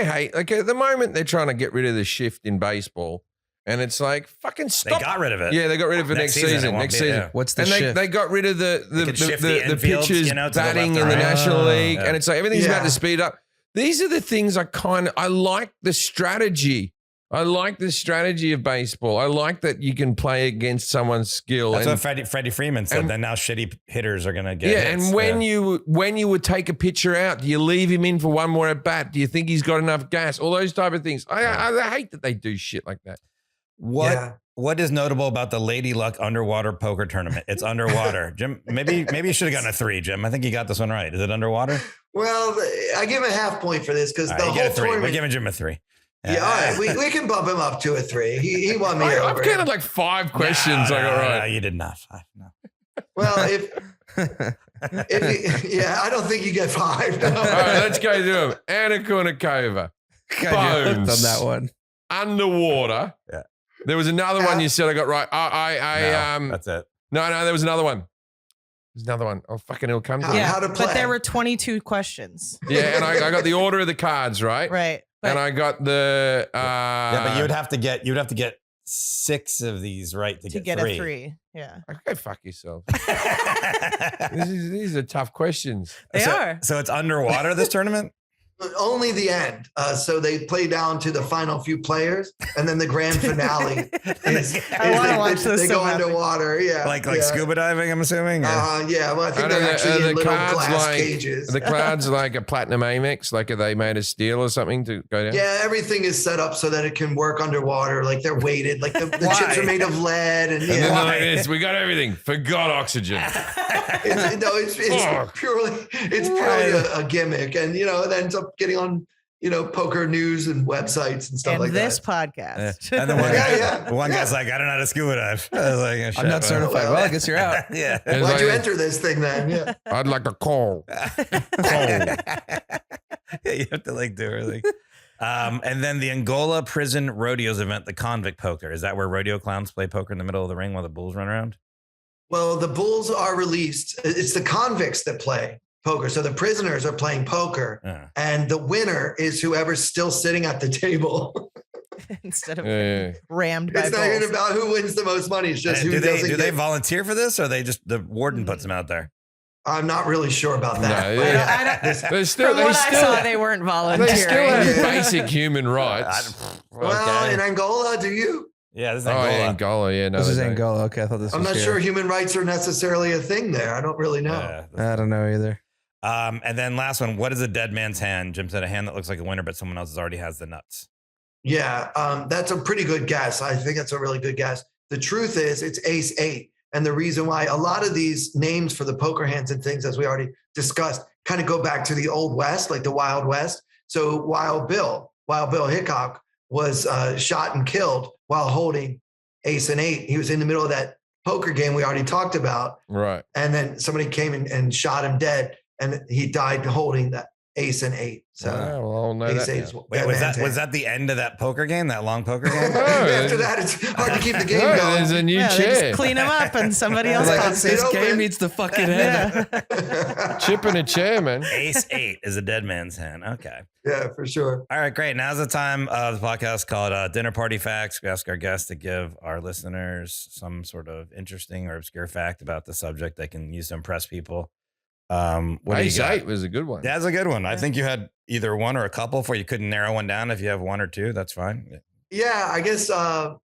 Speaker 1: I hate, like at the moment, they're trying to get rid of the shift in baseball. And it's like, fucking stop.
Speaker 2: They got rid of it.
Speaker 1: Yeah, they got rid of it next season.
Speaker 2: Next season.
Speaker 4: What's the
Speaker 1: And
Speaker 4: shift?
Speaker 1: they got rid of the
Speaker 2: infields,
Speaker 1: pitchers
Speaker 2: to the
Speaker 1: batting
Speaker 2: left
Speaker 1: in
Speaker 2: or
Speaker 1: the
Speaker 2: right.
Speaker 1: National League.
Speaker 2: Yeah.
Speaker 1: And it's like everything's about
Speaker 6: Yeah.
Speaker 1: to speed up. These are the things I like the strategy. I like the strategy of baseball. I like that you can play against someone's skill.
Speaker 2: That's
Speaker 1: and,
Speaker 2: what Freddie Freeman said.
Speaker 1: and-
Speaker 2: Then now shitty hitters are going to get
Speaker 1: yeah,
Speaker 2: hits.
Speaker 1: and when you would take a pitcher out, do you leave him in for one more at bat? Do you think he's got enough gas? All those type of things. I hate that they do shit like that.
Speaker 2: What is notable about the Lady Luck underwater poker tournament? It's underwater. Jim, maybe you should have gotten a 3, Jim. I think you got this one right. Is it underwater?
Speaker 6: Well, I give him a half point for this because
Speaker 2: All
Speaker 6: the
Speaker 2: right, you get
Speaker 6: whole
Speaker 2: a 3. We're
Speaker 6: tournament.
Speaker 2: giving Jim a 3.
Speaker 6: Yeah, all right. We can bump him up to a 3. He won me
Speaker 1: I've
Speaker 6: over.
Speaker 1: counted like 5 questions I got right.
Speaker 2: No, you did not. 5. No.
Speaker 6: Well, I don't think you get 5.
Speaker 1: All right, let's go through them. Anna Kournikova,
Speaker 4: God, you're hooked
Speaker 1: Bones.
Speaker 4: on that one.
Speaker 1: underwater.
Speaker 2: Yeah.
Speaker 1: There was another one you said I got right.
Speaker 2: No, that's it.
Speaker 1: No, there was another one. There's another one. Oh, fucking it'll come to me.
Speaker 3: Yeah,
Speaker 6: how to
Speaker 3: but
Speaker 6: play.
Speaker 3: there were 22 questions.
Speaker 1: Yeah, and I got the order of the cards right.
Speaker 3: Right.
Speaker 1: And
Speaker 3: But
Speaker 1: I got the
Speaker 2: Yeah, but you would have to get 6 of these right to
Speaker 3: to
Speaker 2: get
Speaker 3: get
Speaker 2: 3.
Speaker 3: a 3. Yeah.
Speaker 1: go fuck yourself. These are tough questions.
Speaker 3: They are.
Speaker 2: So it's underwater this tournament?
Speaker 6: Only the end. So they play down to the final few players, and then the grand finale.
Speaker 3: I wanna watch this
Speaker 6: They
Speaker 3: so
Speaker 6: go
Speaker 3: badly.
Speaker 6: underwater. Yeah,
Speaker 2: Like
Speaker 6: yeah.
Speaker 2: scuba diving, I'm assuming? Or-
Speaker 6: Yeah, well, I think
Speaker 1: And
Speaker 6: they're
Speaker 1: are
Speaker 6: actually
Speaker 1: the
Speaker 6: in little
Speaker 1: cards
Speaker 6: glass
Speaker 1: like-
Speaker 6: cages.
Speaker 1: The cards like a platinum Amex, like are they made of steel or something to go down?
Speaker 6: Yeah, everything is set up so that it can work underwater. Like they're weighted. Like the chips
Speaker 2: Why?
Speaker 6: are made of lead, and
Speaker 1: And then they're
Speaker 6: yeah.
Speaker 1: like this, we got everything. Forgot oxygen.
Speaker 6: It's
Speaker 1: Fuck.
Speaker 6: purely a gimmick, and it ends up getting on poker news and websites and stuff
Speaker 3: And
Speaker 6: like
Speaker 3: this
Speaker 6: that.
Speaker 3: podcast.
Speaker 2: And then one,
Speaker 6: Yeah,
Speaker 2: one guy's like, I don't know how to scuba dive. I was like,
Speaker 4: I'm not certified. Well, I guess you're out.
Speaker 2: Yeah.
Speaker 1: It's
Speaker 6: Why'd you
Speaker 1: like,
Speaker 6: enter this thing then? Yeah.
Speaker 1: I'd like to call.
Speaker 2: Yeah, you have to like do everything. And then the Angola prison rodeos event, the convict poker. Is that where rodeo clowns play poker in the middle of the ring while the bulls run around?
Speaker 6: Well, the bulls are released. It's the convicts that play poker. So the prisoners are playing poker, and the winner is whoever's still sitting at the table.
Speaker 3: Instead of
Speaker 1: Yeah.
Speaker 3: rammed by
Speaker 6: It's not even
Speaker 3: bulls.
Speaker 6: about who wins the most money. It's just
Speaker 2: And
Speaker 6: who doesn't
Speaker 2: do they
Speaker 6: get-
Speaker 2: volunteer for this, or are they just the warden puts them out there?
Speaker 6: I'm not really sure about that.
Speaker 1: No,
Speaker 6: But
Speaker 1: yeah.
Speaker 3: I don't-
Speaker 1: There's still,
Speaker 3: From
Speaker 1: they
Speaker 3: what
Speaker 1: still,
Speaker 3: I saw, they weren't
Speaker 1: they
Speaker 3: volunteering.
Speaker 1: still have
Speaker 6: Yeah.
Speaker 1: basic human rights.
Speaker 6: Well, in Angola, do you?
Speaker 2: Yeah, this is
Speaker 1: Oh,
Speaker 2: Angola.
Speaker 1: yeah, Angola, yeah. No,
Speaker 4: This is
Speaker 1: they don't.
Speaker 4: Angola. Okay, I thought this
Speaker 6: I'm
Speaker 4: was
Speaker 6: not
Speaker 4: here.
Speaker 6: sure human rights are necessarily a thing there. I don't really know.
Speaker 2: Yeah.
Speaker 4: I don't know either.
Speaker 2: And then last one, what is a dead man's hand? Jim said a hand that looks like a winner, but someone else already has the nuts.
Speaker 6: Yeah, that's a pretty good guess. I think that's a really good guess. The truth is, it's ace 8. And the reason why a lot of these names for the poker hands and things, as we already discussed, kind of go back to the Old West, like the Wild West. So Wild Bill Hickok was shot and killed while holding ace and 8. He was in the middle of that poker game we already talked about.
Speaker 1: Right.
Speaker 6: And then somebody came and shot him dead, and he died holding that ace and 8. So
Speaker 1: Oh, well, I'll know
Speaker 6: ace
Speaker 1: that
Speaker 6: 8
Speaker 1: now.
Speaker 6: is
Speaker 2: Wait,
Speaker 6: dead
Speaker 2: was
Speaker 6: man's
Speaker 2: that
Speaker 6: hand.
Speaker 2: the end of that poker game, that long poker game?
Speaker 1: No,
Speaker 6: After that, it's hard to keep the game
Speaker 1: no,
Speaker 6: going.
Speaker 1: there's a new
Speaker 3: Yeah, they
Speaker 1: chair.
Speaker 3: just clean them up and somebody else
Speaker 6: Like,
Speaker 3: pops
Speaker 6: it's
Speaker 3: it.
Speaker 6: open.
Speaker 4: Game needs to fucking end.
Speaker 3: Yeah.
Speaker 1: Chip in a chair, man.
Speaker 2: Ace 8 is a dead man's hand. Okay.
Speaker 6: Yeah, for sure.
Speaker 2: All right, great. Now's the time of the podcast called Dinner Party Facts. We ask our guests to give our listeners some sort of interesting or obscure fact about the subject they can use to impress people. What do you
Speaker 1: Ace
Speaker 2: got?
Speaker 1: 8 was a good one.
Speaker 2: That's a good one. I think you had either one or a couple for you couldn't narrow one down. If you have one or two, that's fine.
Speaker 6: Yeah, I guess the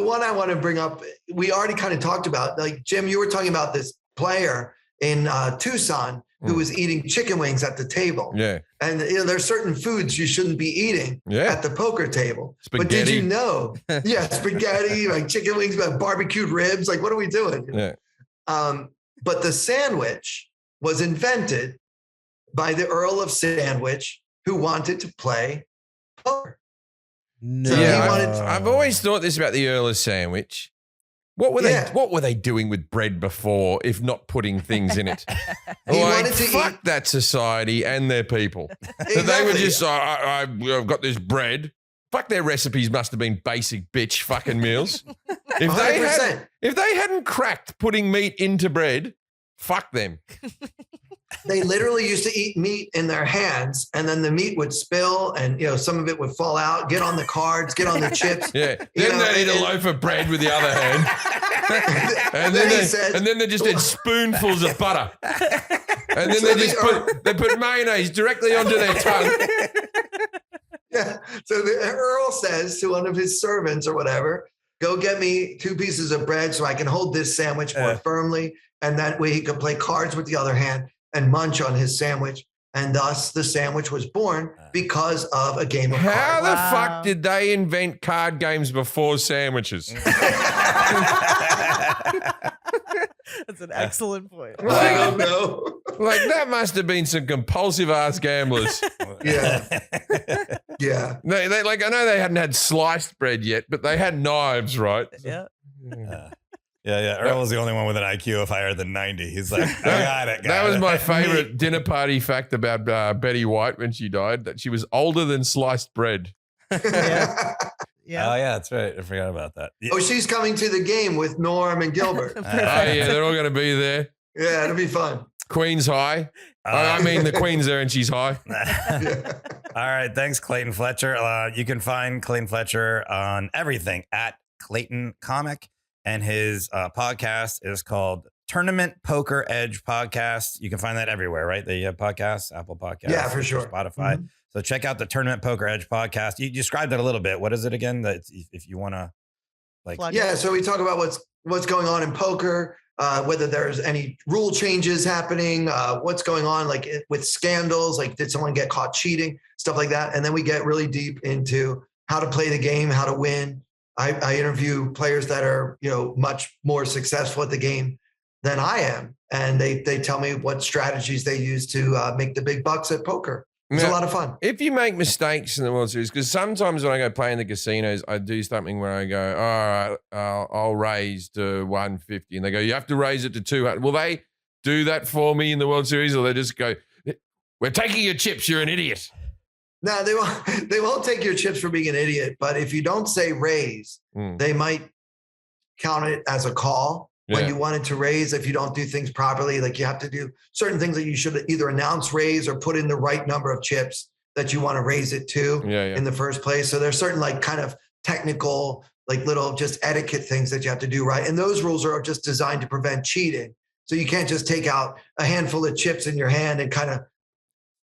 Speaker 6: one I want to bring up, we already kind of talked about. Like, Jim, you were talking about this player in Tucson who was eating chicken wings at the table.
Speaker 1: Yeah.
Speaker 6: And there's certain foods you shouldn't be eating
Speaker 1: Yeah.
Speaker 6: at the poker table. But did
Speaker 1: Spaghetti.
Speaker 6: you know? Yeah, spaghetti, like chicken wings, but barbecued ribs. Like, what are we doing?
Speaker 1: Yeah.
Speaker 6: But the sandwich was invented by the Earl of Sandwich, who wanted to play poker.
Speaker 4: No.
Speaker 6: So he
Speaker 1: Yeah,
Speaker 6: wanted-
Speaker 1: I've always thought this about the Earl of Sandwich. What were
Speaker 6: Yeah.
Speaker 1: they doing with bread before, if not putting things in it?
Speaker 6: He
Speaker 1: Like,
Speaker 6: wanted to
Speaker 1: fuck
Speaker 6: eat-
Speaker 1: that society and their people. That they were
Speaker 6: Exactly.
Speaker 1: just, I've got this bread. Fuck, their recipes must have been basic bitch fucking meals. If they
Speaker 6: 100%.
Speaker 1: hadn't cracked putting meat into bread, fuck them.
Speaker 6: They literally used to eat meat in their hands, and then the meat would spill, and some of it would fall out, get on the cards, get on the chips.
Speaker 1: Yeah.
Speaker 6: You
Speaker 1: Then
Speaker 6: know,
Speaker 1: they'd eat a
Speaker 6: and-
Speaker 1: loaf of bread with the other hand. And then,
Speaker 6: he said,
Speaker 1: they just had spoonfuls of butter. And then they put mayonnaise directly onto their tongue.
Speaker 6: yeah. So the Earl says to one of his servants or whatever, go get me 2 pieces of bread so I can hold this sandwich more firmly. And that way he could play cards with the other hand and munch on his sandwich. And thus the sandwich was born because of a game of
Speaker 1: How
Speaker 6: cards.
Speaker 1: the
Speaker 3: Wow.
Speaker 1: fuck did they invent card games before sandwiches?
Speaker 3: That's an excellent point.
Speaker 6: I don't know.
Speaker 1: Like, that must have been some compulsive ass gamblers.
Speaker 6: Yeah. Yeah.
Speaker 1: They like, I know they hadn't had sliced bread yet, but they had knives, right?
Speaker 3: Yeah.
Speaker 2: Yeah. Earl was the only one with an IQ of higher than 90. He's like, I got it.
Speaker 1: That was my favorite dinner party fact about Betty White when she died, that she was older than sliced bread.
Speaker 3: Yeah. Yeah.
Speaker 2: Oh, yeah, that's right. I forgot about that.
Speaker 6: Oh, she's coming to the game with Norm and Gilbert.
Speaker 1: Oh, yeah, they're all going to be there.
Speaker 6: Yeah, it'll be fun.
Speaker 1: Queen's high. I mean, the Queen's there and she's high.
Speaker 6: Yeah.
Speaker 2: All right. Thanks, Clayton Fletcher. You can find Clayton Fletcher on everything at Clayton Comic. And his podcast is called Tournament Poker Edge Podcast. You can find that everywhere, right? They have podcasts, Apple Podcasts.
Speaker 6: Yeah, for sure.
Speaker 2: Spotify.
Speaker 6: Mhm.
Speaker 2: So check out the Tournament Poker Edge Podcast. You described it a little bit. What is it again? That if you want to like.
Speaker 3: Plug
Speaker 6: Yeah, so we talk about what's going on in poker, whether there's any rule changes happening, what's going on like with scandals, like did someone get caught cheating, stuff like that. And then we get really deep into how to play the game, how to win. I interview players that are, much more successful at the game than I am. And they tell me what strategies they use to make the big bucks at poker. It's a
Speaker 1: Now,
Speaker 6: lot of fun.
Speaker 1: if you make mistakes in the World Series, because sometimes when I go play in the casinos, I do something where I go, all right, I'll raise to 150. And they go, you have to raise it to 200. Will they do that for me in the World Series? Or they just go, we're taking your chips, you're an idiot.
Speaker 6: No, they won't. They won't take your chips for being an idiot. But if you don't say raise, they might count it as a call when you wanted to raise. If you don't do things properly, like you have to do certain things that you should either announce raise or put in the right number of chips that you want to raise it to in the first place. So there's certain like kind of technical, like little just etiquette things that you have to do right. And those rules are just designed to prevent cheating. So you can't just take out a handful of chips in your hand and kind of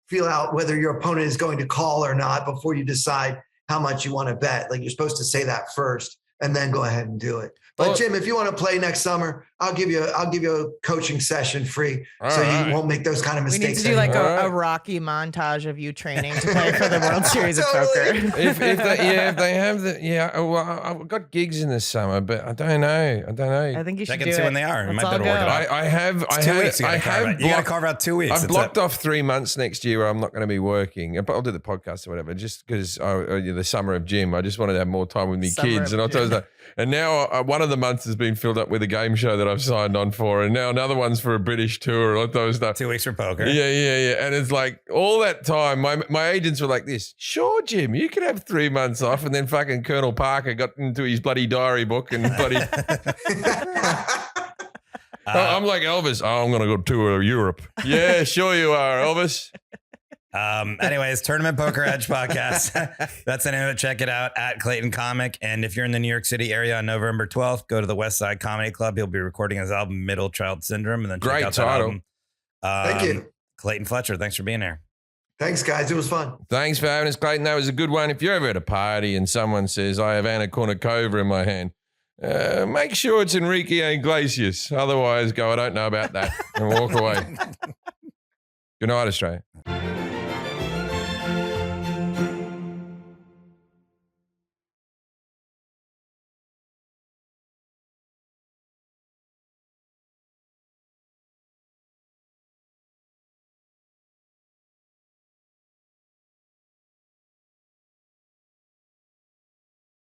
Speaker 6: feel out whether your opponent is going to call or not before you decide how much you want to bet. Like you're supposed to say that first and then go ahead and do it. But Jim, if you want to play next summer, I'll give you a coaching session free, so you won't make those kind of mistakes.
Speaker 3: We need to do like a Rocky montage of you training to play for the World Series of Poker.
Speaker 1: if they have well, I've got gigs in the summer, but I don't know.
Speaker 3: I think you should
Speaker 2: Check and
Speaker 3: do
Speaker 2: see
Speaker 3: it.
Speaker 2: when they are. You
Speaker 3: Let's
Speaker 2: might be able to
Speaker 3: all
Speaker 2: work it
Speaker 3: go.
Speaker 2: out.
Speaker 1: I have.
Speaker 2: It's 2 weeks. You got to carve out 2 weeks.
Speaker 1: I've blocked off 3 months next year where I'm not going to be working. But I'll do the podcast or whatever, just because the summer of Jim. I just wanted to have more time with me kids, and I told that. And now one of the months has been filled up with a game show that I've signed on for, and now another one's for a British tour. All those stuff.
Speaker 2: 2 weeks for poker.
Speaker 1: Yeah. And it's like all that time, my agents were like this. Sure, Jim, you can have 3 months off, and then fucking Colonel Parker got into his bloody diary book and bloody. I'm like Elvis. Oh, I'm gonna go tour Europe. Yeah, sure you are, Elvis.
Speaker 2: Anyways, Tournament Poker Edge podcast. That's the name of it. Check it out at Clayton Comic. And if you're in the New York City area on November 12th, go to the West Side Comedy Club. He'll be recording his album Middle Child Syndrome. And then check
Speaker 1: Great
Speaker 2: out that
Speaker 1: title.
Speaker 2: album.
Speaker 6: Thank you.
Speaker 2: Clayton Fletcher, thanks for being here.
Speaker 6: Thanks, guys. It was fun.
Speaker 1: Thanks for having us, Clayton. That was a good one. If you're ever at a party and someone says, I have Anna Kournikova in my hand, make sure it's Enrique Iglesias. Otherwise, go, I don't know about that, and walk away. Good night, Australia.